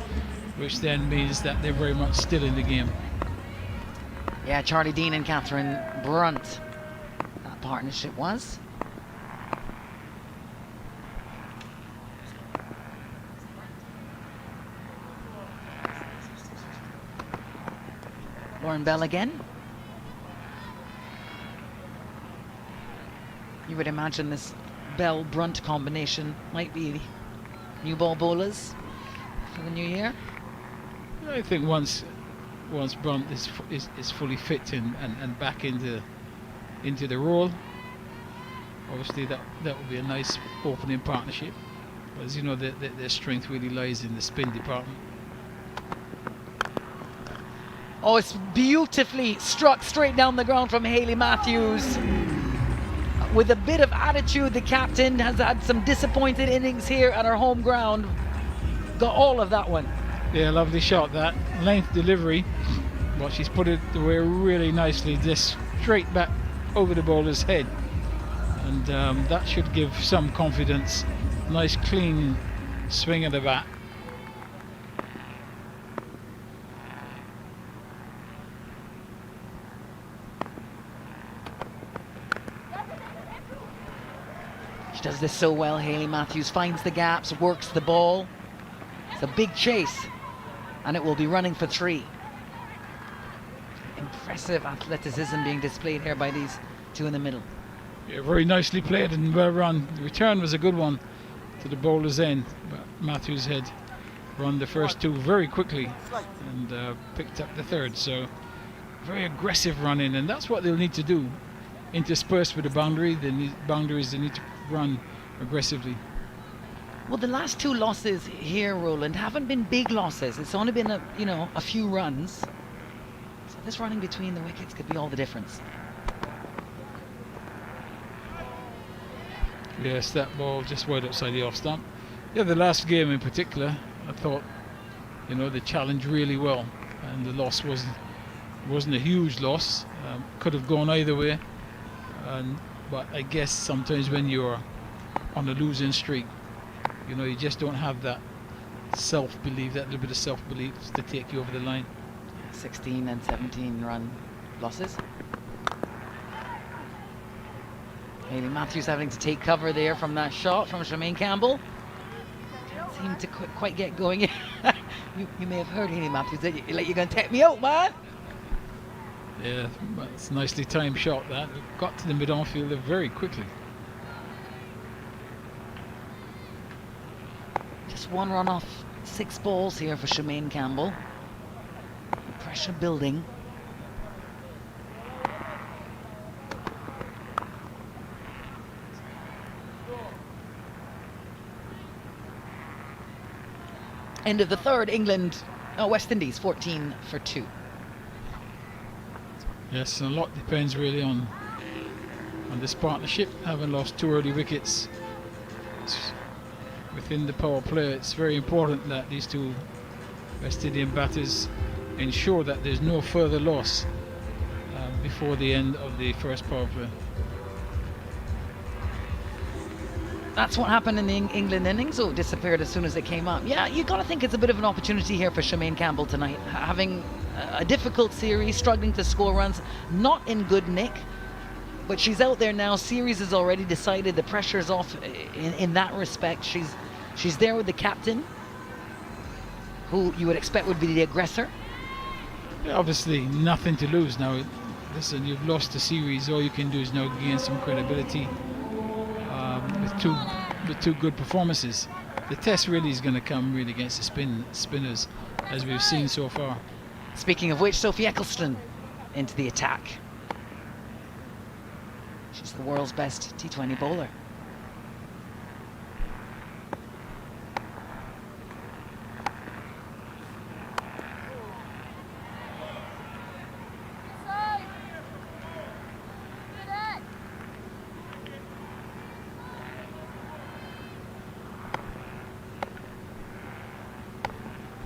Speaker 4: which then means that they're very much still in the game.
Speaker 2: Yeah, Charlie Dean and Catherine Brunt, that partnership was. Lauren Bell again. You would imagine this Bell-Brunt combination might be new ball bowlers for the new year.
Speaker 4: I think once Brunt is fully fit and back into the role, obviously that would be a nice opening partnership. But as you know, their strength really lies in the spin department.
Speaker 2: Oh, it's beautifully struck straight down the ground from Hayley Matthews. with a bit of attitude. The captain has had some disappointed innings here at her home ground. Got all of that one.
Speaker 4: Yeah, lovely shot that. Length delivery, but she's put it away really nicely, just straight back over the bowler's head. And that should give some confidence. Nice clean swing of the bat.
Speaker 2: She does this so well, Hayley Matthews. Finds the gaps, works the ball. It's a big chase, and it will be running for 3. Impressive athleticism being displayed here by these two in the middle.
Speaker 4: Yeah, very nicely played and well run. The return was a good one to the bowler's end, but Matthews had run the first 2 very quickly and picked up the third. So very aggressive running, and that's what they'll need to do. Interspersed with the boundary, they need to run aggressively.
Speaker 2: Well, the last 2 losses here, Roland, haven't been big losses. It's only been a few runs. So this running between the wickets could be all the difference.
Speaker 4: Yes, that ball just wide outside the off stump. Yeah, the last game in particular, I thought, they challenged really well, and the loss wasn't a huge loss. Could have gone either way, but I guess sometimes when you're on a losing streak, you just don't have that self-belief, that little bit of self-belief to take you over the line.
Speaker 2: 16 and 17 run losses. Hayley Matthews having to take cover there from that shot from Charmaine Campbell. Can't seem to quite get going. you may have heard Hayley Matthews, like, you're going to take me out, man.
Speaker 4: Yeah, but it's a nicely timed shot that. Got to the mid-on fielder very quickly.
Speaker 2: Just 1 run off 6 balls here for Charmaine Campbell. Pressure building. End of the third, West Indies 14 for 2.
Speaker 4: Yes, a lot depends really on this partnership. Having lost 2 early wickets within the power play, it's very important that these 2 West Indian batters ensure that there's no further loss before the end of the first power play.
Speaker 2: That's what happened in the England innings. Oh, it disappeared as soon as it came up. Yeah, you got to think it's a bit of an opportunity here for Charmaine Campbell tonight. Having a difficult series, struggling to score runs, not in good nick. But she's out there now. Series is already decided. The pressure's off in that respect. She's there with the captain, who you would expect would be the aggressor.
Speaker 4: Yeah, obviously, nothing to lose now. Listen, you've lost the series. All you can do is now gain some credibility with two good performances. The test really is going to come really against the spinners, as we've seen so far.
Speaker 2: Speaking of which, Sophie Eccleston into the attack. She's the world's best T20 bowler.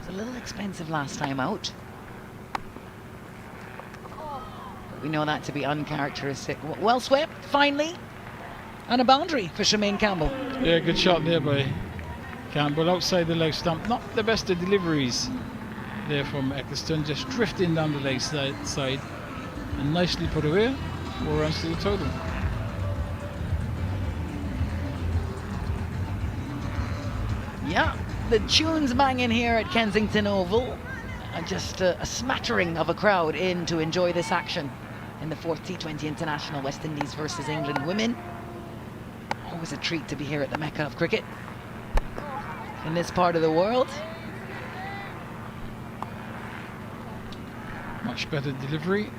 Speaker 2: A little expensive last time out, but we know that to be uncharacteristic. Well swept, finally, and a boundary for Charmaine Campbell.
Speaker 4: Yeah, good shot there by Campbell outside the leg stump. Not the best of deliveries there from Eccleston, just drifting down the leg side and nicely put away. 4 runs to the total.
Speaker 2: Yeah. The tunes banging here at Kensington Oval, and just a smattering of a crowd in to enjoy this action in the 4th T20 International, West Indies versus England women. Always a treat to be here at the Mecca of cricket in this part of the world.
Speaker 4: Much better delivery.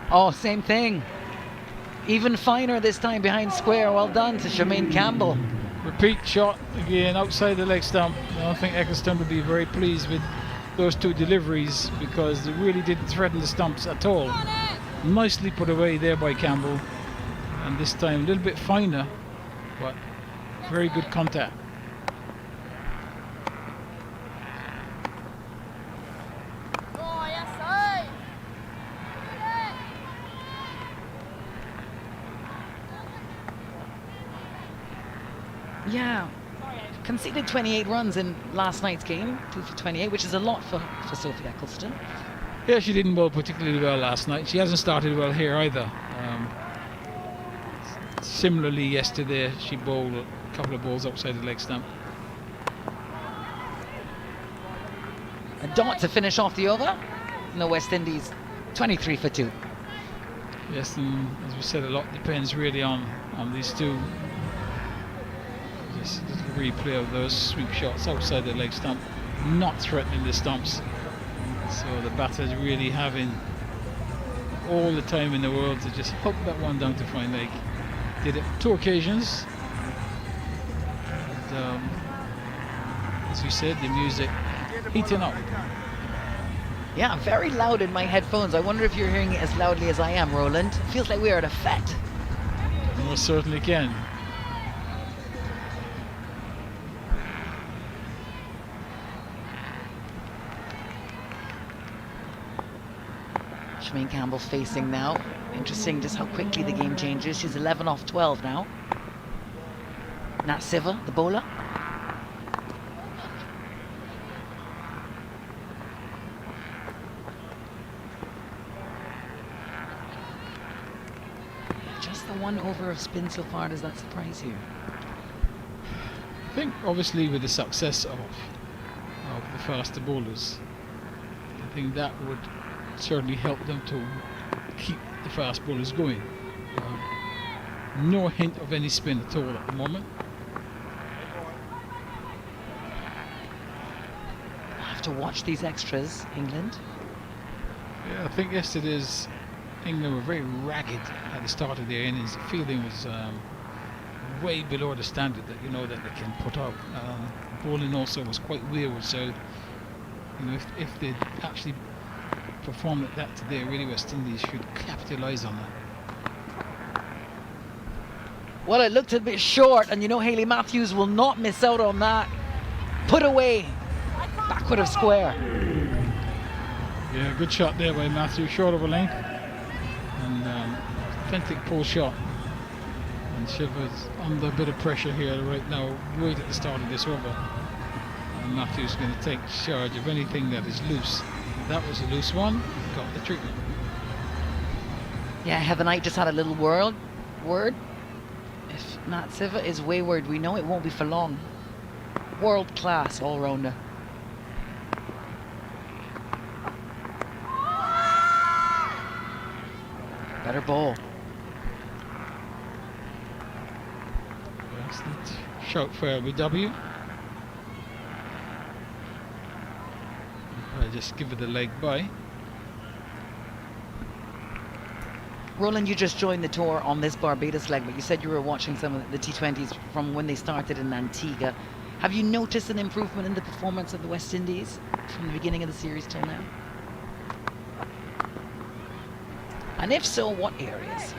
Speaker 2: Oh, same thing. Even finer this time behind square. Well done to Shemaine Campbell.
Speaker 4: Repeat shot again outside the leg stump. I don't think Eccleston would be very pleased with those two deliveries because they really didn't threaten the stumps at all. Nicely put away there by Campbell, and this time a little bit finer, but very good contact.
Speaker 5: Oh, yes, sir.
Speaker 2: Yeah. Conceded 28 runs in last night's game, 2 for 28, which is a lot for Sophie Eccleston.
Speaker 4: Yeah, she didn't bowl particularly well last night. She hasn't started well here either. Similarly, yesterday she bowled a couple of balls outside the leg stump.
Speaker 2: A dot to finish off the over. And the West Indies 23 for 2.
Speaker 4: Yes, and as we said, a lot depends really on these two. Just a little replay of those sweep shots outside the leg stump, not threatening the stumps. So the batter's really having all the time in the world to just hook that one down to fine leg. Did it 2 occasions. And, as we said, the music heating up.
Speaker 2: Yeah, very loud in my headphones. I wonder if you're hearing it as loudly as I am, Roland. Feels like we are at a fete.
Speaker 4: Most certainly can.
Speaker 2: Shemaine Campbell facing now. Interesting just how quickly the game changes. She's 11 off 12 now. Nat Siva, the bowler. Just the one over of spin so far. Does that surprise you?
Speaker 4: I think obviously with the success of the faster bowlers, I think that would certainly help them to keep the fast bowlers going. No hint of any spin at all at the moment.
Speaker 2: We'll have to watch these extras, England.
Speaker 4: Yeah, I think yesterday's England were very ragged at the start of their innings. The fielding was way below the standard that that they can put up. Bowling also was quite wayward, so if they actually performed at that today, really West Indies should capitalise on that.
Speaker 2: Well, it looked a bit short, and Hayley Matthews will not miss out on that. Put away, backward of square.
Speaker 4: Yeah, good shot there by Matthews, short of a length, and authentic pull shot. And Shiver's under a bit of pressure here right now, right at the start of this over. And Matthews is going to take charge of anything that is loose. That was a loose one, got the treatment.
Speaker 2: Yeah, Heather Knight just had a little word. If Nat Siva is wayward, we know it won't be for long. World class all-rounder. Better bowl.
Speaker 4: Excellent shout for LBW. I just give it a leg by.
Speaker 2: Roland, you just joined the tour on this Barbados leg, but you said you were watching some of the T20s from when they started in Antigua. Have you noticed an improvement in the performance of the West Indies from the beginning of the series till now? And if so, what areas?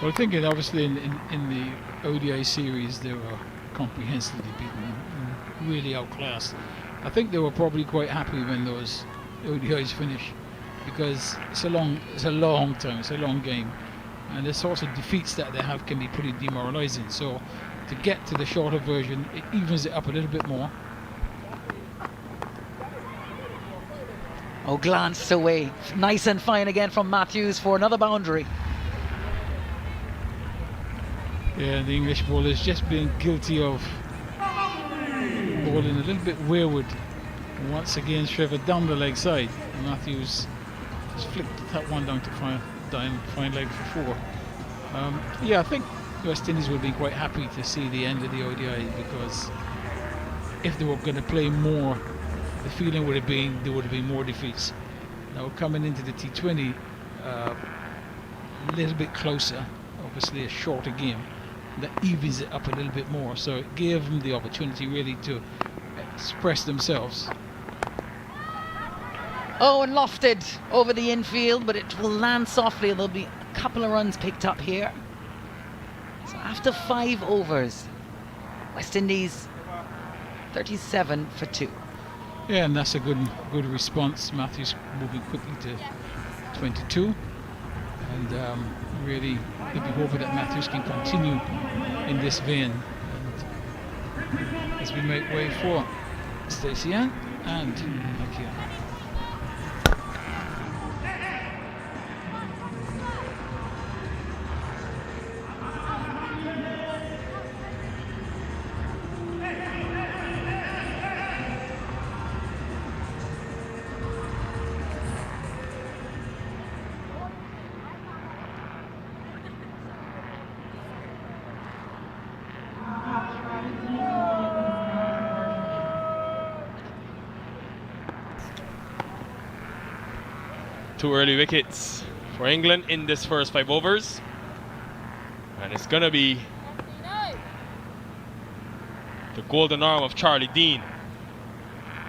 Speaker 4: Well, I think obviously in the ODI series they were comprehensively beaten and really outclassed. I think they were probably quite happy when those ODIs finish, because it's a long time, it's a long game, and the sorts of defeats that they have can be pretty demoralizing. So to get to the shorter version, it evens it up a little bit more.
Speaker 2: Oh, glanced away. Nice and fine again from Matthews for another boundary.
Speaker 4: Yeah, the English bowlers just being guilty of bowling a little bit wayward. Once again, Trevor down the leg side. Matthews just flicked that one down to fine leg for 4. Yeah, I think West Indies would be quite happy to see the end of the ODI, because if they were going to play more, the feeling would have been there would have been more defeats. Now coming into the T20, a little bit closer, obviously a shorter game, that evens it up a little bit more. So it gave them the opportunity really to express themselves.
Speaker 2: Oh, and lofted over the infield, but it will land softly. There'll be a couple of runs picked up here. So after 5 overs, West Indies 37 for 2.
Speaker 4: Yeah, and that's a good response. Matthews moving quickly to 22, and really they'll be hoping that Matthews can continue in this vein. And as we make way for Stacey Ann and Nakia.
Speaker 3: Two early wickets for England in this first 5 overs. And it's going to be the golden arm of Charlie Dean.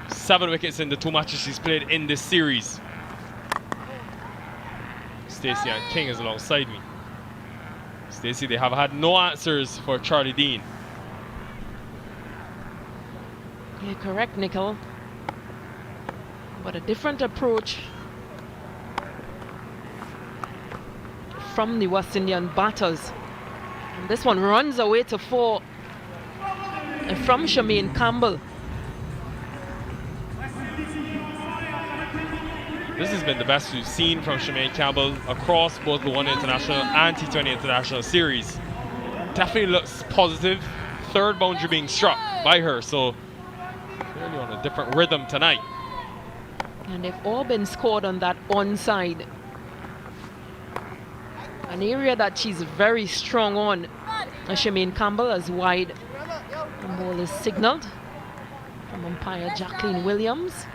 Speaker 3: 7 wickets in the 2 matches she's played in this series. Stacey Ann King is alongside me. Stacey, they have had no answers for Charlie Dean.
Speaker 1: You're correct, Nickel. But a different approach from the West Indian batters. And this one runs away to 4 and from Shemaine Campbell.
Speaker 3: This has been the best we've seen from Shemaine Campbell across both the One International and T20 International series. Definitely looks positive. 3rd boundary being struck by her, so clearly on a different rhythm tonight.
Speaker 1: And they've all been scored on that onside. An area that she's very strong on. And Shemaine Campbell as wide. The ball is signalled from umpire Jacqueline Williams.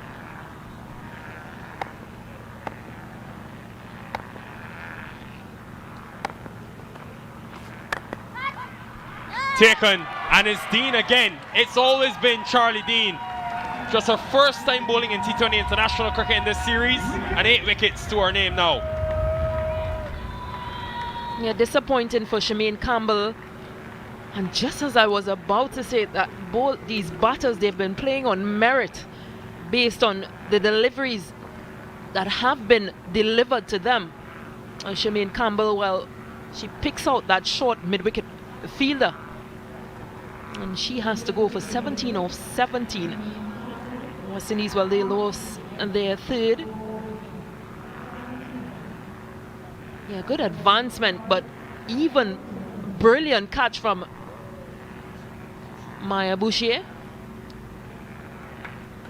Speaker 3: Taken, and it's Dean again. It's always been Charlie Dean. Just her first time bowling in T20 International cricket in this series, and 8 wickets to her name now.
Speaker 1: Yeah, disappointing for Shemaine Campbell. And just as I was about to say that both these batters, they've been playing on merit based on the deliveries that have been delivered to them. And Shemaine Campbell, well, she picks out that short mid-wicket fielder. And she has to go for 17 of 17. West Indies, well, they lost their 3rd. Yeah, good advancement, but even brilliant catch from Maya Bouchier.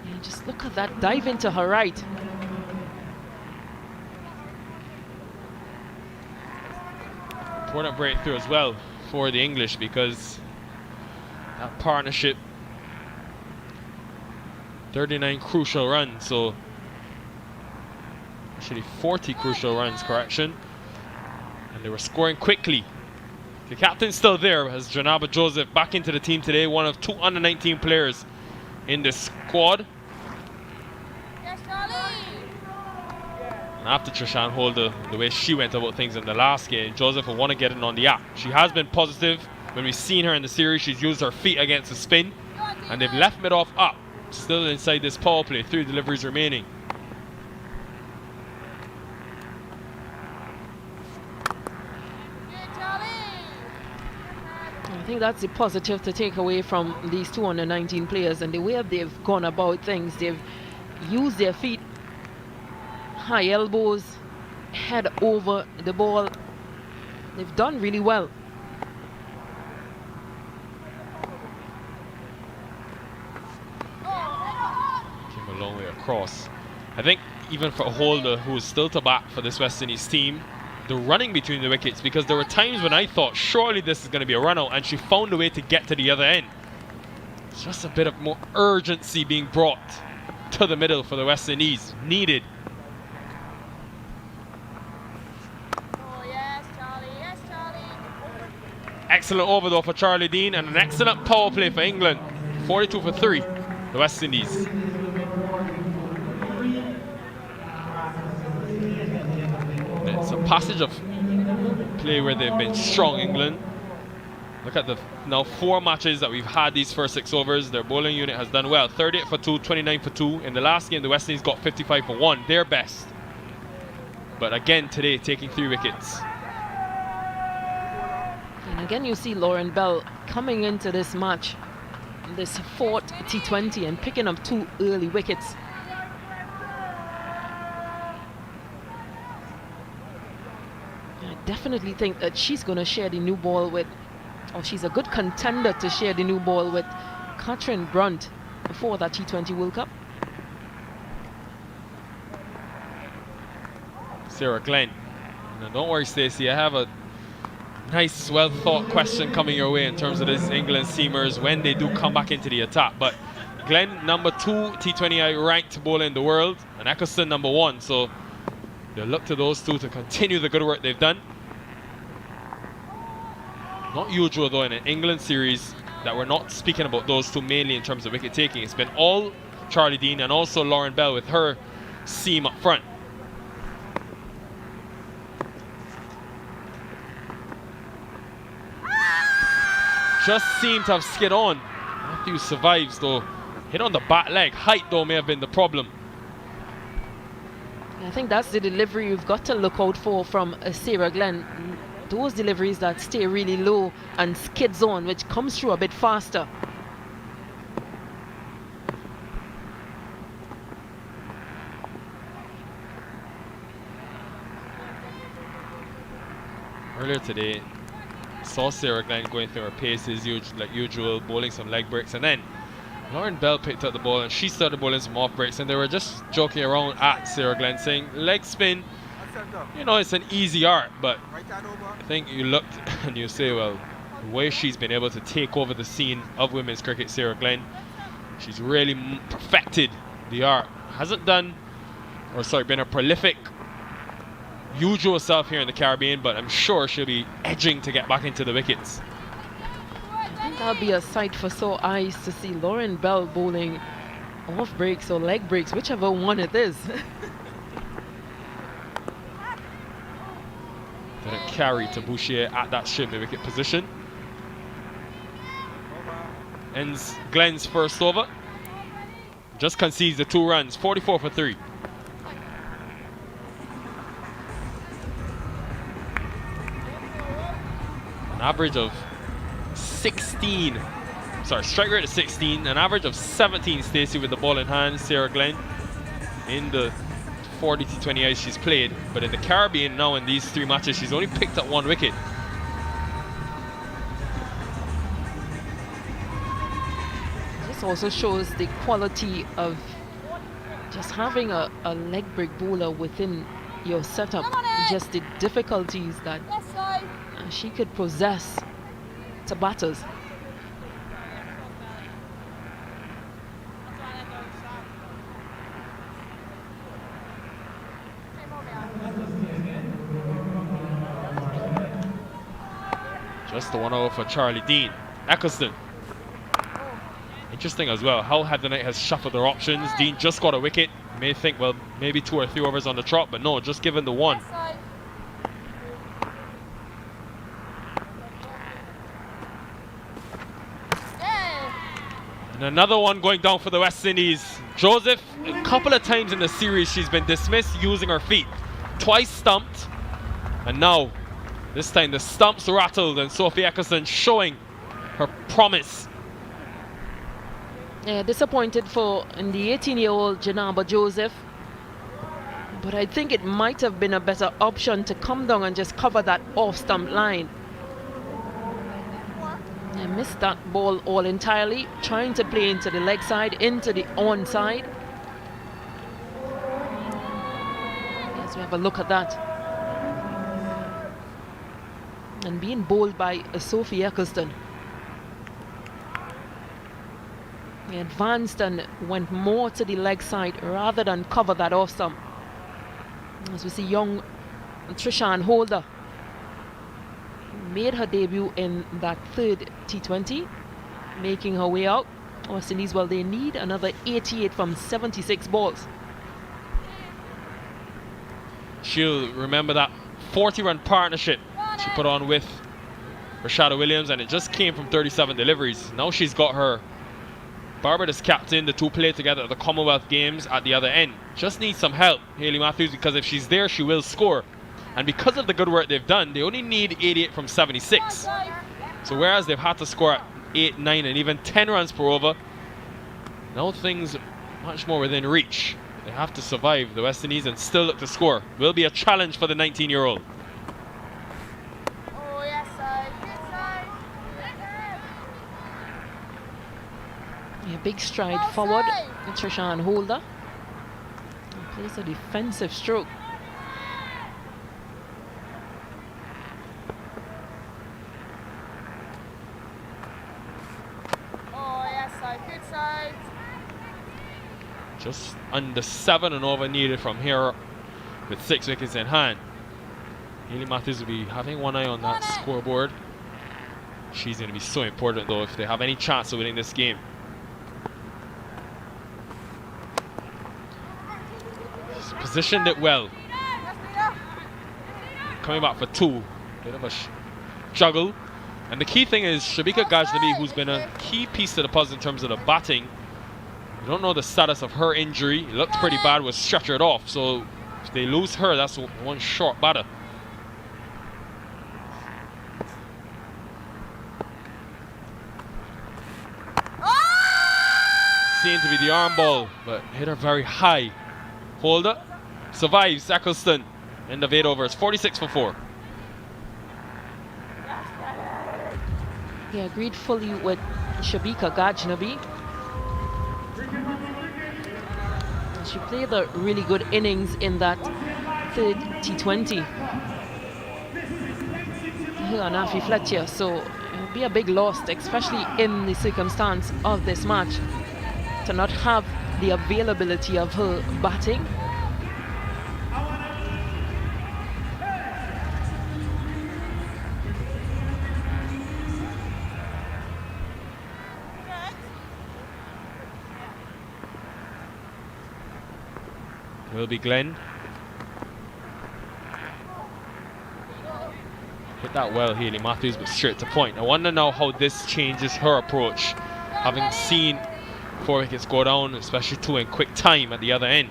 Speaker 1: Yeah, just look at that dive into her right.
Speaker 3: Important breakthrough as well for the English, because that partnership, 39 crucial runs, so actually 40 crucial runs, correction. And they were scoring quickly. The captain's still there, as Janaba Joseph back into the team today, one of 2 under-19 players in this squad.
Speaker 5: Yes, Charlie.
Speaker 3: And after Trishan Holder, the way she went about things in the last game, Joseph will want to get in on the app. She has been positive. When we've seen her in the series, she's used her feet against the spin, and they've left mid-off up, still inside this power play, 3 deliveries remaining.
Speaker 1: I think that's the positive to take away from these 2 under-19 players, and the way they've gone about things. They've used their feet, high elbows, head over the ball. They've done really well.
Speaker 3: Came a long way across. I think even for Holder, who is still to bat for this West Indies team, the running between the wickets, because there were times when I thought surely this is going to be a run out, and she found a way to get to the other end. It's just a bit of more urgency being brought to the middle for the West Indies, needed. excellent over though for Charlie Dean, and an excellent power play for England. 42 for 3, the West Indies. It's a passage of play where they've been strong, England. Look at the now 4 matches that we've had these first 6 overs. Their bowling unit has done well. 38 for 2, 29 for 2. In the last game, the West Indies got 55 for 1, their best. But again today, taking 3 wickets.
Speaker 1: And again, you see Lauren Bell coming into this match, this 4th T20, and picking up 2 early wickets. I definitely think that she's going to share the new ball with, or she's a good contender to share the new ball with Catherine Brunt before that T20 World Cup.
Speaker 3: Sarah Glenn. Now don't worry, Stacey, I have a nice, well-thought question coming your way in terms of this England seamers when they do come back into the attack. But Glenn, number 2 T20I ranked bowler in the world, and Eccleston, number 1. So they'll look to those 2 to continue the good work they've done. Not usual though in an England series that we're not speaking about those 2 mainly in terms of wicket taking. It's been all Charlie Dean and also Lauren Bell with her seam up front. Just seemed to have skid on. Matthews survives though. Hit on the back leg. Height though may have been the problem.
Speaker 1: I think that's the delivery you've got to look out for from Sarah Glenn. Those deliveries that stay really low and skids on, which comes through a bit faster.
Speaker 3: Earlier today, saw Sarah Glenn going through her paces like usual, bowling some leg breaks, and then Lauren Bell picked up the ball and she started bowling some off breaks, and they were just joking around at Sarah Glenn saying leg spin, you know, it's an easy art, but I think you looked and you say, well, the way she's been able to take over the scene of women's cricket, Sarah Glenn, she's really perfected the art. Hasn't done, or sorry, been a prolific usual self here in the Caribbean, but I'm sure she'll be edging to get back into the wickets.
Speaker 1: I think that'll be a sight for sore eyes to see Lauren Bell bowling off breaks or leg breaks, whichever one it is.
Speaker 3: Didn't carry to Boucher at that shimmy wicket position. Ends Glenn's first over. Just concedes the 2 runs, 44 for 3. An average of 16. Sorry, strike rate of 16. An average of 17, Stacey, with the ball in hand. Sarah Glenn in the 40 T20Is she's played, but in the Caribbean now in these 3 matches she's only picked up 1 wicket.
Speaker 1: This also shows the quality of just having a leg break bowler within your setup, just the difficulties that she could possess to batters.
Speaker 3: Just the 1 over for Charlie Dean. Eccleston. Interesting as well how the night has shuffled their options. Dean just got a wicket. You may think, well, maybe 2 or 3 overs on the trot, but no, just given the 1. And another one going down for the West Indies. Joseph, a couple of times in the series she's been dismissed using her feet. Twice stumped, and now this time the stumps rattled, and Sophie Eccleston showing her promise.
Speaker 1: Yeah, disappointed for the 18-year-old Janaba Joseph, but I think it might have been a better option to come down and just cover that off-stump line. I missed that ball all entirely, trying to play into the leg side, into the on side. Yes, we have a look at that. And being bowled by Sophie Eccleston. He advanced and went more to the leg side rather than cover that off stump. As we see young Trishan Holder made her debut in that third T20, making her way out. West Indies, well, they need another 88 from 76 balls.
Speaker 3: She'll remember that 40-run partnership she put on with Rashada Williams, and it just came from 37 deliveries. Now she's got her Barbados captain. The two played together at the Commonwealth Games at the other end. Just needs some help, Hayley Matthews, because if she's there, she will score. And because of the good work they've done, they only need 88 from 76. So whereas they've had to score at 8, 9, and even 10 runs per over, now things much more within reach. They have to survive the West Indies and still look to score. Will be a challenge for the 19-year-old.
Speaker 5: Oh, yes, side. Good side.
Speaker 1: A big stride forward. Trishan Holder plays a defensive stroke.
Speaker 5: Oh, yes, side. Good side.
Speaker 3: Just under 7 and over needed from here with 6 wickets in hand. Hayley Matthews will be having one eye on that scoreboard. She's going to be so important though if they have any chance of winning this game. She's positioned it well. Coming back for 2. Bit of a juggle. And the key thing is Shabika Ghaznavi, who's been a key piece to the puzzle in terms of the batting. We don't know the status of her injury. It looked pretty bad, was stretchered off. So if they lose her, that's one short batter. Seemed to be the arm ball, but hit her very high. Holder survives Eccleston. End of 8 overs, 46 for 4.
Speaker 1: He agreed fully with Shabika Ghaznavi. She played a really good innings in that third T20. Here on Afi Fletcher, so it'll be a big loss, especially in the circumstance of this match, to not have the availability of her batting.
Speaker 3: Will be Glenn. Hit that well, Hayley Matthews, but straight to point. I wonder now how this changes her approach, having seen 4 wickets go down, especially 2 in quick time at the other end.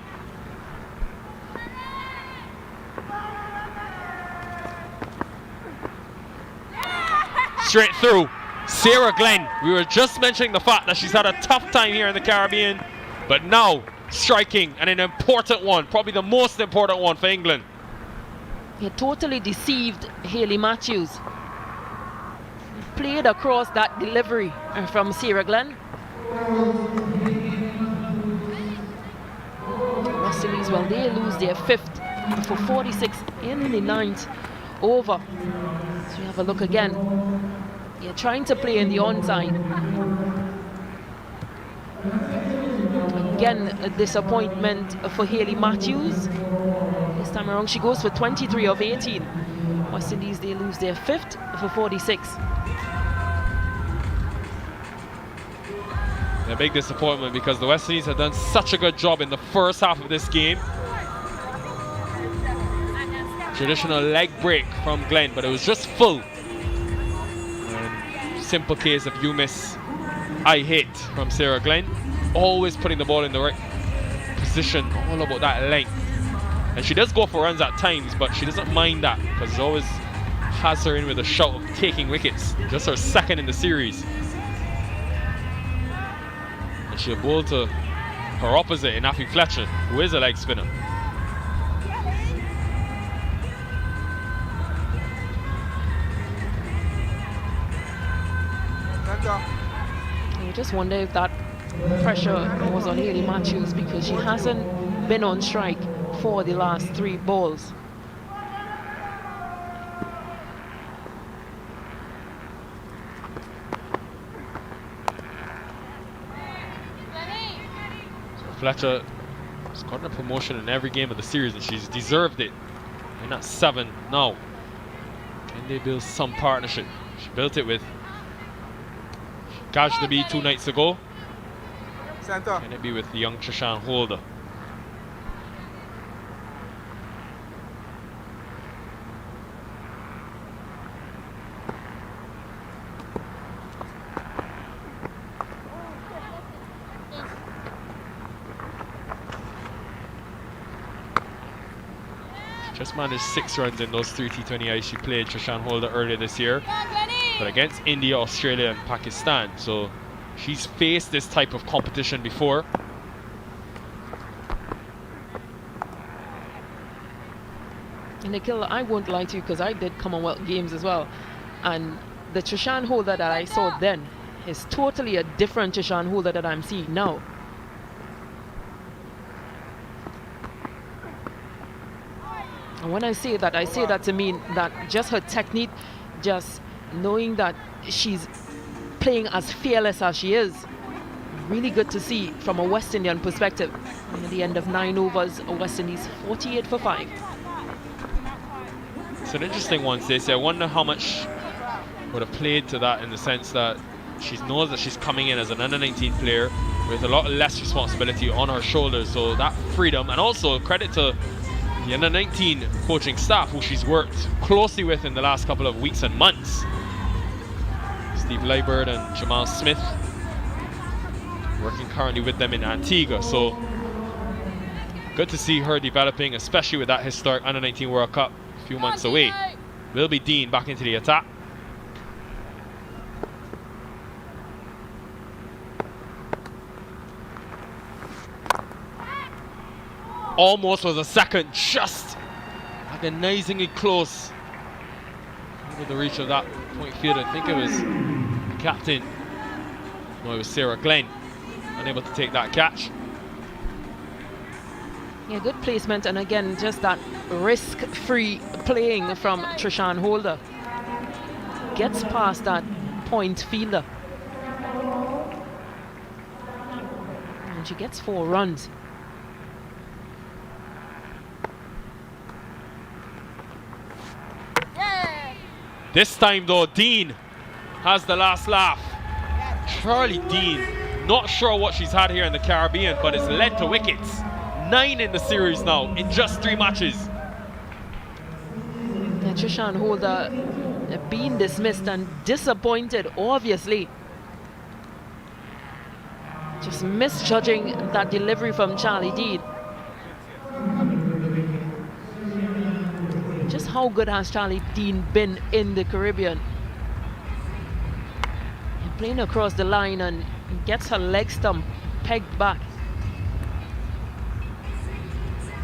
Speaker 3: Straight through. Sarah Glenn. We were just mentioning the fact that she's had a tough time here in the Caribbean, but now striking, and an important one, probably the most important one for England.
Speaker 1: He totally deceived Hayley Matthews. Played across that delivery from Sarah Glenn. West Indies, well, they lose their 5th for 46 in the 9th over. So you have a look again. They're trying to play in the onside. Again, a disappointment for Hayley Matthews. This time around, she goes for 23 of 18. West Indies, they lose their 5th for 46.
Speaker 3: A big disappointment because the West Indies have done such a good job in the first half of this game. Traditional leg break from Glenn, but it was just full. And simple case of you miss, I hit from Sarah Glenn. Always putting the ball in the right position, all about that length. And she does go for runs at times, but she doesn't mind that because it always has her in with a shout of taking wickets. Just her 2nd in the series. And she'll bowl to her opposite in Afi Fletcher, who is a leg spinner.
Speaker 1: You just wonder if that pressure was on Hayley Matthews because she hasn't been on strike for the last 3 balls.
Speaker 3: Fletcher has gotten a promotion in every game of the series and she's deserved it. And that's 7 now. Can they build some partnership? She built it with Gajnabi 2 nights ago.
Speaker 7: Center.
Speaker 3: Can it be with the young Trishan Holder? Just managed 6 runs in those 3 T20I she played, Trishan Holder, earlier this year. But against India, Australia and Pakistan. So she's faced this type of competition before.
Speaker 1: Nikhil, I won't lie to you because I did Commonwealth Games as well. And the Trishan Holder that I saw then is totally a different Trishan Holder that I'm seeing now. And when I say that to mean that just her technique, just knowing that she's playing as fearless as she is, really good to see from a West Indian perspective. And at the end of 9 overs, West Indies 48 for 5.
Speaker 3: It's an interesting one, Stacey. I wonder how much would have played to that, in the sense that she knows that she's coming in as an under-19 player with a lot less responsibility on her shoulders. So that freedom, and also credit to the under-19 coaching staff who she's worked closely with in the last couple of weeks and months. Steve Leibert and Jamal Smith working currently with them in Antigua. So good to see her developing, especially with that historic under-19 World Cup a few months away. Will be Dean back into the attack. Almost was a second, just agonizingly close over the reach of that point field. I think it was the captain. No, it was Sarah Glenn, unable to take that catch.
Speaker 1: Yeah, good placement, and again, just that risk-free playing from Trishan Holder. Gets past that point fielder. And she gets 4 runs.
Speaker 3: This time though, Dean has the last laugh. Charlie Dean, not sure what she's had here in the Caribbean, but it's led to wickets. 9 in the series now, in just 3 matches.
Speaker 1: Yeah, Trishan Holder being dismissed and disappointed, obviously. Just misjudging that delivery from Charlie Dean. Just how good has Charlie Dean been in the Caribbean? Playing across the line and gets her leg stump pegged back.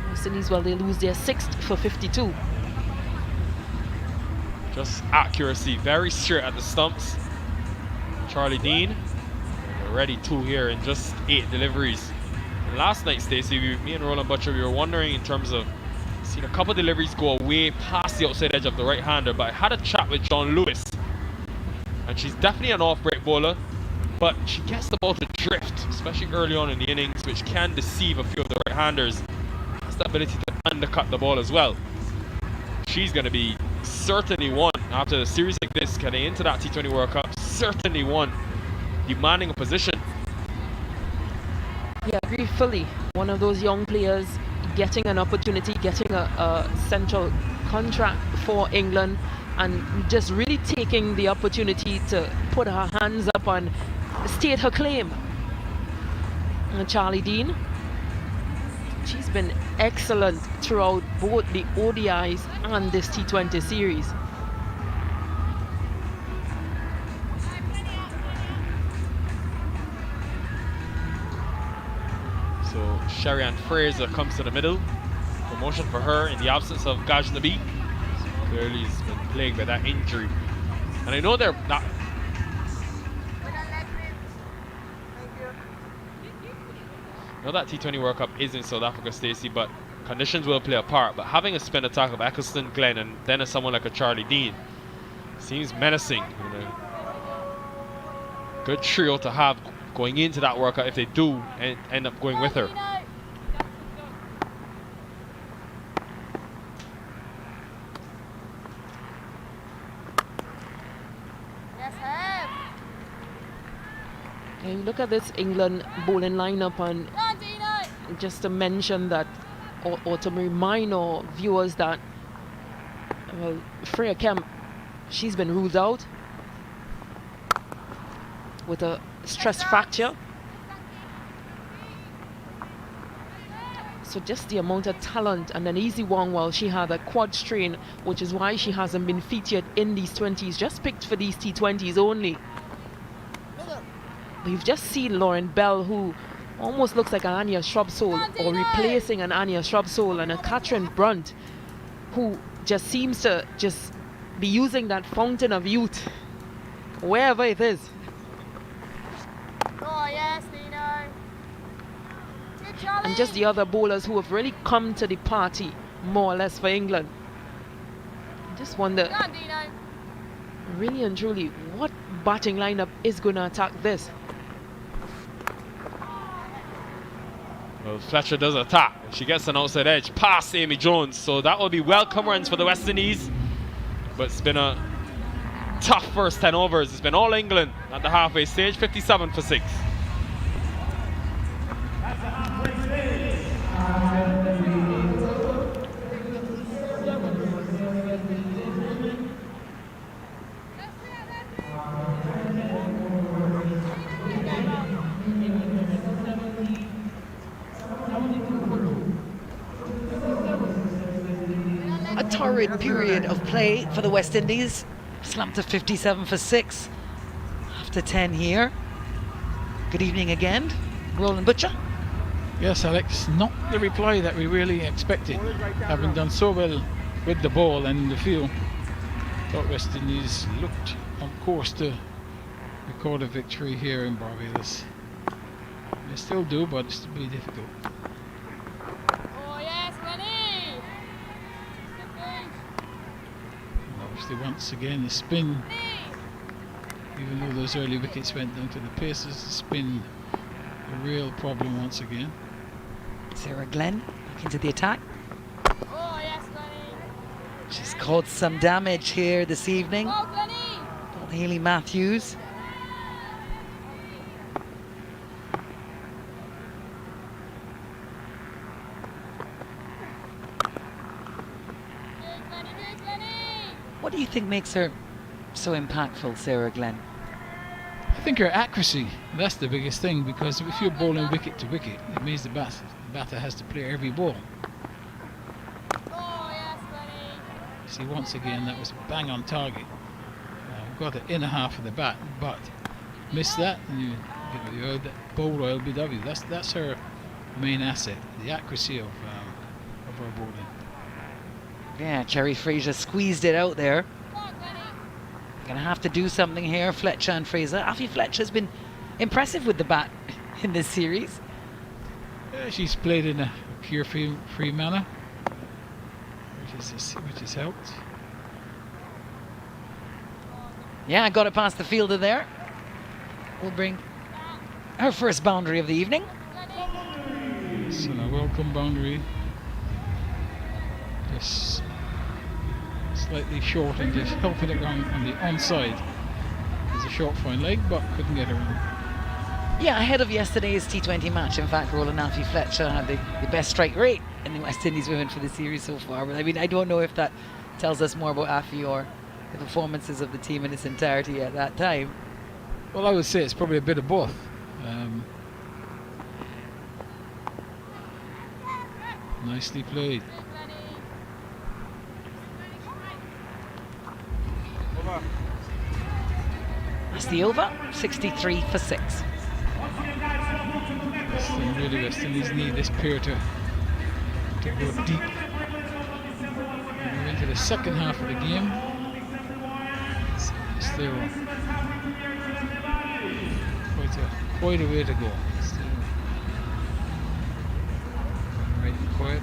Speaker 1: West Indies, well, they lose their 6th for 52.
Speaker 3: Just accuracy, very straight at the stumps. Charlie Dean, already 2 here in just 8 deliveries. And last night, Stacey, me and Roland Butcher, we were wondering in terms of seen a couple deliveries go away past the outside edge of the right-hander, but I had a chat with John Lewis, and she's definitely an off-break bowler, but she gets the ball to drift, especially early on in the innings, which can deceive a few of the right-handers. Has the ability to undercut the ball as well. She's going to be certainly one after a series like this, getting into that T20 World Cup, certainly one demanding a position.
Speaker 1: Yeah, I agree fully. One of those young players getting an opportunity, getting a central contract for England, and just really taking the opportunity to put her hands up and state her claim. And Charlie Dean, she's been excellent throughout both the ODIs and this T20 series.
Speaker 3: So Sherry-Ann Fraser comes to the middle. Promotion for her in the absence of Gajnabi. Clearly has been plagued by that injury. And I know they're not... I know that T20 World Cup is in South Africa, Stacey, but conditions will play a part. But having a spin attack of Eccleston, Glenn, and then someone like a Charlie Dean seems menacing. You know, good trio to have going into that World Cup if they do end up going with her.
Speaker 1: You look at this England bowling lineup, and
Speaker 5: Go on, Dino.
Speaker 1: just to mention that, or to remind our viewers that, well, Freya Kemp, she's been ruled out with a stress fracture. So just the amount of talent, and an easy one, while she had a quad strain, which is why she hasn't been featured in these 20s, just picked for these T20s only. We've just seen Lauren Bell, who almost looks like an Anya Shrubsole, or replacing an Anya Shrubsole, and a Catherine Brunt, who just seems to just be using that fountain of youth wherever it is.
Speaker 5: Oh, yes, Dino. Good, Charlie.
Speaker 1: And just the other bowlers who have really come to the party, more or less, for England. I just wonder,
Speaker 5: Go on, Dino.
Speaker 1: really and truly, what batting lineup is going to attack this?
Speaker 3: Well, Fletcher does attack. She gets an outside edge past Amy Jones, so that will be welcome runs for the West Indies. But it's been a tough first 10 overs. It's been all England at the halfway stage, 57 for 6.
Speaker 2: A torrid period of play for the West Indies. Slumped to 57 for 6 after 10 here. Good evening again, Roland Butcher.
Speaker 4: Yes, Alex, not the reply that we really expected. Having done so well with the ball and in the field, thought West Indies looked on course to record a victory here in Barbados. They still do, but it's to be difficult.
Speaker 5: Oh, yes, Lenny.
Speaker 4: And obviously, once again, the spin, even though those early wickets went down to the paces, the spin, a real problem once again.
Speaker 2: Sarah Glenn back into the attack.
Speaker 5: Oh, yes, Lenny.
Speaker 2: She's caused some damage here this evening.
Speaker 5: Oh, Lenny.
Speaker 2: Haley Matthews.
Speaker 5: Good, Lenny, good, Lenny.
Speaker 2: What do you think makes her so impactful, Sarah Glenn?
Speaker 4: I think her accuracy, that's the biggest thing, because if you're bowling wicket to wicket, it means the batter has to play every ball.
Speaker 5: Oh, yes, Lenny.
Speaker 4: See, once again, that was bang on target. Got the inner half of the bat, but missed that, and you that bowler LBW. That's her main asset, the accuracy of her bowling.
Speaker 2: Yeah, Cherry Fraser squeezed it out there.
Speaker 5: Come on, Lenny.
Speaker 2: Gonna have to do something here, Fletcher and Fraser. Afi Fletcher's been impressive with the bat in this series.
Speaker 4: She's played in a carefree manner, which has helped.
Speaker 2: Yeah, got it past the fielder there. We'll bring her first boundary of the evening.
Speaker 4: So a welcome boundary. Just slightly short and just helping it round on the onside. There's a short fine leg, but couldn't get around.
Speaker 2: Yeah, ahead of yesterday's T20 match, in fact, Roland Afi Fletcher had the best strike rate in the West Indies women for the series so far. But I mean, I don't know if that tells us more about Afi or the performances of the team in its entirety at that time.
Speaker 4: Well, I would say it's probably a bit of both. Nicely played.
Speaker 7: Over.
Speaker 2: That's the over, 63 for 6.
Speaker 4: Really, West Indies need this pair to go deep. We're into the second half of the game. Still quite a way to go. Still right and quiet.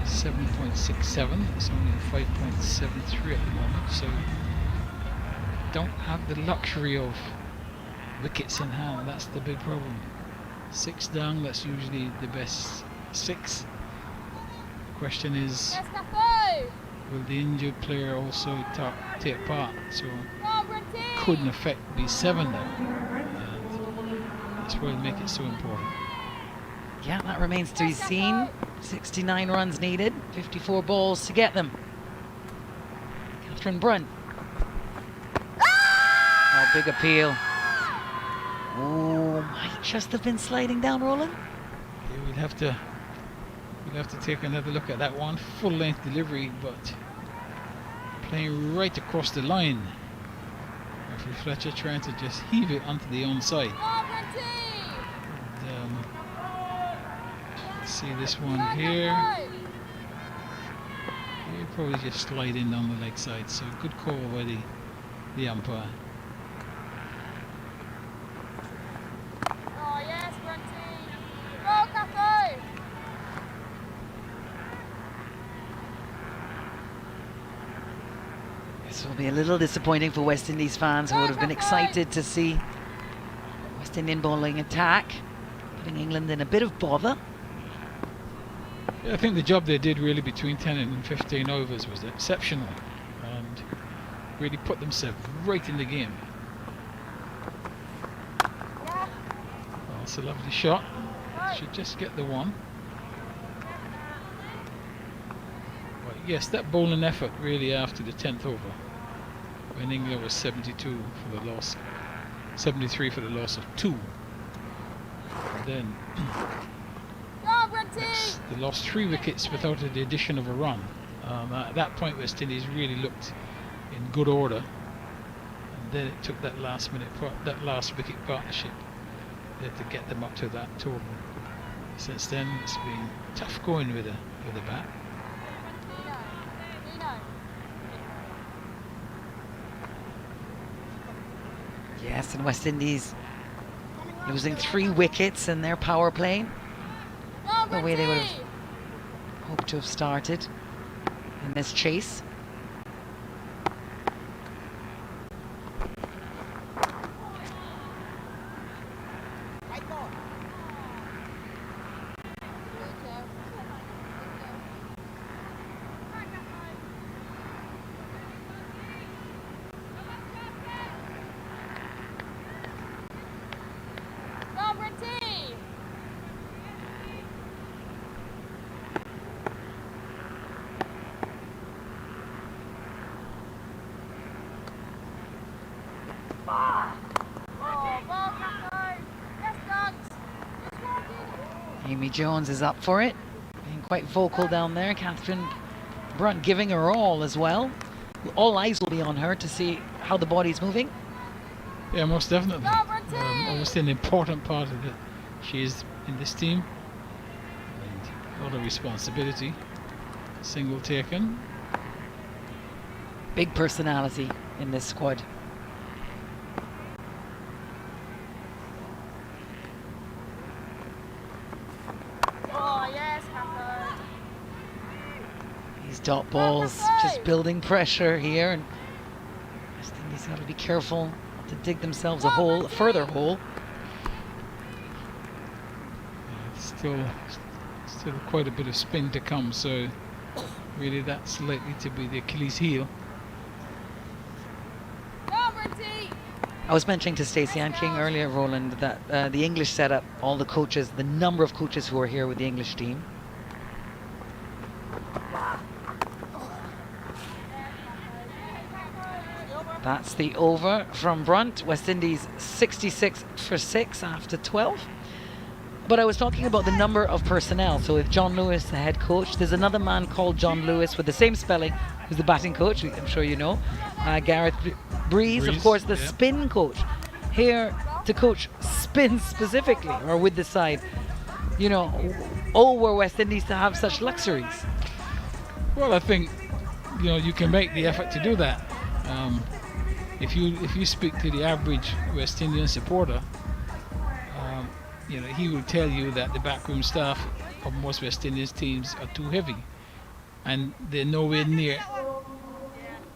Speaker 4: 7.67. It's only 5.73 at the moment, so don't have the luxury of wickets in hand. That's the big problem. 6 down, that's usually the best 6. The question is,
Speaker 5: Yes, Capo.
Speaker 4: will the injured player also take part? So
Speaker 5: Come on, Brenty.
Speaker 4: could in effect be 7 down. And That's why they make it so important.
Speaker 2: Yeah, that remains to be seen. 69 runs needed, 54 balls to get them. Catherine Brunt. Oh, big appeal. Oh, might just have been sliding down, Roland.
Speaker 4: Yeah, we'll have to take another look at that one. Full length delivery, but playing right across the line. Referee Fletcher trying to just heave it onto the onside. And, let's see this one here. He'll probably just slide in on the leg side. So good call by the umpire.
Speaker 5: Oh yes, Grunty. Go, Catho.
Speaker 2: This will be a little disappointing for West Indies fans who would have been excited to see West Indian bowling attack, putting England in a bit of bother.
Speaker 4: Yeah, I think the job they did really between 10 and 15 overs was exceptional and really put themselves right in the game. Oh, it's a lovely shot. Should just get the one. But yes, that bowling effort really after the 10th over, when England was 72 for the loss, 73 for the loss of 2. And then they lost 3 wickets without the addition of a run. At that point, West Indies really looked in good order, and then it took that last wicket partnership to get them up to that total. Since then, it's been tough going with the bat.
Speaker 2: Yes, and West Indies losing 3 wickets in their power play. The way they would have hoped to have started in this chase. Amy Jones is up for it, being quite vocal down there. Catherine Brunt giving her all as well. All eyes will be on her to see how the body's moving.
Speaker 4: Yeah, most definitely. Obviously an important part of it. She is in this team. And a lot of responsibility. Single taken.
Speaker 2: Big personality in this squad. Dot balls just building pressure here, and West Indies got to be careful not to dig themselves a further hole.
Speaker 4: Still quite a bit of spin to come, so really that's likely to be the Achilles heel.
Speaker 2: I was mentioning to Stacey and King earlier, Roland, that the English setup, all the coaches, the number of coaches who are here with the English team. That's the over from Brunt. West Indies 66 for 6 after 12. But I was talking about the number of personnel. So with John Lewis, the head coach, there's another man called John Lewis with the same spelling who's the batting coach, I'm sure you know. Gareth Breeze, of course, the spin coach. Here to coach spin specifically, or with the side. You know, were West Indies to have such luxuries?
Speaker 4: Well, I think, you can make the effort to do that. If you speak to the average West Indian supporter, he will tell you that the backroom staff of most West Indies teams are too heavy, and they're nowhere near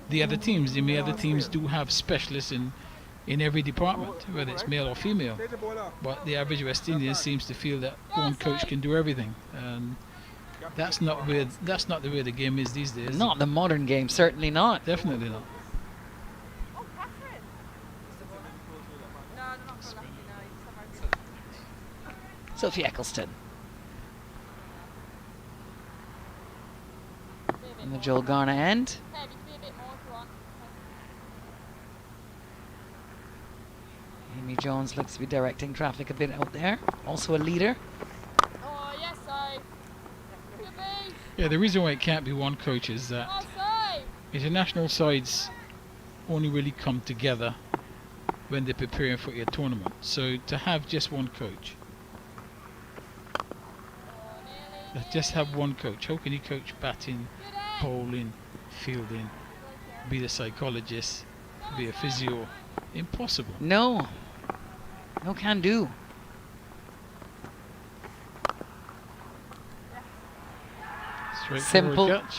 Speaker 4: the other teams. The other teams do have specialists in every department, whether it's male or female. But the average West Indian seems to feel that one coach can do everything, and that's not the way the game is these days.
Speaker 2: Not the modern game, certainly not.
Speaker 4: Definitely not.
Speaker 2: Sophie Eccleston. And the Joel Garner end.
Speaker 5: Ted, you can be a bit more if you want.
Speaker 2: Amy Jones looks to be directing traffic a bit out there. Also a leader.
Speaker 5: Oh, yes, I. Good beast.
Speaker 4: Yeah, the reason why it can't be one coach is that
Speaker 5: Oh, save.
Speaker 4: international sides only really come together when they're preparing for a tournament. So to have just one coach, just have one coach. How can you coach batting, bowling, fielding, be the psychologist, be a physio? Impossible.
Speaker 2: No. No can do.
Speaker 4: Straightforward
Speaker 2: Simple.
Speaker 4: catch.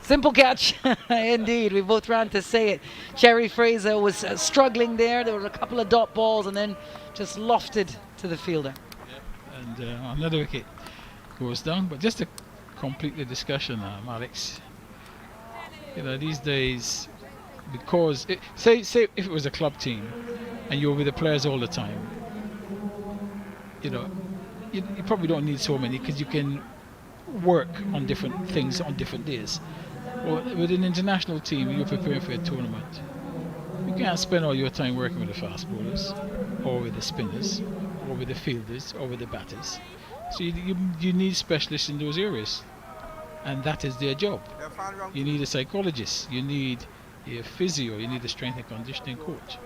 Speaker 2: Simple catch. Indeed, we both ran to say it. Cherry Fraser was struggling there. There were a couple of dot balls and then just lofted to the fielder.
Speaker 4: And another wicket goes down. But just to complete the discussion, Alex, you know, these days, because say if it was a club team and you were with the players all the time, you know, you probably don't need so many because you can work on different things on different days. Well, with an international team, you're preparing for a tournament. You can't spend all your time working with the fast bowlers, or with the spinners, or with the fielders, or with the batters. So you need specialists in those areas, and that is their job. You need a psychologist, you need a physio, you need a strength and conditioning coach.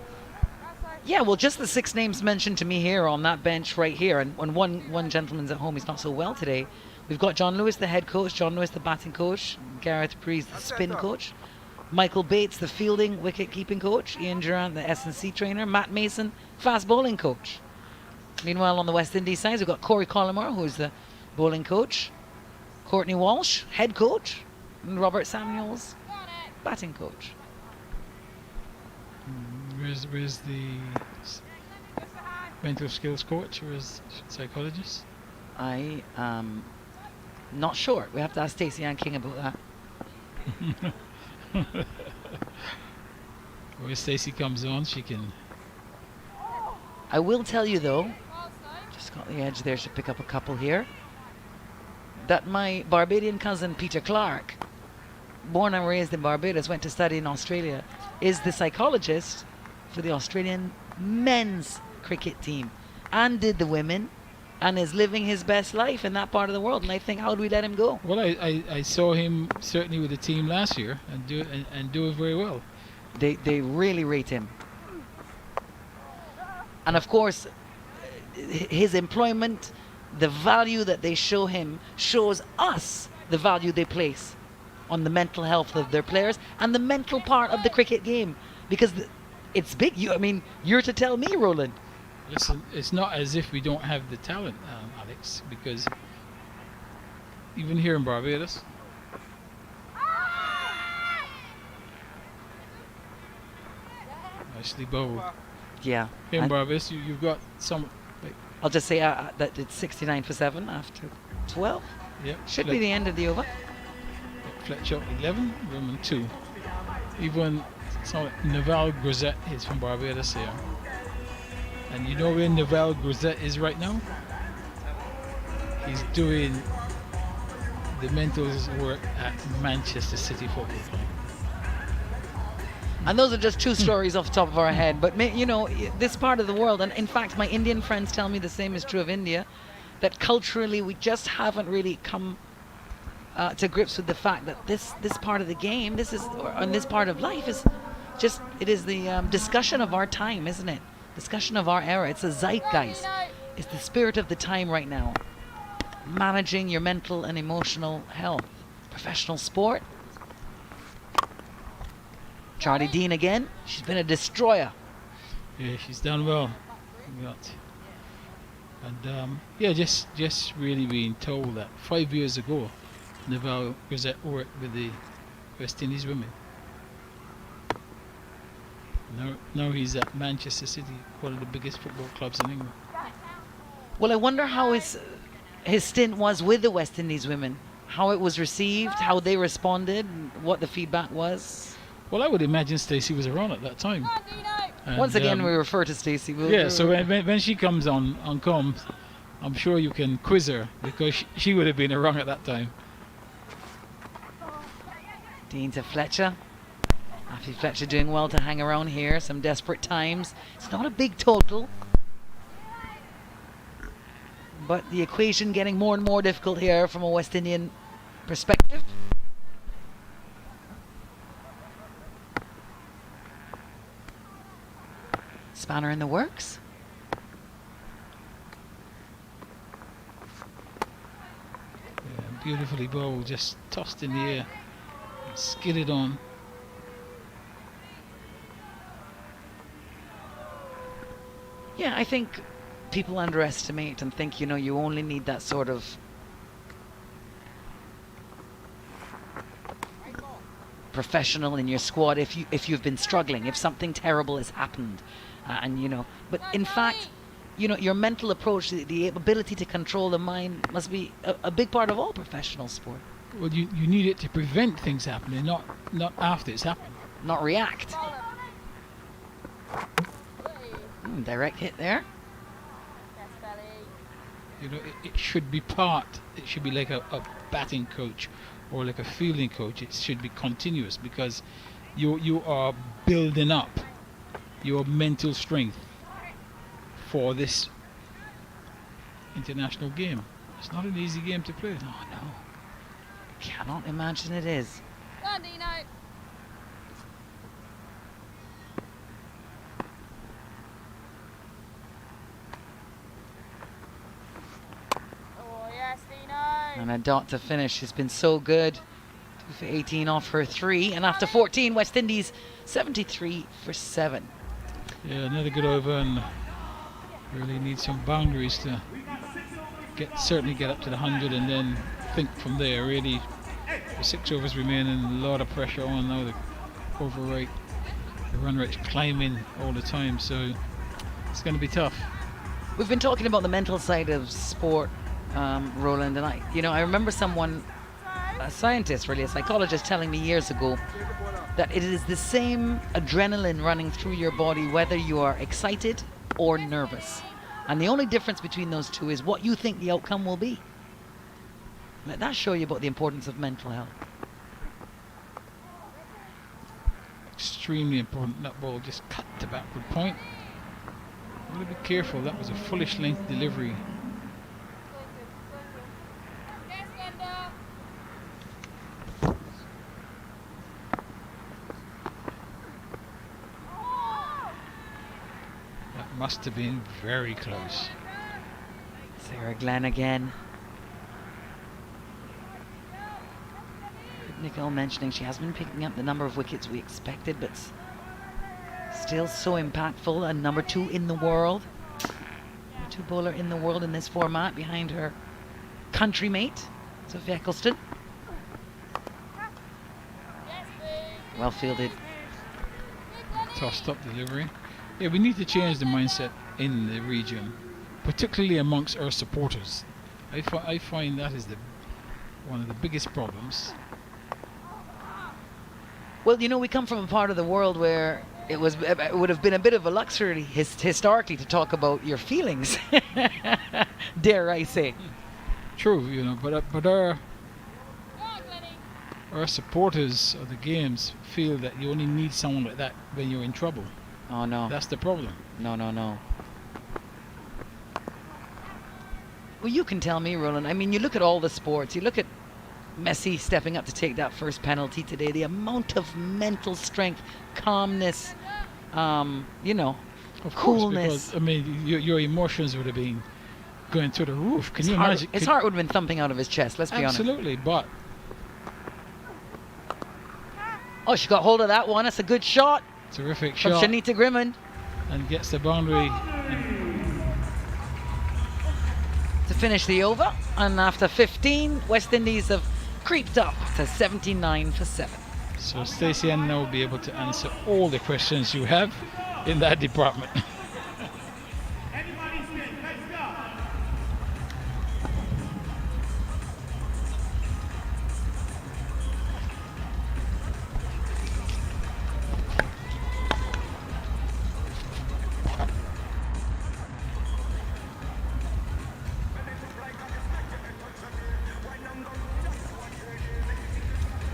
Speaker 2: Yeah, well, just the 6 names mentioned to me here on that bench right here, and when one gentleman's at home, he's not so well today. We've got John Lewis, the head coach, John Lewis, the batting coach, Gareth Breeze, the spin coach, Michael Bates, the fielding, wicket-keeping coach, Ian Durant, the S&C trainer, Matt Mason, fast bowling coach. Meanwhile, on the West Indies side, we've got Corey Collymore, who's the bowling coach, Courtney Walsh, head coach, and Robert Samuels, batting coach.
Speaker 4: Where's the mental skills coach? Where's psychologist?
Speaker 2: I am not sure. We have to ask Stacey Ann King about that.
Speaker 4: When Stacey comes on, she can.
Speaker 2: I will tell you though, just got the edge there, should pick up a couple here, that my Barbadian cousin Peter Clark, born and raised in Barbados, went to study in Australia, is the psychologist for the Australian men's cricket team and did the women, and is living his best life in that part of the world. And I think, how do we let him go?
Speaker 4: Well, I saw him certainly with the team last year and do it very well.
Speaker 2: They really rate him. And of course, his employment, the value that they show him, shows us the value they place on the mental health of their players and the mental part of the cricket game. Because it's big. You're to tell me, Roland.
Speaker 4: Listen, it's not as if we don't have the talent, Alex, because even here in Barbados, nicely bowled.
Speaker 2: Yeah.
Speaker 4: Here in
Speaker 2: And
Speaker 4: Barbados, you've got some.
Speaker 2: I'll just say that it's 69 for 7 after 12.
Speaker 4: Yeah,
Speaker 2: Should be the end of the over.
Speaker 4: Fletcher 11, Roman 2. Even some like Naval Grisette is from Barbados here. And you know where Naval Grisette is right now? He's doing the mental work at Manchester City Football Club.
Speaker 2: And those are just 2 stories off the top of our head. But, this part of the world, and in fact, my Indian friends tell me the same is true of India, that culturally we just haven't really come to grips with the fact that this part of the game, and this part of life is just, it is the discussion of our time, isn't it? Discussion of our era. It's a zeitgeist. It's the spirit of the time right now. Managing your mental and emotional health. Professional sport. Charlie Dean again. She's been a destroyer.
Speaker 4: Yeah, she's done well. And just really being told that 5 years ago, Naval Grisette worked with the West Indies women. Now he's at Manchester City, one of the biggest football clubs in England.
Speaker 2: Well, I wonder how his stint was with the West Indies women. How it was received, how they responded, what the feedback was.
Speaker 4: Well, I would imagine Stacey was around at that time. And,
Speaker 2: once again, we refer to Stacey.
Speaker 4: So when she comes on comms, I'm sure you can quiz her because she would have been wrong at that time.
Speaker 2: Dean to Fletcher. Matthew Fletcher doing well to hang around here. Some desperate times. It's not a big total, but the equation getting more and more difficult here from a West Indian perspective. Spanner in the works.
Speaker 4: Yeah, beautifully bowled, just tossed in the air, skidded on.
Speaker 2: Yeah, I think people underestimate and think, you know, you only need that sort of professional in your squad if you've been struggling, if something terrible has happened, and you know. But in fact, you know, your mental approach, the ability to control the mind, must be a big part of all professional sport.
Speaker 4: Well, you need it to prevent things happening, not after it's happened.
Speaker 2: Not react. Direct hit there.
Speaker 4: You know, it should be part. It should be like a batting coach or like a fielding coach. It should be continuous because you are building up your mental strength for this international game. It's not an easy game to play.
Speaker 2: Oh no, cannot imagine it is.
Speaker 5: Go on, Dino. Oh, yes, Dino.
Speaker 2: And a dot to finish has been so good. 2 for 18 off her 3, and after 14, West Indies 73 for 7.
Speaker 4: Yeah, another good over, and really need some boundaries to certainly get up to the 100, and then think from there. Really, the 6 overs remaining, a lot of pressure on now. The over rate, the run rate's climbing all the time, so it's going to be tough.
Speaker 2: We've been talking about the mental side of sport, Roland, and I remember someone, a scientist, really, a psychologist, telling me years ago that it is the same adrenaline running through your body whether you are excited or nervous. And the only difference between those two is what you think the outcome will be. Let that show you about the importance of mental health.
Speaker 4: Extremely important. That ball just cut to backward point. I'm going to be careful. That was a fullish length delivery.
Speaker 5: Yes, Glenda.
Speaker 4: That must have been very close.
Speaker 2: Sarah Glenn again. Nicole mentioning she hasn't been picking up the number of wickets we expected, but still so impactful, and number 2 in the world. Number 2 bowler in the world in this format, behind her country mate, Sophie Eccleston.
Speaker 5: Yes, please.
Speaker 2: Well fielded.
Speaker 4: Tossed up delivery. Yeah, we need to change the mindset in the region, particularly amongst our supporters. I find that is one of the biggest problems.
Speaker 2: Well, you know, we come from a part of the world where it would have been a bit of a luxury historically to talk about your feelings, dare I say.
Speaker 4: True, you know, but
Speaker 5: Go on, Glenny.
Speaker 4: our supporters of the games feel that you only need someone like that when you're in trouble.
Speaker 2: Oh no.
Speaker 4: That's the problem.
Speaker 2: No. Well, you can tell me, Roland. I mean, you look at all the sports. You look at Messi stepping up to take that first penalty today. The amount of mental strength, calmness, you know,
Speaker 4: Of
Speaker 2: coolness.
Speaker 4: course, because I mean, your emotions would have been going through the roof. Can you imagine?
Speaker 2: His heart would have been thumping out of his chest. Let's be honest.
Speaker 4: Absolutely, but
Speaker 2: Oh, she got hold of that one. That's a good shot
Speaker 4: terrific
Speaker 2: from
Speaker 4: shot,
Speaker 2: Shanita Grimond
Speaker 4: and gets the boundary.
Speaker 2: to finish the over. And after 15, West Indies have creeped up to 79 for 7.
Speaker 4: So Stacey Ann now will be able to answer all the questions you have in that department.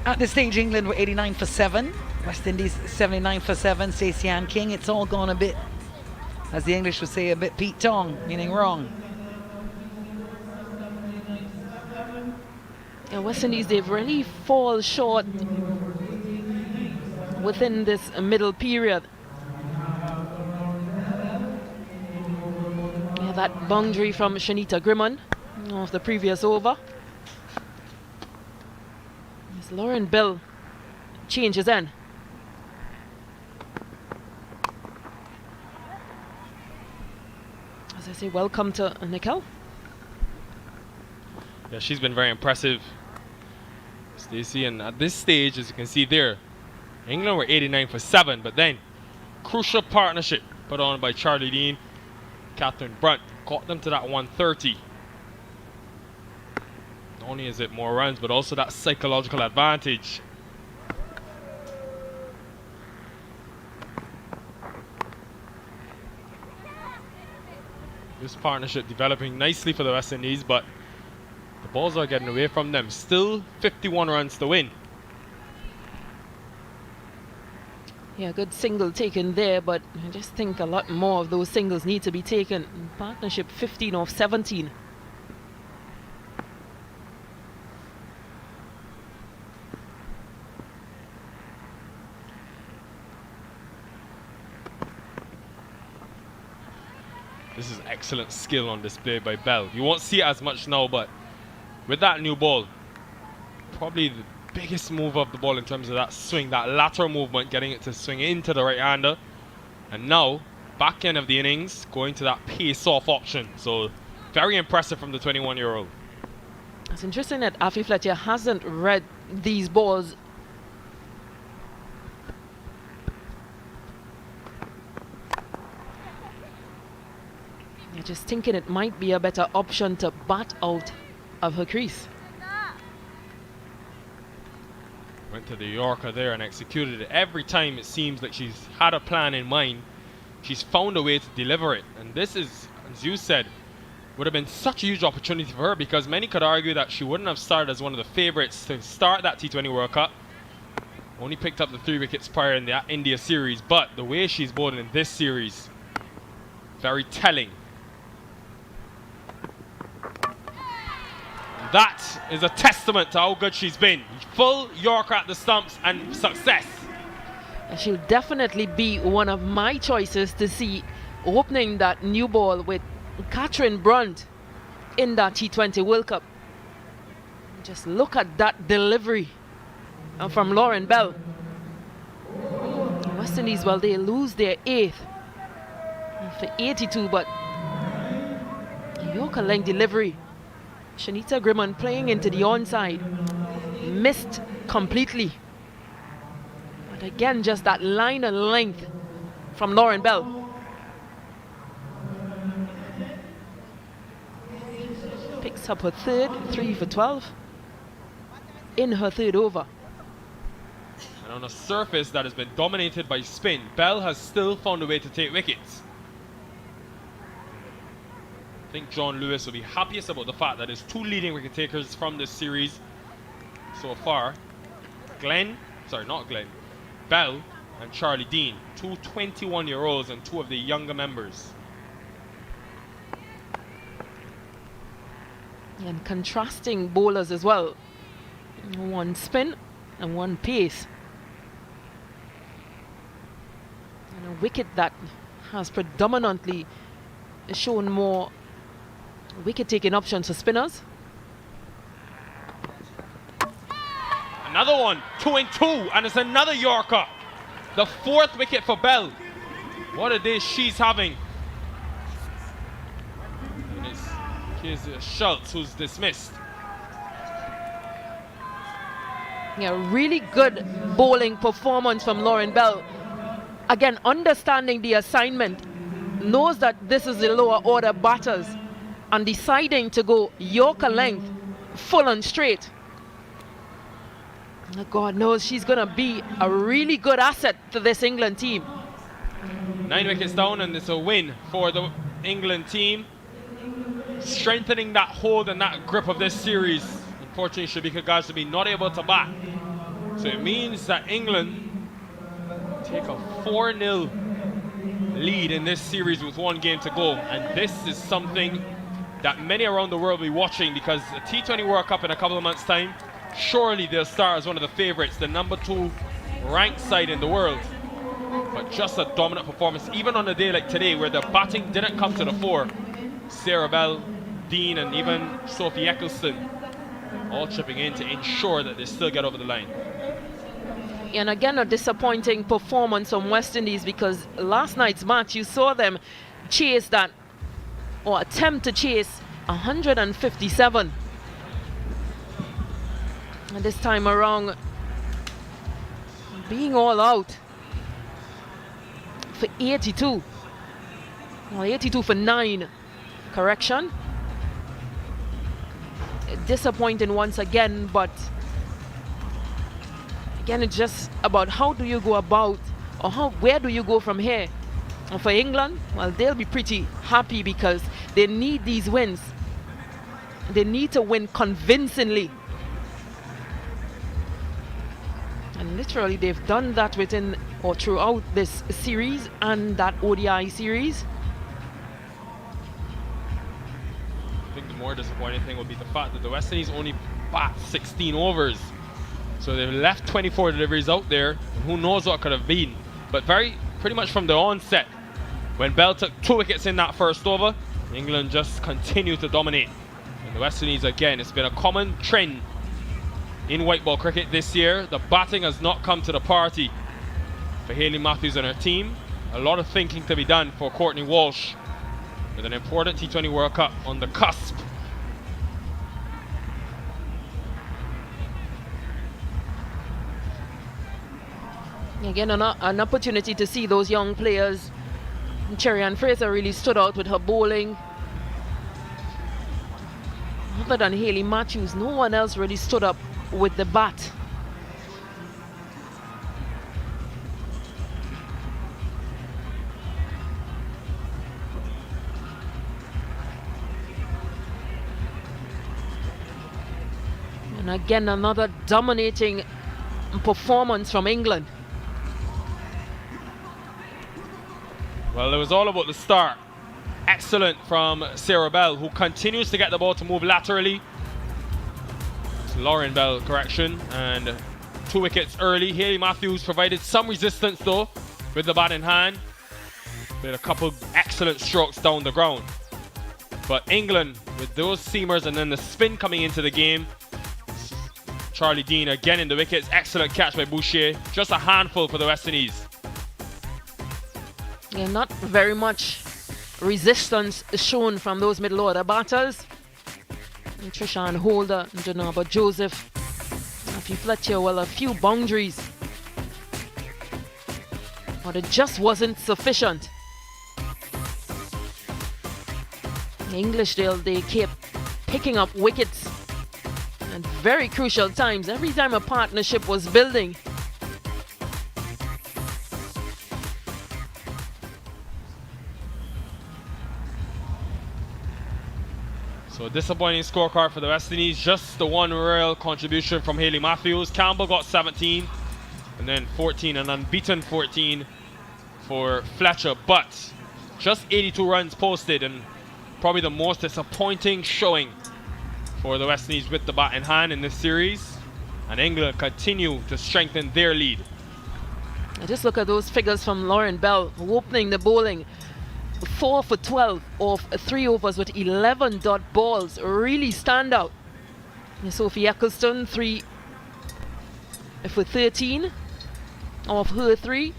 Speaker 2: At this stage, England were 89 for 7. West Indies 79 for 7. Stacey Ann King. It's all gone a bit, as the English would say, a bit Pete Tong, meaning wrong.
Speaker 1: Yeah, West Indies, they've really fall short within this middle period. Yeah, that boundary from Shanita Grimond of the previous over. As Lauren Bell changes in. As I say, welcome to Nickel.
Speaker 3: Yeah, she's been very impressive, Stacey. And at this stage, as you can see there, England were 89 for 7, but then crucial partnership put on by Charlie Dean, Catherine Brunt, got them to that 130. Not only is it more runs, but also that psychological advantage. This partnership developing nicely for the West Indies, but the balls are getting away from them. Still 51 runs to win.
Speaker 1: Yeah, good single taken there, but I just think a lot more of those singles need to be taken. In partnership 15 off 17.
Speaker 3: This is excellent skill on display by Bell. You won't see it as much now, but with that new ball, probably the biggest move of the ball in terms of that swing, that lateral movement, getting it to swing into the right-hander. And now, back end of the innings, going to that pace-off option. So, very impressive from the 21-year-old.
Speaker 1: It's interesting that Afi Fletcher hasn't read these balls. You're just thinking it might be a better option to bat out of her crease.
Speaker 3: Went to the Yorker there and executed it. Every time it seems like she's had a plan in mind, she's found a way to deliver it. And this is, as you said, would have been such a huge opportunity for her, because many could argue that she wouldn't have started as one of the favourites to start that T20 World Cup. Only picked up the 3 wickets prior in the India series, but the way she's bowled in this series, very telling. That is a testament to how good she's been. Full Yorker at the stumps and success.
Speaker 1: And she'll definitely be one of my choices to see opening that new ball with Catherine Brunt in that T20 World Cup. Just look at that delivery from Lauren Bell. West Indies, well, they lose their 8th for 82, but Yorker length delivery. Shanita Grimond playing into the onside, missed completely. But again, just that line and length from Lauren Bell. Picks up her 3rd, 3 for 12, in her 3rd over.
Speaker 3: And on a surface that has been dominated by spin, Bell has still found a way to take wickets. I think John Lewis will be happiest about the fact that there's 2 leading wicket takers from this series so far. Bell and Charlie Dean, 2 21-year-olds and 2 of the younger members.
Speaker 1: And contrasting bowlers as well. 1 spin and 1 pace. And a wicket that has predominantly shown more wicket-taking options for spinners.
Speaker 3: Another one, 2 and 2, and it's another Yorker. The 4th wicket for Bell. What a day she's having. And it's Kezia Schultz who's dismissed.
Speaker 1: Yeah, really good bowling performance from Lauren Bell. Again, understanding the assignment, knows that this is the lower order batters, and deciding to go Yorker length, full and straight. God knows she's going to be a really good asset to this England team.
Speaker 3: 9 wickets down, and it's a win for the England team. Strengthening that hold and that grip of this series. Unfortunately, Shabika Ghaznavi not able to bat. So it means that England take a 4-0 lead in this series with 1 game to go. And this is something that many around the world will be watching, because the T20 World Cup in a couple of months' time, surely they'll start as one of the favourites, the number 2 ranked side in the world. But just a dominant performance, even on a day like today where the batting didn't come to the fore. Sarah Bell, Dean, and even Sophie Eccleston all chipping in to ensure that they still get over the line.
Speaker 1: And again, a disappointing performance from West Indies, because last night's match, you saw them chase that, or attempt to chase 157. And this time around, being all out for 82. Well, 82 for 9. Correction. Disappointing once again, but again, it's just about how do you go about, or where do you go from here? And for England, well, they'll be pretty happy because they need these wins. They need to win convincingly. And literally, they've done that within or throughout this series and that ODI series.
Speaker 3: I think the more disappointing thing would be the fact that the West Indies only bat 16 overs. So they've left 24 deliveries out there, and who knows what could have been. But pretty much from the onset, when Bell took 2 wickets in that first over, England just continued to dominate. And the West Indies, again, it's been a common trend in white ball cricket this year. The batting has not come to the party for Hayley Matthews and her team. A lot of thinking to be done for Courtney Walsh, with an important T20 World Cup on the cusp.
Speaker 1: Again, an opportunity to see those young players. Cherry-Ann Fraser really stood out with her bowling. Other than Hayley Matthews, no one else really stood up with the bat. And again, another dominating performance from England.
Speaker 3: Well, it was all about the start. Excellent from Sarah Bell, who continues to get the ball to move laterally. It's Lauren Bell, correction, and 2 wickets early. Hayley Matthews provided some resistance though with the bat in hand. With a couple excellent strokes down the ground. But England, with those seamers and then the spin coming into the game. Charlie Dean again in the wickets. Excellent catch by Boucher. Just a handful for the West Indies.
Speaker 1: Yeah, not very much resistance shown from those middle order batters. Trishan Holder, Janaba Joseph, Afi Fletcher, well, a few boundaries. But it just wasn't sufficient. The English, they kept picking up wickets at very crucial times. Every time a partnership was building.
Speaker 3: So a disappointing scorecard for the West Indies. Just the one real contribution from Hayley Matthews. Campbell got 17, and then 14, an unbeaten 14 for Fletcher. But just 82 runs posted, and probably the most disappointing showing for the West Indies with the bat in hand in this series. And England continue to strengthen their lead.
Speaker 1: Just look at those figures from Lauren Bell, opening the bowling. 4 for 12 off 3 overs with 11 dot balls. Really stand out. Sophie Eccleston 3 for 13 off her 3.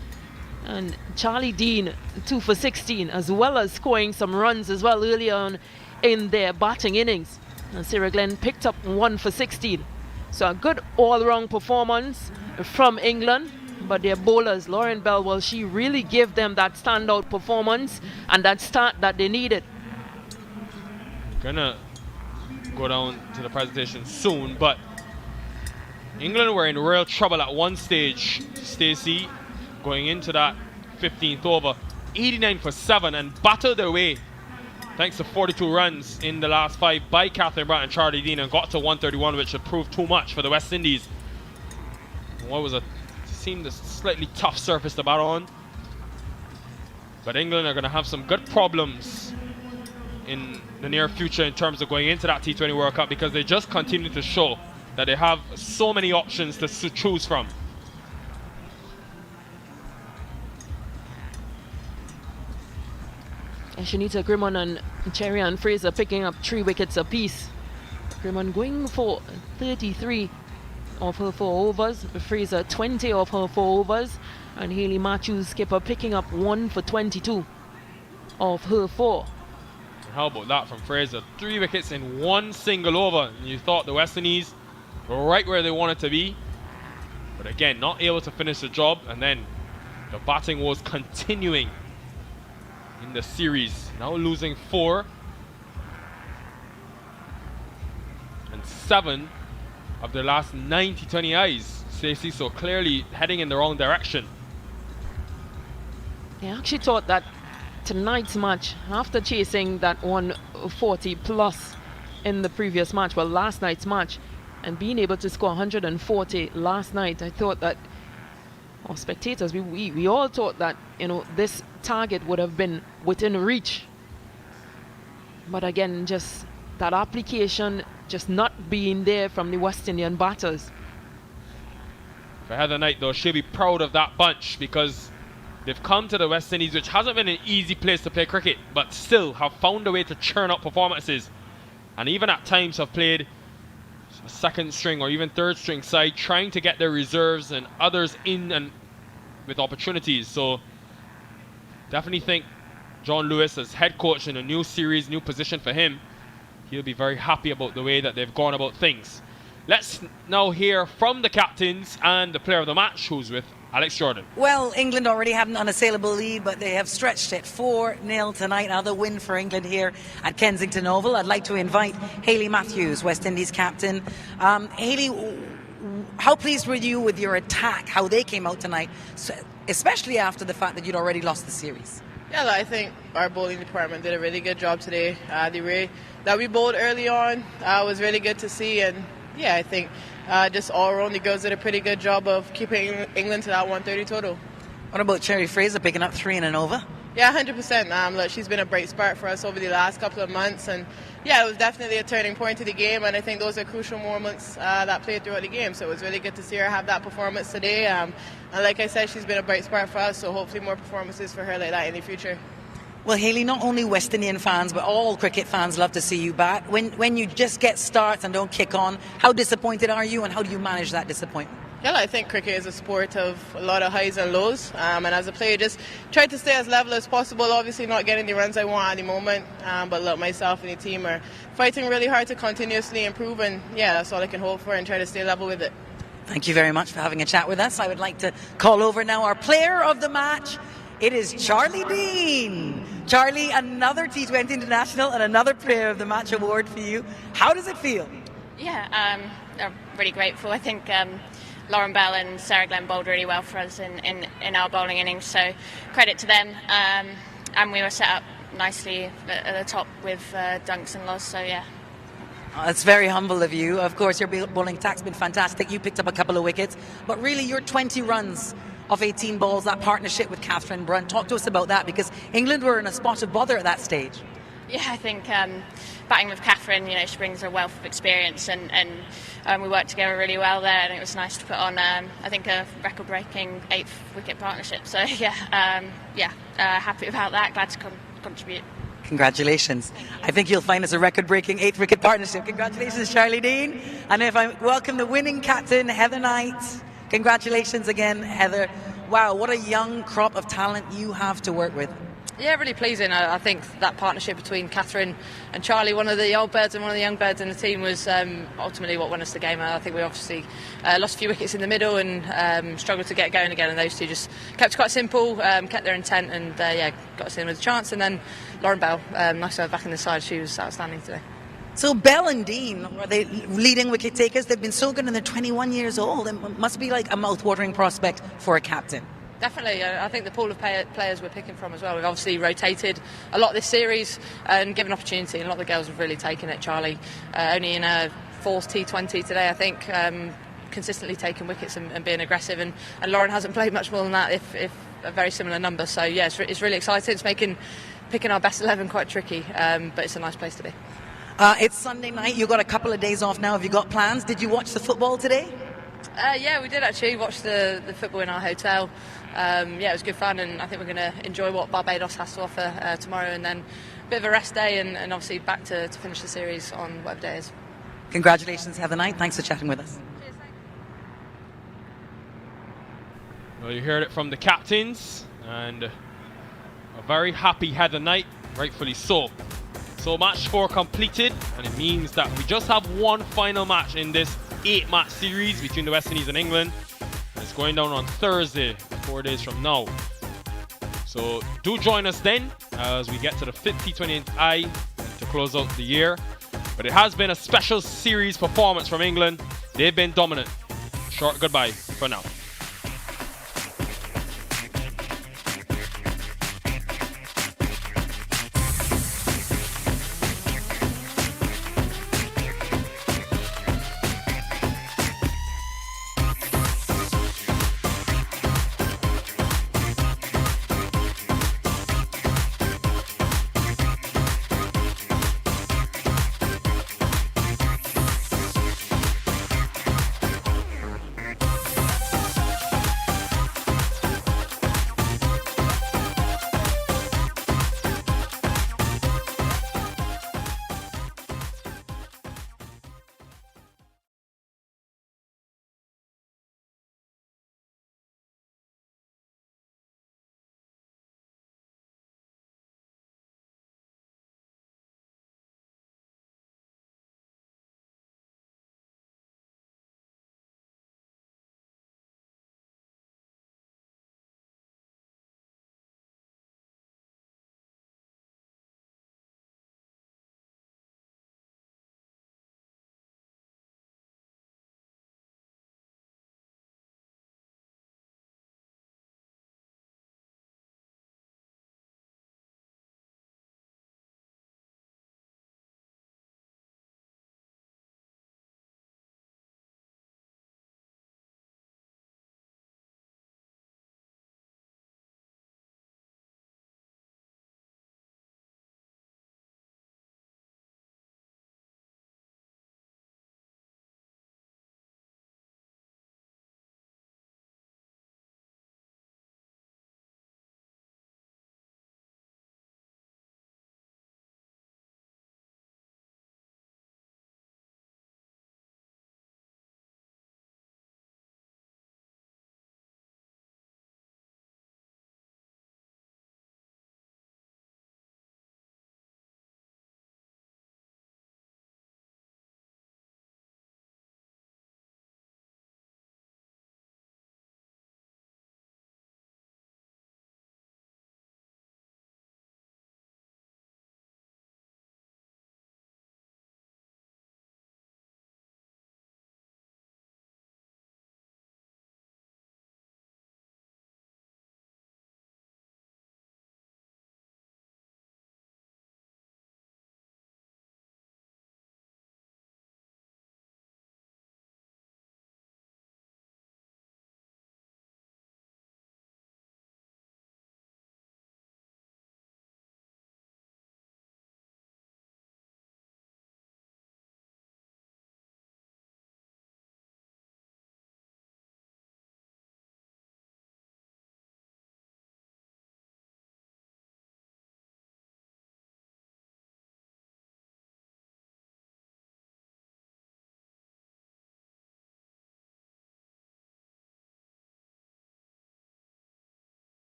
Speaker 1: And Charlie Dean 2 for 16, as well as scoring some runs as well early on in their batting innings. And Sarah Glenn picked up 1 for 16. So a good all-round performance from England. But their bowlers, Lauren Bell, well, she really gave them that standout performance and that start that they needed.
Speaker 3: Gonna go down to the presentation soon, but England were in real trouble at one stage, Stacey, going into that 15th over. 89 for 7 and battled their way, thanks to 42 runs in the last 5 by Catherine Brown and Charlie Dean, and got to 131, which had proved too much for the West Indies. what was seemed a slightly tough surface to bat on. But England are going to have some good problems in the near future in terms of going into that T20 World Cup, because they just continue to show that they have so many options to choose from.
Speaker 1: Shanita Grimond and Cherry Ann Fraser picking up 3 wickets apiece. Grimond going for 33 of her 4 overs, Fraser 20 of her 4 overs, and Hayley Matthews, skipper, picking up 1 for 22 of her 4.
Speaker 3: How about that from Fraser? 3 wickets in 1 single over. And you thought the West Indies were right where they wanted to be, but again, not able to finish the job. And then the batting was continuing in the series, now losing 4 and 7 of their last 9 T20Is, Stacey, so clearly heading in the wrong direction.
Speaker 1: I actually thought that tonight's match, after chasing that 140 plus in the previous match, well, last night's match, and being able to score 140 last night, I thought that, or spectators, we all thought that, you know, this target would have been within reach. But again, just that application just not being there from the West Indian batters.
Speaker 3: For Heather Knight, though, she'll be proud of that bunch, because they've come to the West Indies, which hasn't been an easy place to play cricket, but still have found a way to churn up performances, and even at times have played a second string or even third string side, trying to get their reserves and others in and with opportunities. So definitely think John Lewis as head coach in a new series, new position for him, he'll be very happy about the way that they've gone about things. Let's now hear from the captains and the player of the match, who's with Alex Jordan.
Speaker 8: Well, England already have an unassailable lead, but they have stretched it 4-0 tonight. Another win for England here at Kensington Oval. I'd like to invite Hayley Matthews, West Indies captain. Hayley, how pleased were you with your attack, how they came out tonight, especially after the fact that you'd already lost the series?
Speaker 9: Yeah, I think our bowling department did a really good job today. The way that we bowled early on was really good to see, and yeah, I think just all around the girls did a pretty good job of keeping England to that 130 total.
Speaker 8: What about Cherry Fraser picking up 3 in an over?
Speaker 9: Yeah, 100%. Look, she's been a bright spark for us over the last couple of months, and yeah, it was definitely a turning point to the game, and I think those are crucial moments that played throughout the game, so it was really good to see her have that performance today, and like I said, she's been a bright spark for us, so hopefully more performances for her like that in the future.
Speaker 8: Well, Hayley, not only West Indian fans, but all cricket fans love to see you bat. When you just get starts and don't kick on, how disappointed are you, and how do you manage that disappointment?
Speaker 9: Yeah, I think cricket is a sport of a lot of highs and lows, and as a player, just try to stay as level as possible. Obviously not getting the runs I want at the moment, but look, myself and the team are fighting really hard to continuously improve, and yeah, that's all I can hope for, and try to stay level with it.
Speaker 8: Thank you very much for having a chat with us. I would like to call over now our player of the match. It is Charlie Dean. Charlie, another T20 International and another Player of the Match award for you. How does it feel?
Speaker 10: Yeah, I'm really grateful. I think Lauren Bell and Sarah Glenn bowled really well for us in our bowling innings, so credit to them. And we were set up nicely at the top with Dunks and Loz, so yeah.
Speaker 8: It's very humble of you. Of course, your bowling attack's been fantastic. You picked up a couple of wickets, but really your 20 runs of 18 balls, that partnership with Catherine Brunt. Talk to us about that, because England were in a spot of bother at that stage.
Speaker 10: Yeah, I think batting with Catherine, she brings a wealth of experience, and we worked together really well there, and it was nice to put on, I think, a record-breaking 8th wicket partnership. So yeah, happy about that. Glad to contribute.
Speaker 8: Congratulations. I think you'll find us a record-breaking 8th wicket partnership. Congratulations, Charlie Dean. And if I welcome the winning captain, Heather Knight. Congratulations again, Heather. Wow, what a young crop of talent you have to work with.
Speaker 11: Yeah, really pleasing. I think that partnership between Catherine and Charlie, one of the old birds and one of the young birds in the team, was ultimately what won us the game. I think we obviously lost a few wickets in the middle and struggled to get going again, and those two just kept it quite simple, kept their intent, and got us in with a chance. And then Lauren Bell, nice to have her back in the side. She was outstanding today.
Speaker 8: So Bell and Dean, are they leading wicket takers? They've been so good and they're 21 years old. It must be like a mouth-watering prospect for a captain.
Speaker 11: Definitely. I think the pool of players we're picking from as well. We've obviously rotated a lot this series and given opportunity, and a lot of the girls have really taken it. Charlie, only in a fourth T20 today, I think. consistently taking wickets and being aggressive, and Lauren hasn't played much more than that, if a very similar number. So yeah, it's really exciting. It's making picking our best 11 quite tricky, but it's a nice place to be.
Speaker 8: It's Sunday night. You've got a couple of days off now. Have you got plans? Did you watch the football today?
Speaker 11: Yeah, we did actually watch the football in our hotel. Yeah, it was good fun, and I think we're going to enjoy what Barbados has to offer tomorrow, and then a bit of a rest day, and obviously back to finish the series on whatever day it is.
Speaker 8: Congratulations, Heather Knight. Thanks for chatting with us.
Speaker 3: Well, you heard it from the captains, and a very happy Heather Knight, rightfully so. So match 4 completed, and it means that we just have one final match in this 8-match series between the West Indies and England. And it's going down on Thursday, 4 days from now. So do join us then as we get to the 5th T20I to close out the year. But it has been a special series performance from England. They've been dominant. Short goodbye for now.